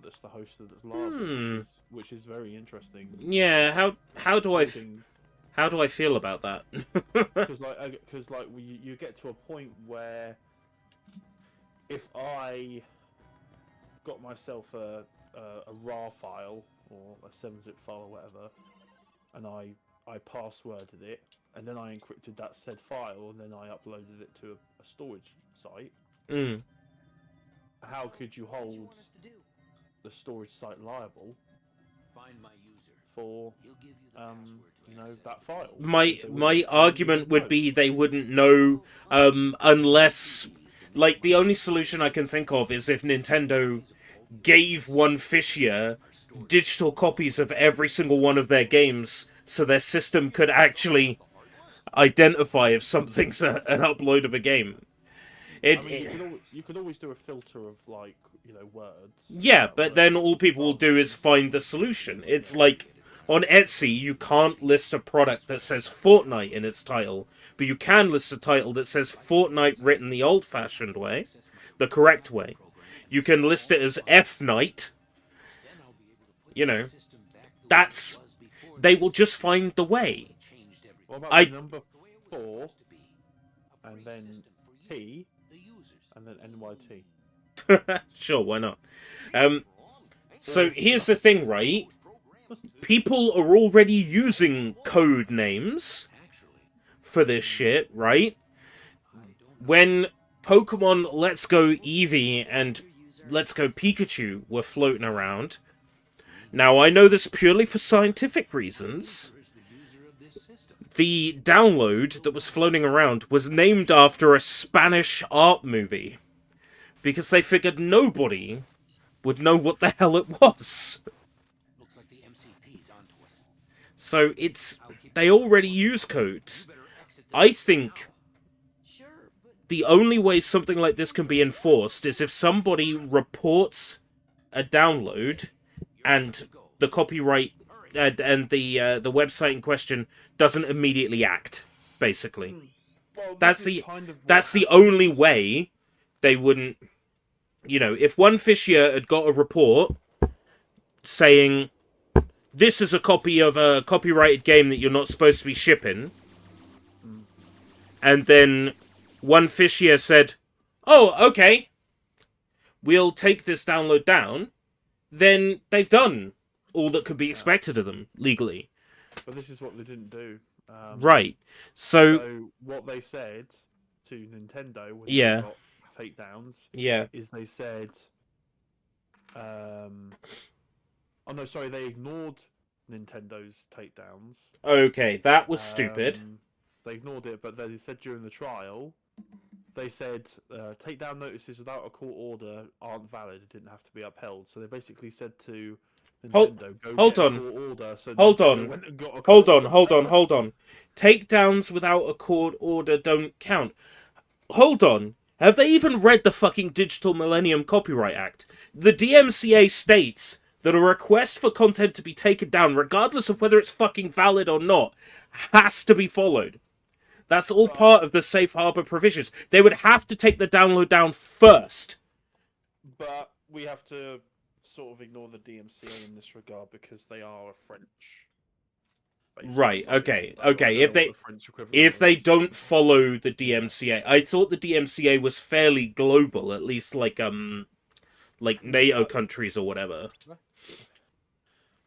that's the host that's liable, which is very interesting.
Yeah, how do I feel about that?
Because you get to a point where if I got myself a RAR file or a 7-zip file or whatever, and I passworded it, and then I encrypted that said file, and then I uploaded it to a storage site. How could you hold the storage site liable for you know, that file?
My argument would be they wouldn't know unless, like, the only solution I can think of is if Nintendo gave Oneficia digital copies of every single one of their games so their system could actually identify if something's an upload of a game.
I mean, you could always do a filter of, like, you know, words.
Yeah, but then all people will do is find the solution. It's like, on Etsy, you can't list a product that says Fortnite in its title, but you can list a title that says Fortnite written the old-fashioned way, the correct way. You can list it as F-Night. You know, that's... They will just find the way.
What about number 4, and then T, and then NYT?
Sure, why not? So here's the thing, right? People are already using code names for this shit, right? When Pokemon Let's Go Eevee and Let's Go Pikachu were floating around, now I know this purely for scientific reasons, the download that was floating around was named after a Spanish art movie. Because they figured nobody would know what the hell it was. So they already use codes. I think the only way something like this can be enforced is if somebody reports a download and the copyright and the website in question doesn't immediately act, basically.
Well,
that's the only way they wouldn't... You know, if One Fish Year had got a report saying, this is a copy of a copyrighted game that you're not supposed to be shipping, and then One Fish Year said, oh, okay, we'll take this download down, then they've done all that could be expected of them, legally.
But this is what they didn't do.
Right. So
what they said to Nintendo when
Yeah.
they got takedowns
Yeah.
is they said... Oh no, sorry, they ignored Nintendo's takedowns.
Okay, that was stupid.
They ignored it, but they said during the trial, they said takedown notices without a court order aren't valid. It didn't have to be upheld. So they basically said to Nintendo,
Hold
get a
on.
court order. So
Hold
Nintendo
on.
went and got a
Hold
court
on,
order.
hold on. Takedowns without a court order don't count. Hold on. Have they even read the fucking Digital Millennium Copyright Act? The DMCA states that a request for content to be taken down, regardless of whether it's fucking valid or not, has to be followed. That's all part of the safe harbor provisions. They would have to take the download down first.
But we have to sort of ignore the DMCA in this regard because they are a French.
Right, okay. If they don't follow the DMCA, I thought the DMCA was fairly global, at least like NATO countries or whatever.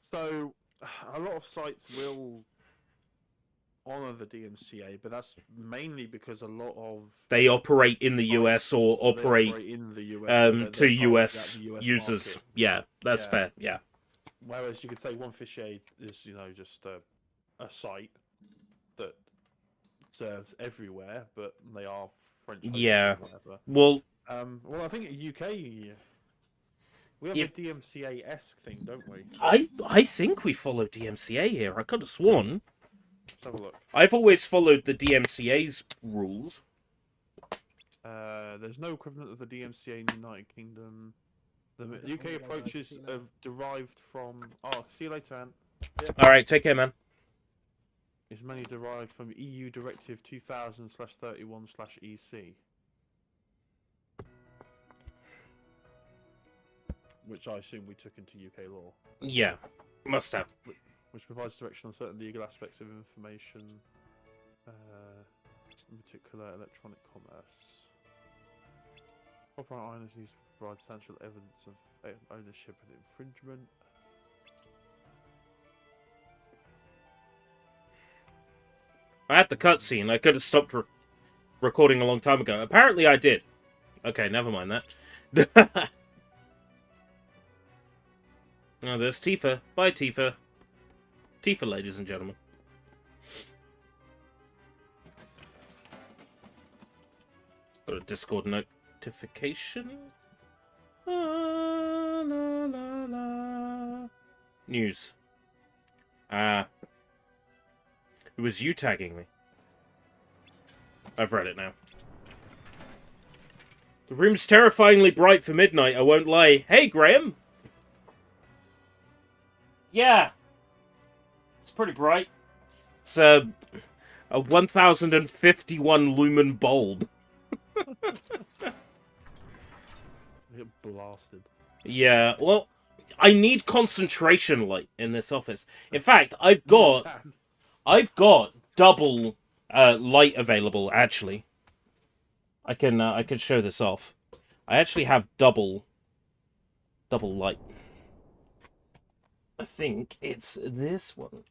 So a lot of sites will honor the DMCA, but that's mainly because a lot of
they operate in the US or operate
in the US
to US
the US
users.
market.
Yeah, that's fair. Yeah.
Whereas you could say One Fish Aid is, you know, just a site that serves everywhere, but they are French.
Yeah.
Or whatever.
Well,
I think in UK we have a DMCA-esque thing, don't we?
I think we follow DMCA here. I could have sworn.
Let's have a look.
I've always followed the DMCA's rules.
There's no equivalent of the DMCA in the United Kingdom. The UK approaches are derived from... Oh, see you later, Anne. Yep.
Alright, take care, man.
It's mainly derived from EU Directive 2000/31/EC. Which I assume we took into UK law.
Yeah, must have.
Which provides direction on certain legal aspects of information, in particular electronic commerce. Copyright owners use to provide substantial evidence of ownership and infringement.
I had the cutscene. I could have stopped recording a long time ago. Apparently I did. Okay, never mind that. Oh, there's Tifa. Bye, Tifa. Tifa, ladies and gentlemen. Got a Discord notification. La, la, la, la. News. It was you tagging me. I've read it now. The room's terrifyingly bright for midnight, I won't lie. Hey, Graham! Yeah. It's pretty bright. It's a 1051 lumen bulb.
It blasted.
Yeah, well, I need concentration light in this office. In fact, I've got double light available, actually. I can show this off. I actually have double light. I think it's this one.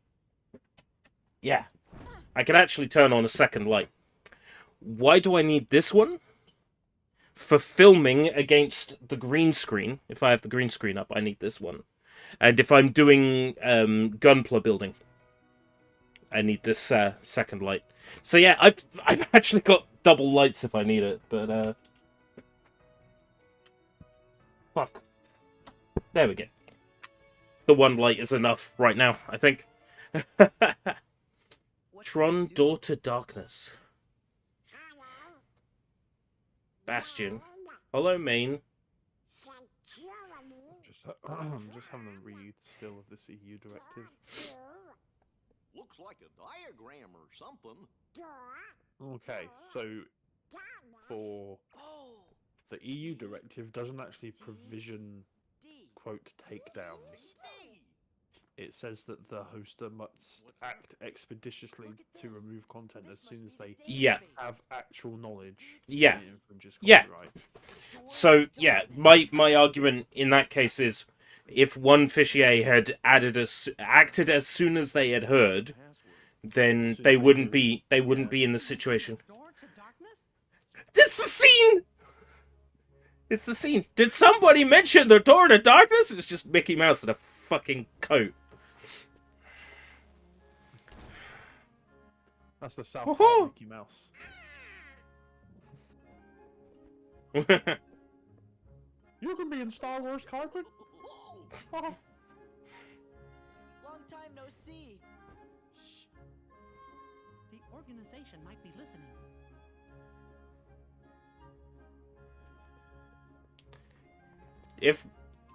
Yeah. I can actually turn on a second light. Why do I need this one? For filming against the green screen. If I have the green screen up, I need this one. And if I'm doing Gunpla building, I need this second light. So yeah, I've actually got double lights if I need it, but fuck. There we go. The one light is enough right now, I think. Tron Door to Darkness. Bastion. Hollow Main.
Just having a read still of this EU directive.
Looks like a diagram or something.
Okay, so for the EU directive doesn't actually provision quote takedowns. It says that the hoster must act expeditiously to remove content as soon as they have actual knowledge.
Yeah.
It infringes
Yeah.
copyright.
So yeah, my argument in that case is, if one fichier had acted as soon as they had heard, then they wouldn't be in the situation. This is the scene. It's the scene. Did somebody mention the Door to Darkness? It's just Mickey Mouse in a fucking coat.
That's the South Park Mickey Mouse. You can be in Star Wars carpet.
Long time no see.
Shh. The organization might be listening.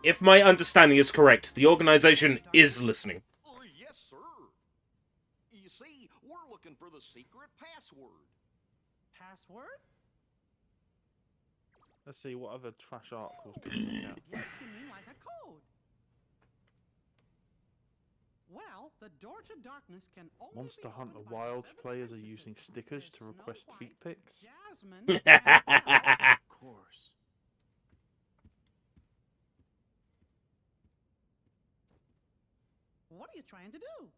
If my understanding is correct, the organization is listening.
Yes, sir. You see, we're looking for the secret password.
Password?
Let's see what other trash articles can we look at.
Yes, you mean like a code. Well, the Door to Darkness can only
Monster Hunter Wild players are using stickers to request feet pics.
Jasmine.
Of course.
What are you trying to do?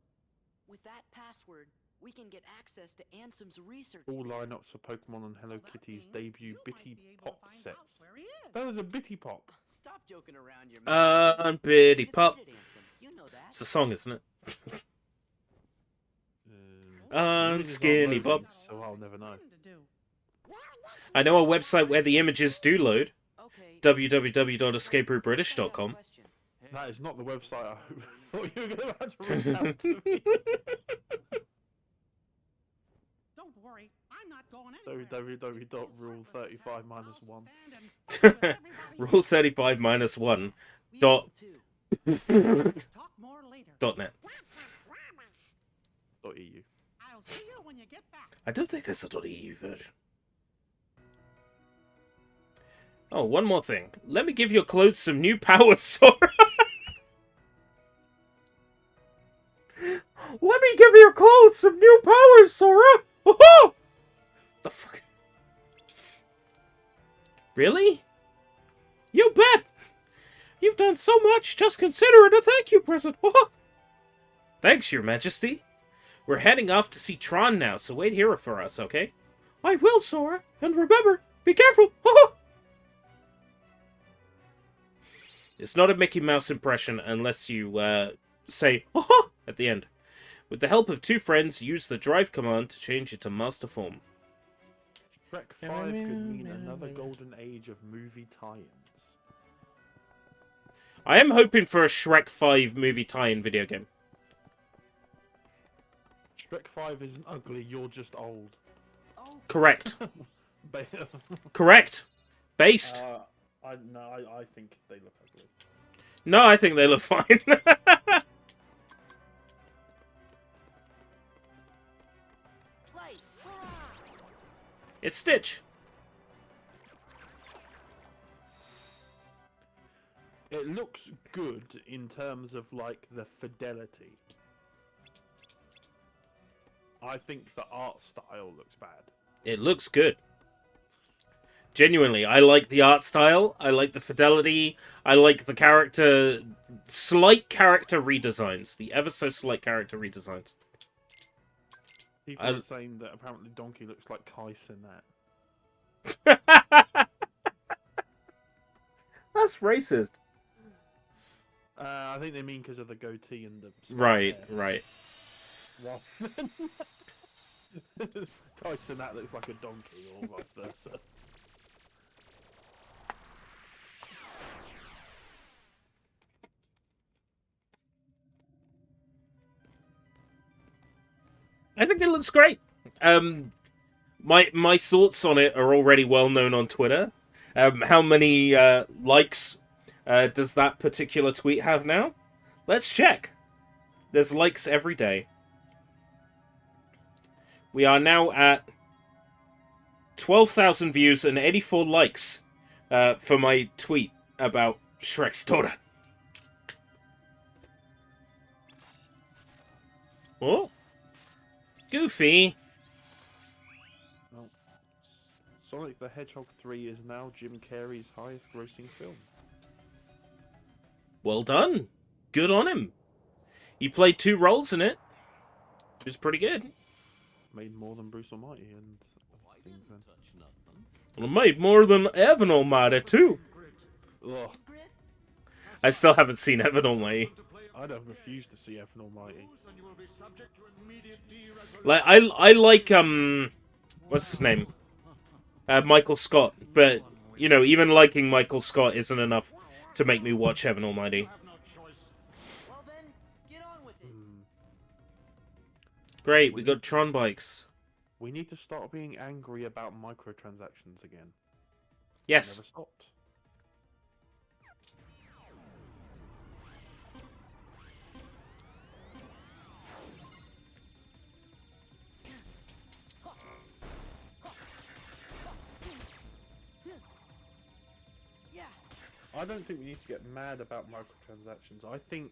With that password, we can get access to Ansem's research.
All lineups for Pokemon and Hello Kitty's debut Bitty Pop sets. That was a Bitty Pop.
Stop joking around your
Bitty Pop. It's a song, isn't it? Skinny Bob.
So I'll never know.
I know a website where the images do load. www.escaperoutebritish.com.
That is not the website I thought you were going to reach out to me.
Don't worry, I'm not going anywhere.
www.rule35-1.
Rule 35-1. Dot. .net.
.eu.
I'll see you when you get back.
I don't think there's a .eu version. Oh, one more thing. Let me give your clothes some new power, Sora. Let me give your clothes some new power, Sora. Oh! The fuck? Really? You bet. You've done so much. Just consider it a thank you present. Thanks, Your Majesty. We're heading off to see Tron now, so wait here for us, okay? I will, Sora. And remember, be careful. It's not a Mickey Mouse impression unless you say at the end. With the help of two friends, use the drive command to change it to master form.
Shrek 5 could mean another golden age of movie tie-ins.
I am hoping for a Shrek 5 movie tie-in video game.
Shrek 5 isn't ugly, you're just old.
Oh,
Correct.
Ba-
Correct. Based.
I think they look ugly.
No, I think they look fine. It's Stitch.
It looks good in terms of like the fidelity. I think the art style looks bad.
It looks good. Genuinely, I like the art style. I like the fidelity. I like the slight character redesigns. The ever so slight character redesigns.
People are saying that apparently Donkey looks like Kais in that.
That's racist.
I think they mean because of the goatee and the...
Right, right.
Well, Kais in that looks like a donkey or vice versa.
I think it looks great. My thoughts on it are already well known on Twitter. How many likes does that particular tweet have now? Let's check. There's likes every day. We are now at 12,000 views and 84 likes for my tweet about Shrek's daughter. Oh. Goofy.
Well, Sonic the Hedgehog 3 is now Jim Carrey's highest grossing film.
Well done. Good on him. He played 2 roles in it. It was pretty good.
Made more than Bruce Almighty and things then.
Well, it made more than Evan Almighty too.
Ugh.
I still haven't seen Evan Almighty.
I don't refuse to see Evan Almighty.
Like I like what's his name? Michael Scott, but you know, even liking Michael Scott isn't enough to make me watch Evan Almighty. Great, we got Tron bikes.
We need to start being angry about microtransactions again.
Yes.
Never stopped. I don't think we need to get mad about microtransactions. I think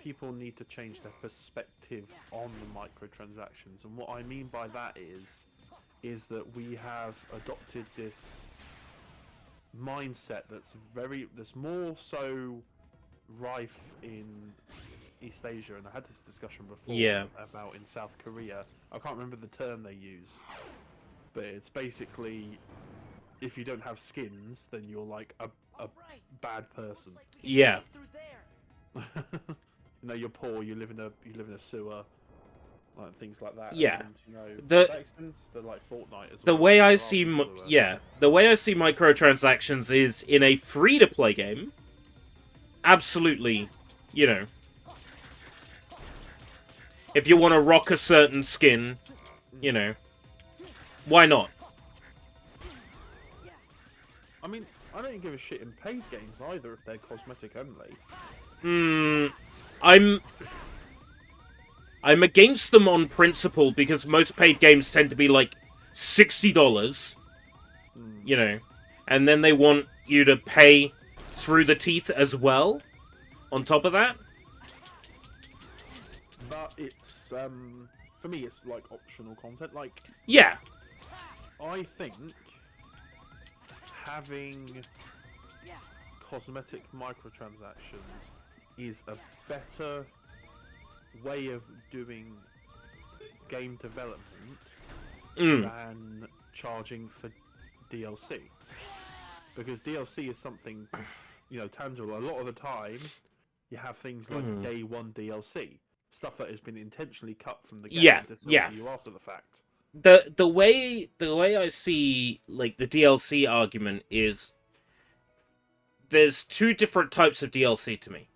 people need to change their perspective on the microtransactions, and what I mean by that is that we have adopted this mindset that's more so rife in East Asia, and I had this discussion before about in South Korea. I can't remember the term they use, but it's basically if you don't have skins, then you're like a bad person.
Yeah.
You know, you're poor. You live in a sewer, like things like that.
Yeah.
And, you know,
The-
that extends to like Fortnite as
The
well.
way I
There are
see,
people who are-
the way I see microtransactions is in a free-to-play game. Absolutely, you know, if you want to rock a certain skin, you know, why not?
I mean, I don't give a shit in paid games either if they're cosmetic only.
I'm against them on principle because most paid games tend to be like $60, you know, and then they want you to pay through the teeth as well on top of that.
But it's for me, it's like optional content. Like,
Yeah.
I think having cosmetic microtransactions is a better way of doing game development than charging for DLC. Because DLC is something, you know, tangible. A lot of the time, you have things like day one DLC. Stuff that has been intentionally cut from the game to sell to you after the fact.
The way I see like the DLC argument is there's 2 different types of DLC to me.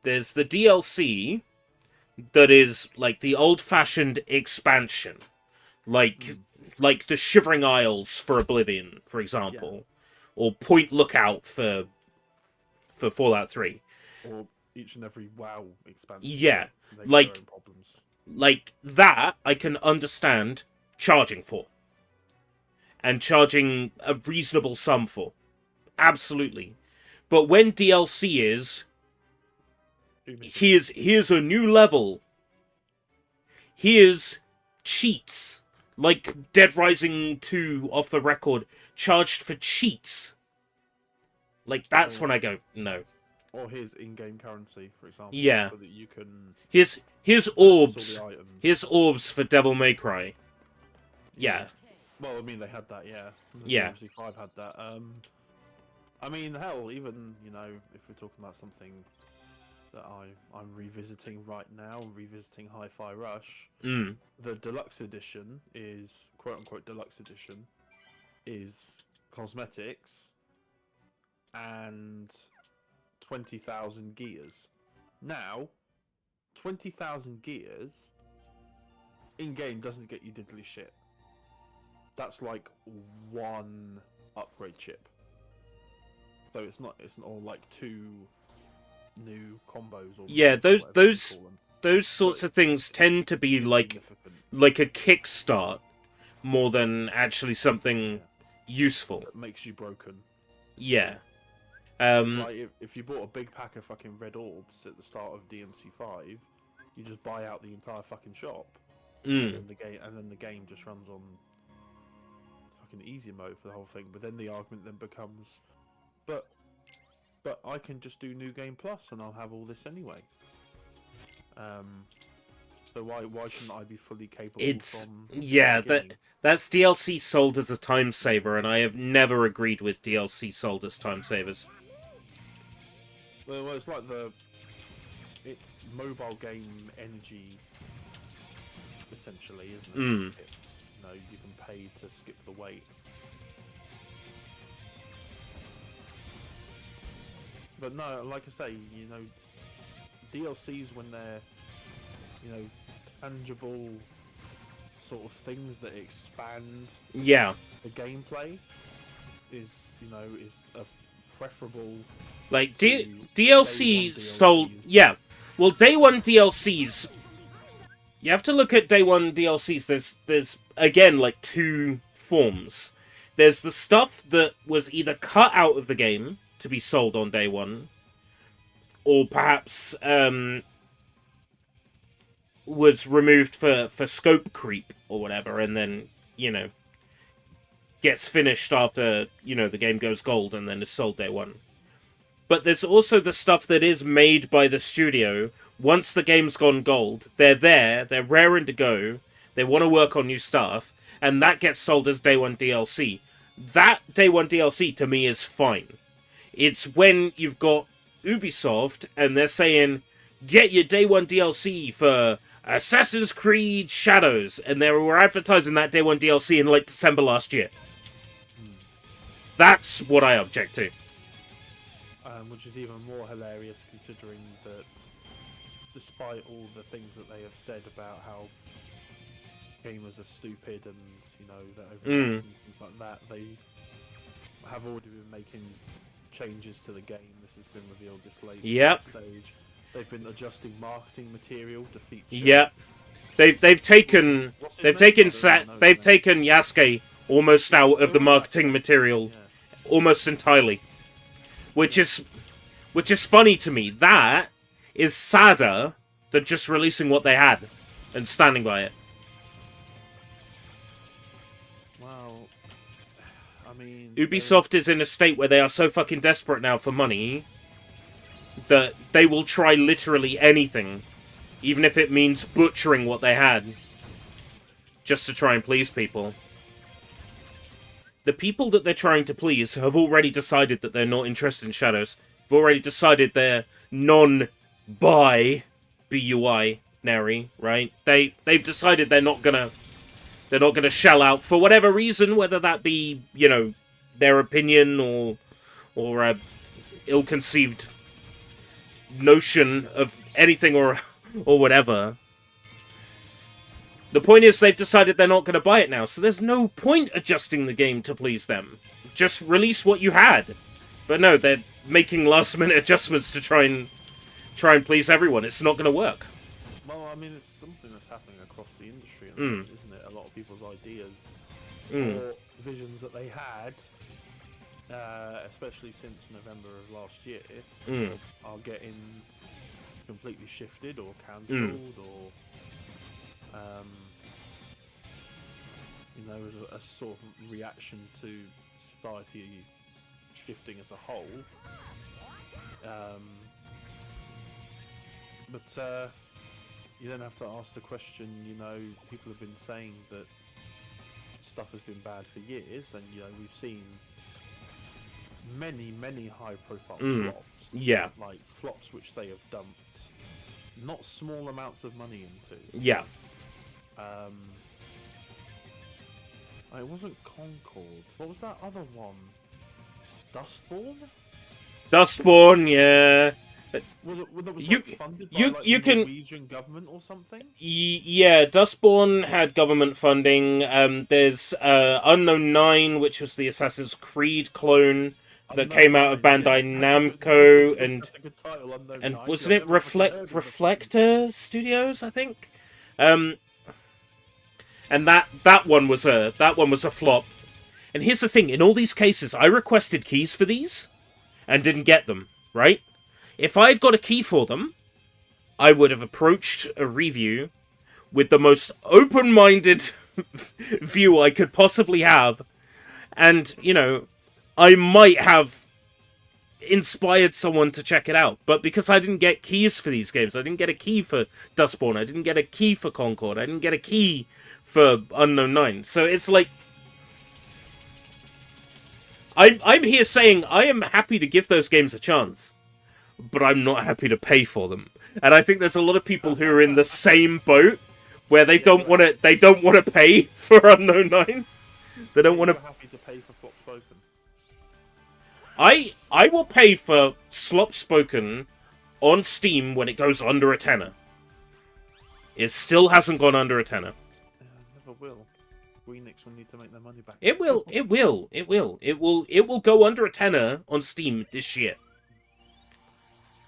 There's the DLC that is like the old-fashioned expansion. like the Shivering Isles for Oblivion, for example, or Point Lookout for Fallout 3.
Or each and every WoW expansion.
Yeah,
they have their own problems.
like that I can understand charging for. And charging a reasonable sum for. Absolutely. But when DLC is, here's a new level. Here's cheats. Like Dead Rising 2 off the record charged for cheats. Like, that's when I go, no.
Or here's in-game currency, for example.
Yeah.
So that you can...
Here's orbs. Here's orbs for Devil May Cry. Yeah.
Well, I mean, they had that, yeah.
Yeah.
DMC5 had that. I mean, hell, even, you know, if we're talking about something that I'm revisiting right now, revisiting Hi-Fi Rush, the deluxe edition is, quote-unquote deluxe edition, is cosmetics and 20,000 gears. Now, 20,000 gears in-game doesn't get you diddly shit. That's like one upgrade chip. So it's not all like 2 new combos or
yeah, those sorts of things tend to be like a kickstart more than actually something useful.
That makes you broken.
Yeah.
Like if you bought a big pack of fucking red orbs at the start of DMC5, you just buy out the entire fucking shop. And then the game just runs on fucking easy mode for the whole thing. But then the argument then becomes, but I can just do New Game Plus and I'll have all this anyway. So why shouldn't I be fully capable?
That's DLC sold as a time saver, and I have never agreed with DLC sold as time savers.
Well, it's like it's mobile game energy, essentially, isn't it? It's, you know, you can pay to skip the wait. But no, like I say, you know, DLCs when they're, you know, tangible sort of things that expand the gameplay is a preferable.
Like DLCs sold, yeah. Well, day one DLCs. You have to look at day one DLCs. There's again like 2 forms. There's the stuff that was either cut out of the game to be sold on day one, or perhaps was removed for scope creep or whatever, and then, you know, gets finished after, you know, the game goes gold and then is sold day one. But there's also the stuff that is made by the studio. Once the game's gone gold, they're there, they're raring to go, they want to work on new stuff, and that gets sold as day one DLC. That day one DLC to me is fine. It's when you've got Ubisoft and they're saying, get your day one DLC for Assassin's Creed Shadows, and they were advertising that day one DLC in like December last year. That's what I object to.
Which is even more hilarious considering that despite all the things that they have said about how gamers are stupid and, you know, that and things like that, they have already been making changes to the game. This has been revealed this late stage. They've been adjusting marketing material to feature.
Yep. They've taken Yasuke almost out of the marketing material, almost entirely, which is funny to me. That is sadder than just releasing what they had and standing by it.
Well, I mean,
Ubisoft is in a state where they are so fucking desperate now for money that they will try literally anything, even if it means butchering what they had, just to try and please people. The people that they're trying to please have already decided that they're not interested in Shadows. They've already decided they're non-binary, right? They've decided they're not gonna shell out for whatever reason, whether that be, you know, their opinion or a ill-conceived notion of anything or whatever. The point is they've decided they're not going to buy it now, so there's no point adjusting the game to please them. Just release what you had. But no, they're making last-minute adjustments to try and please everyone. It's not going to work.
Well, I mean, it's something that's happening across the industry, isn't it? A lot of people's ideas or visions that they had, especially since November of last year, are getting completely shifted or cancelled or, you know, as a sort of reaction to society shifting as a whole. But you then have to ask the question, you know, people have been saying that stuff has been bad for years, and, you know, we've seen many high-profile flops.
Yeah.
Like, flops which they have dumped not small amounts of money into.
Yeah.
It wasn't Concord. What was that other one? Dustborn?
Dustborn, yeah.
Was
You-
like funded
you-
by, like,
you
the
can-
Norwegian government or something?
Yeah, Dustborn had government funding. There's Unknown 9, which was the Assassin's Creed clone that came out of Bandai Namco, and
That's a good title, Unknown
and
9,
wasn't
I've
it
never fucking heard of it.
Reflector Studios, I think? And that one was a flop. And here's the thing, in all these cases, I requested keys for these and didn't get them, right? If I had got a key for them, I would have approached a review with the most open-minded view I could possibly have, and, you know, I might have inspired someone to check it out. But because I didn't get keys for these games, I didn't get a key for Dustborn, I didn't get a key for Concord, I didn't get a key for Unknown 9. So it's like, I'm here saying I am happy to give those games a chance, but I'm not happy to pay for them. And I think there's a lot of people who are in the same boat where they don't want to pay for Unknown 9. They don't want to.
Happy to pay for Flop Spoken.
I will pay for Slop Spoken on Steam when it goes under a tenner. It still hasn't gone under a tenner.
Never will. Greenix will need to make their money back.
It will go under a tenner on Steam this year.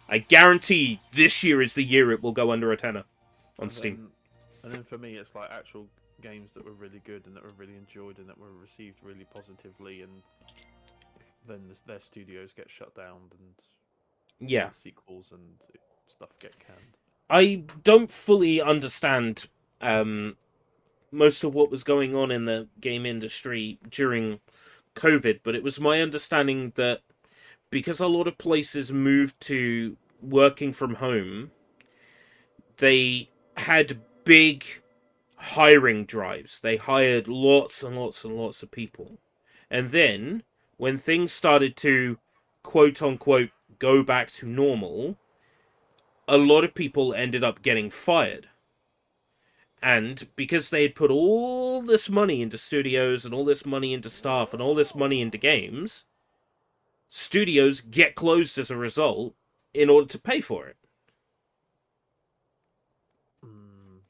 I guarantee this year is the year it will go under a tenner on Steam.
And then for me, it's like actual games that were really good and that were really enjoyed and that were received really positively, and then their studios get shut down and
Yeah.
sequels and stuff get canned.
I don't fully understand most of what was going on in the game industry during COVID, but it was my understanding that because a lot of places moved to working from home, they had big hiring drives. They hired lots and lots and lots of people. And then, when things started to, quote-unquote, go back to normal, a lot of people ended up getting fired. And because they had put all this money into studios and all this money into staff and all this money into games, studios get closed as a result in order to pay for it.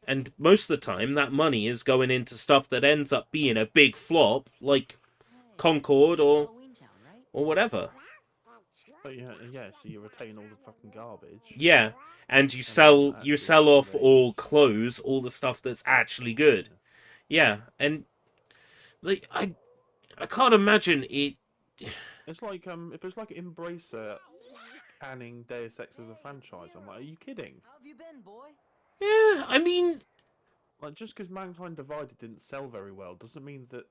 And most of the time, that money is going into stuff that ends up being a big flop, like Concord or whatever.
But yeah, so you retain all the fucking garbage.
Yeah, and you sell off or close all the stuff that's actually good. Yeah, and like I can't imagine it.
It's like if it's like Embracer canning Deus Ex as a franchise, I'm like, are you kidding?
How have you been, boy?
Yeah, I mean,
like just because Mankind Divided didn't sell very well doesn't mean that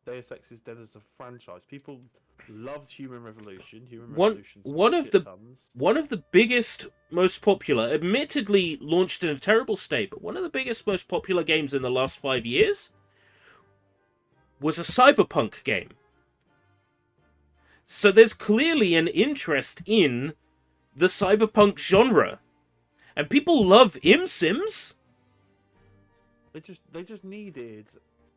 Deus Ex is dead as a franchise. People loved Human Revolution.
One of the biggest, most popular, admittedly launched in a terrible state, but one of the biggest, most popular games in the last 5 years was a cyberpunk game. So there's clearly an interest in the cyberpunk genre. And people love Sims.
They just needed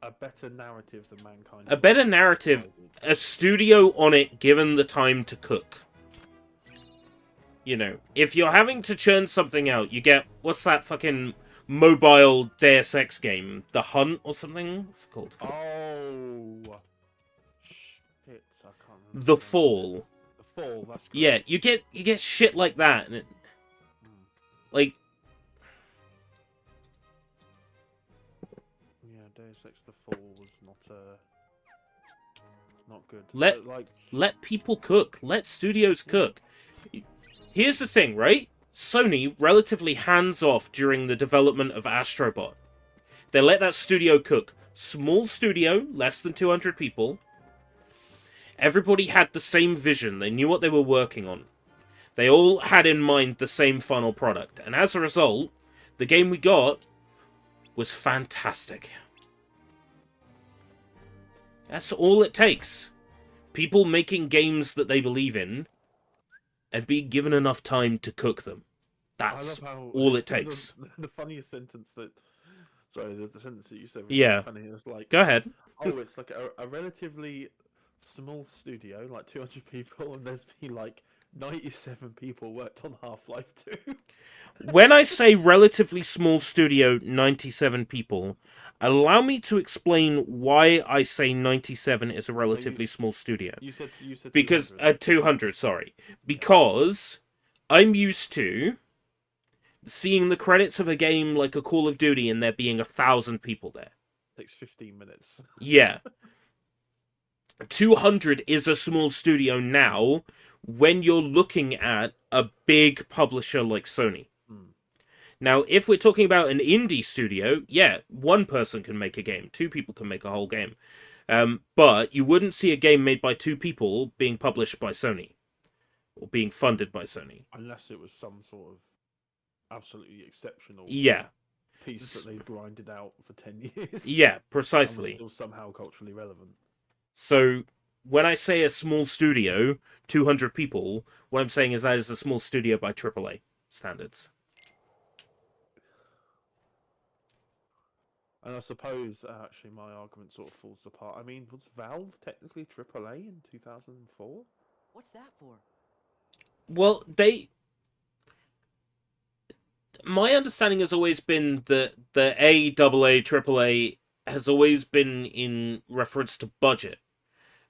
a better narrative than Mankind.
A better narrative, a studio on it given the time to cook. You know, if you're having to churn something out, you get, what's that fucking mobile Deus Ex game, The Hunt or something. What's it called?
Oh, shit! I can't remember.
The Fall.
The Fall. That's great.
Yeah, you get shit like that, and it, like,
yeah, Deus Ex: The Fall was not good.
Let people cook. Let studios cook. Here's the thing, right? Sony relatively hands off during the development of Astro Bot. They let that studio cook. Small studio, less than 200 people. Everybody had the same vision. They knew what they were working on. They all had in mind the same final product. And as a result, the game we got was fantastic. That's all it takes. People making games that they believe in and being given enough time to cook them. That's all it takes.
The funniest sentence that... Sorry, the sentence that you said was
Yeah.
funny. It was like...
Go ahead.
Oh, it's like a relatively small studio, like 200 people, and there's been like 97 people worked on Half-Life 2.
When I say relatively small studio, 97 people, allow me to explain why I say 97 is a relatively small studio.
You said
because 200, sorry. Because I'm used to seeing the credits of a game like a Call of Duty and there being 1,000 people there.
Takes 15 minutes.
Yeah. 200 is a small studio now when you're looking at a big publisher like Sony. Now, if we're talking about an indie studio, yeah, one person can make a game. 2 people can make a whole game. But you wouldn't see a game made by 2 people being published by Sony. Or being funded by Sony.
Unless it was some sort of absolutely exceptional piece that they grinded out for 10 years.
Yeah, precisely.
And was still somehow culturally relevant.
So, when I say a small studio, 200 people, what I'm saying is that is a small studio by AAA standards.
And I suppose, actually, my argument sort of falls apart. I mean, was Valve technically AAA in 2004?
What's that for?
Well, my understanding has always been that the AA, AAA has always been in reference to budget.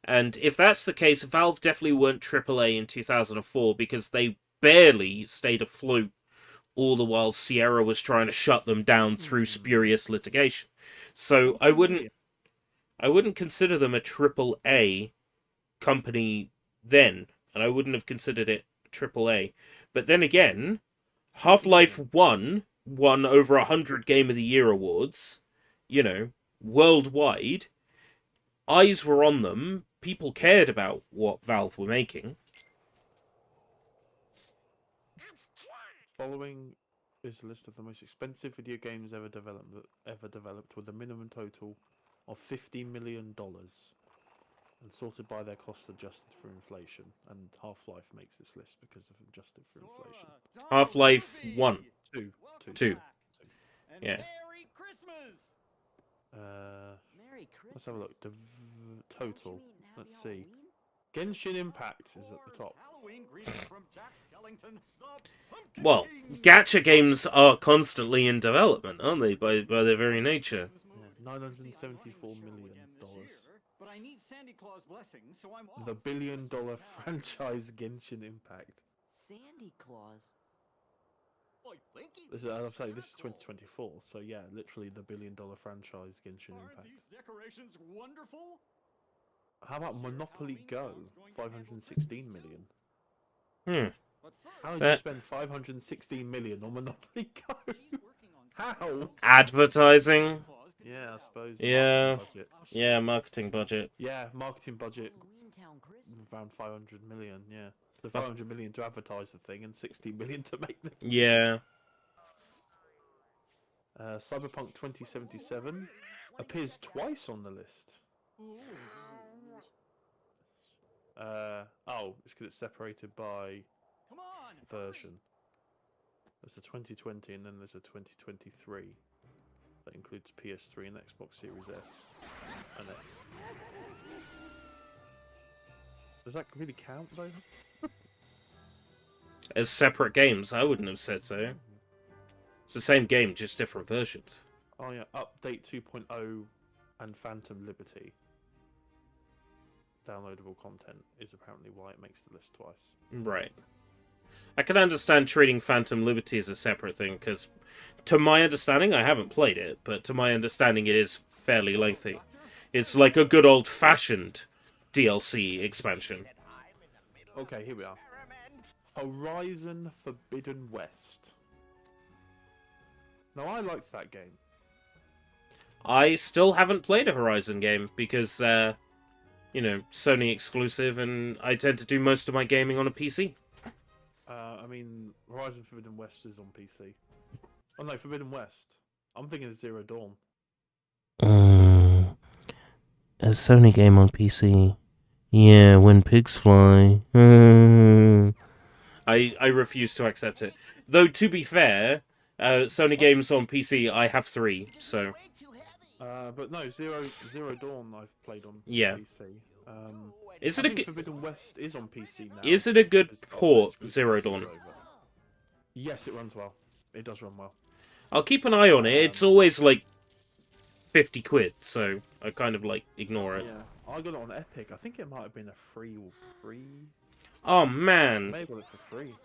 And if that's the case, Valve definitely weren't AAA in 2004 because they barely stayed afloat all the while Sierra was trying to shut them down through spurious litigation. So I wouldn't consider them a AAA company then, and I wouldn't have considered it AAA. But then again, Half-Life 1 won over 100 Game of the Year awards, worldwide. Eyes were on them. People cared about what Valve were making.
Following is a list of the most expensive video games ever developed with a minimum total of $50 million and sorted by their cost adjusted for inflation. And Half-Life makes this list because of adjusted for inflation.
Half-Life 1.
2.
Yeah.
Merry Christmas! Merry Christmas.
Let's have a look. The total. Let's see. Genshin Impact is at the top.
Well, gacha games are constantly in development, aren't they? By their very nature.
Yeah, $974 million.
But I need Sandy Claus' blessing, so I'm off.
The billion-dollar franchise Genshin Impact.
Sandy Claus.
This is, as I'm saying, this is 2024, so yeah, literally the billion-dollar franchise Genshin Impact.
Aren't these decorations wonderful?
How about Monopoly Go? 516 million. How did you spend 516 million on Monopoly Go? How?
Advertising.
Yeah, I suppose.
Yeah.
Budget.
Yeah, marketing budget.
Yeah, marketing budget. Around 500 million, yeah. So 500 million to advertise the thing and 60 million to make the...
Yeah.
Cyberpunk 2077 appears twice on the list. It's because it's separated by version. There's a 2020 and then there's a 2023. That includes PS3 and Xbox Series S and X. Does that really count though?
As separate games, I wouldn't have said so. the same game, just different versions.
Oh yeah, Update 2.0 and Phantom Liberty. Downloadable content is apparently why it makes the list twice.
Right. I can understand treating Phantom Liberty as a separate thing, because to my understanding, I haven't played it, but to my understanding it is fairly lengthy. It's like a good old-fashioned DLC expansion.
Okay, here we are. Horizon Forbidden West. Now, I liked that game.
I still haven't played a Horizon game, because, you know, Sony exclusive, and I tend to do most of my gaming on a PC.
I mean, Horizon Forbidden West is on PC. Oh no, Forbidden West. I'm thinking of Zero Dawn.
A Sony game on PC. Yeah, when pigs fly.
I refuse to accept it. Though, to be fair, Sony games on PC, I have 3, so...
But no, Zero Dawn I've played on
Yeah.
PC.
Is
I
it a
think
good...
Forbidden West is on PC now.
Is it a good port, Zero Dawn?
Yes, it runs well. It does run well.
I'll keep an eye on it. It's always like 50 quid, so I kind of like ignore it.
Yeah, I got it on Epic. I think it might have been a free.
Oh man.
I got it for free.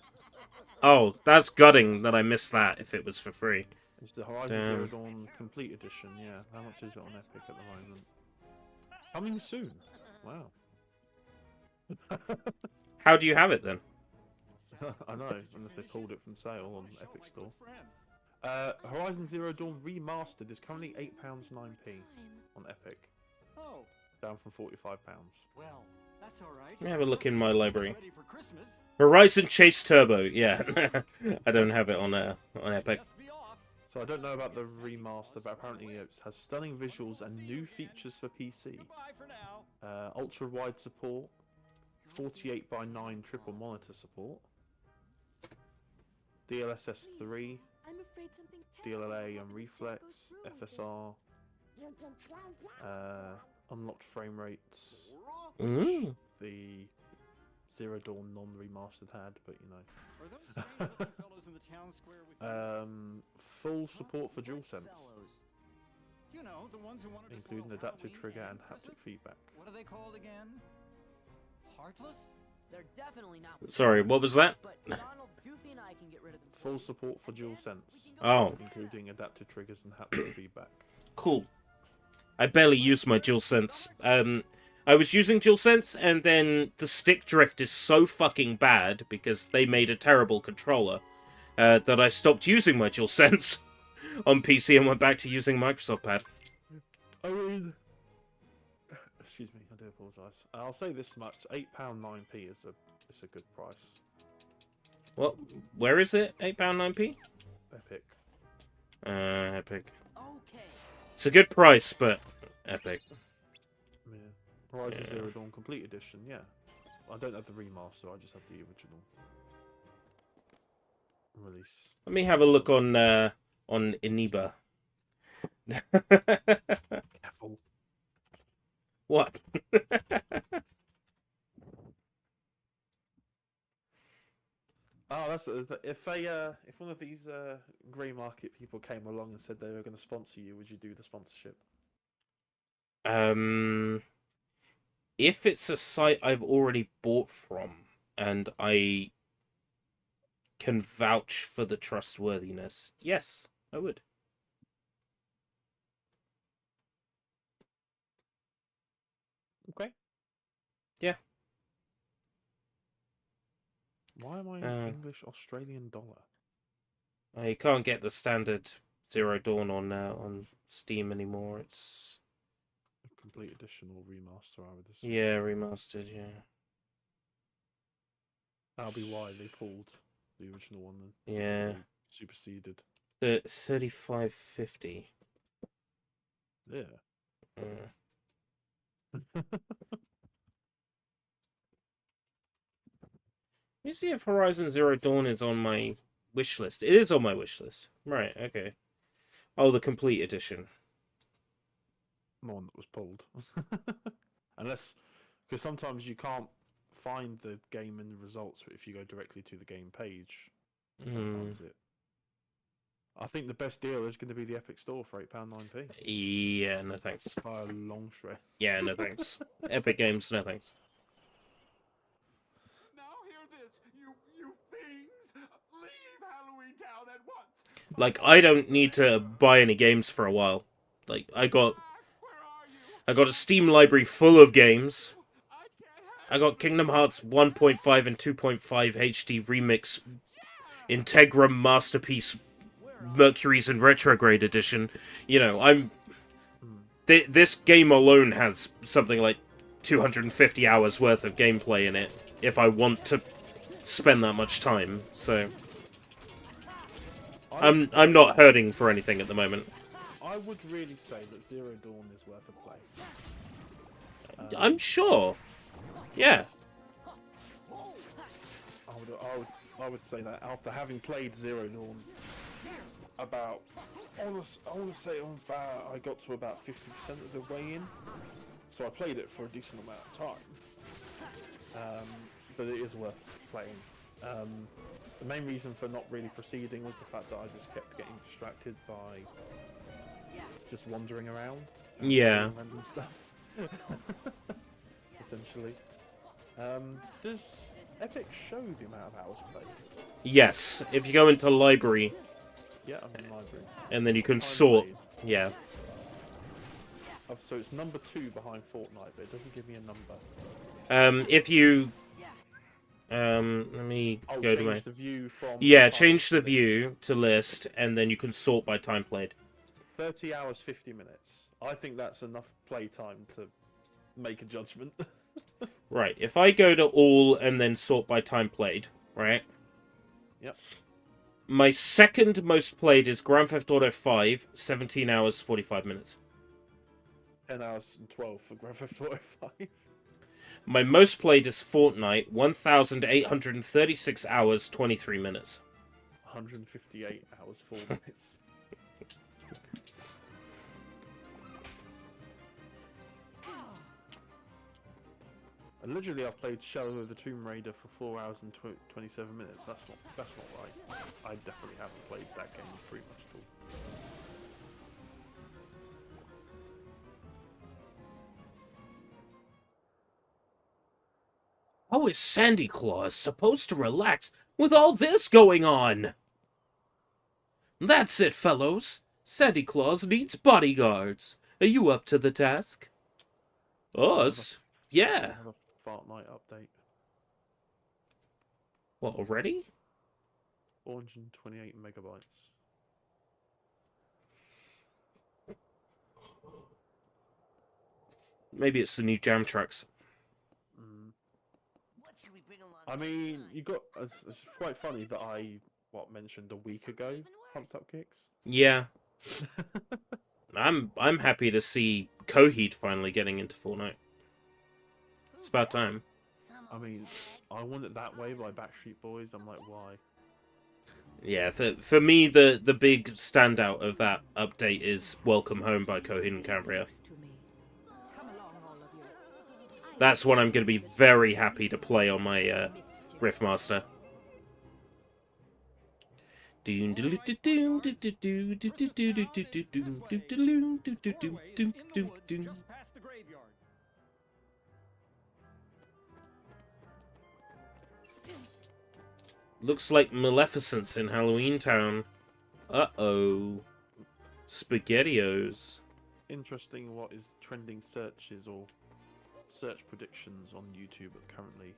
Oh, that's gutting that I missed that if it was for free.
It's the Horizon Zero Dawn Complete Edition. Yeah, how much is it on Epic at the moment? Coming soon. Wow.
How do you have it then?
I know, unless they pulled it from sale on Epic Store. Horizon Zero Dawn Remastered is currently £8.09p on Epic.
Oh.
Down from £45.
Well, that's all right.
Let me have a look in my library. Horizon Chase Turbo, yeah. I don't have it on Epic.
So I don't know about the remaster, but apparently it has stunning visuals and new features for PC. Ultra-wide support, 48:9 triple monitor support, DLSS 3, DLLA and reflex, FSR, unlocked frame rates,
Mm.
the Zero Dawn non-remastered had, but you know. Full support for DualSense,
You know, the ones who wanted to
including
spoil
adaptive
Halloween
trigger
for
and
you
haptic
Christmas?
feedback.
What are they called again? Heartless?
They're definitely not.
Sorry, what was that?
But Donald, Goofy, and I can get rid of them.
Full support for DualSense,
Oh.
including adaptive triggers and haptic feedback.
Cool. I barely use my DualSense. I was using DualSense, and then the stick drift is so fucking bad because they made a terrible controller that I stopped using my DualSense on PC and went back to using Microsoft Pad.
I mean, excuse me, I do apologise. I'll say this much: £8.09p is a good price.
What? Where is it? £8.09p?
Epic.
Epic. It's a good price, but Epic.
Yeah. Horizon Zero Dawn Complete Edition. Yeah. I don't have the remaster. I just have the original release.
Let me have a look on Iniba.
Careful.
What?
Oh, that's if one of these grey market people came along and said they were going to sponsor you, would you do the sponsorship?
If it's a site I've already bought from and I can vouch for the trustworthiness, yes, I would.
Okay.
Yeah.
Why am I in English Australian dollar?
You can't get the standard Zero Dawn on Steam anymore. It's
Complete edition or remaster, I would assume.
yeah, remastered. Yeah.
That'll be why they pulled the original one then.
Yeah.
Superseded.
35.50.
Yeah.
Let me see if Horizon Zero Dawn is on my wish list. It is on my wish list. Right, okay. Oh, the complete edition.
The one that was pulled. Unless, because sometimes you can't find the game in the results if you go directly to the game page. Sometimes it. I think the best deal is going to be the Epic Store for £8.9p.
Yeah, no thanks.
By a long stretch.
Yeah, no thanks. Epic Games, no thanks.
Now hear this, you fiends! Leave Halloween Town at once!
Like, I don't need to buy any games for a while. Like, I got a Steam library full of games. I got Kingdom Hearts 1.5 and 2.5 HD Remix Integrum Masterpiece Mercury's in Retrograde Edition. You know, this game alone has something like 250 hours worth of gameplay in it, if I want to spend that much time, so... I'm not hurting for anything at the moment.
I would really say that Zero Dawn is worth a play.
I'm sure. Yeah.
I would say that after having played Zero Dawn, I want to say I got to about 50% of the way in, so I played it for a decent amount of time. But it is worth playing. The main reason for not really proceeding was the fact that I just kept getting distracted by just wandering around.
Yeah.
Doing random stuff. Essentially. Does Epic show the amount of hours played?
Yes, if you go into library.
Yeah, I'm in library.
And then you can sort. Yeah.
Oh, so it's number 2 behind Fortnite, but it doesn't give me a number.
If you... let me go to my...
the view from...
Yeah, change the view to list, and then you can sort by time played.
30 hours, 50 minutes. I think that's enough play time to make a judgment.
Right, if I go to all and then sort by time played, right?
Yep.
My second most played is Grand Theft Auto 5, 17 hours, 45 minutes.
10 hours and 12 for Grand Theft Auto 5.
My most played is Fortnite, 1,836 hours, 23 minutes.
158 hours, 4 minutes. And literally, I've played Shadow of the Tomb Raider for 4 hours and 27 minutes. That's not right. I definitely haven't played that game pretty much at all.
How is Sandy Claus supposed to relax with all this going on? That's it, fellows. Sandy Claus needs bodyguards. Are you up to the task? Us? Yeah.
Another Fortnite update.
What, already?
428 megabytes.
Maybe it's the new jam tracks.
I mean, you got... it's quite funny that I, mentioned a week ago, Pumped Up Kicks.
Yeah. I'm happy to see Coheed finally getting into Fortnite. It's about time.
I mean, I Want It That Way by Backstreet Boys. I'm like, why?
Yeah, for me, the big standout of that update is Welcome Home by Coheed and Cambria. That's one I'm going to be very happy to play on my Riffmaster. Looks like Maleficent's in Halloween Town. Uh-oh. SpaghettiOs.
Interesting what is trending searches or search predictions on YouTube currently.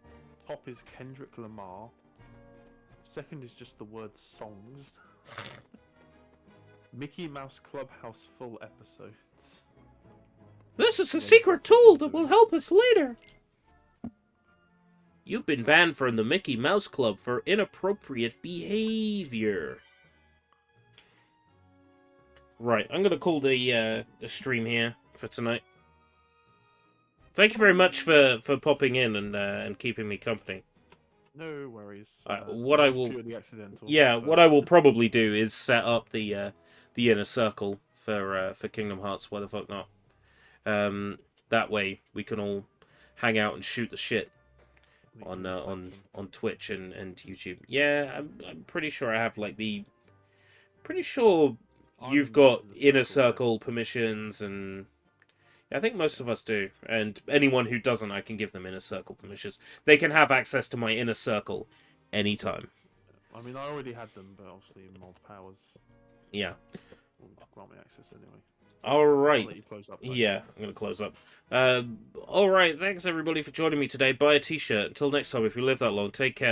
Top is Kendrick Lamar. Second is just the word songs. Mickey Mouse Clubhouse full episodes.
This is a secret tool that will help us later.
You've been banned from the Mickey Mouse Club for inappropriate behavior. Right, I'm gonna call the stream here for tonight. Thank you very much for popping in and keeping me company.
No worries.
What I will,
purely accidental.
yeah, what I will probably do is set up the inner circle for Kingdom Hearts. Why the fuck not? That way we can all hang out and shoot the shit on Twitch and YouTube. Yeah, I'm pretty sure I have like the pretty sure you've got inner circle permissions, and I think most of us do. And anyone who doesn't, I can give them inner circle permissions. They can have access to my inner circle anytime.
I mean, I already had them, but obviously Mod Powers
Yeah.
will grant me access anyway.
All right.
I'll let you close up, though.
Yeah, I'm going to close up. All right. Thanks, everybody, for joining me today. Buy a t-shirt. Until next time, if you live that long, take care.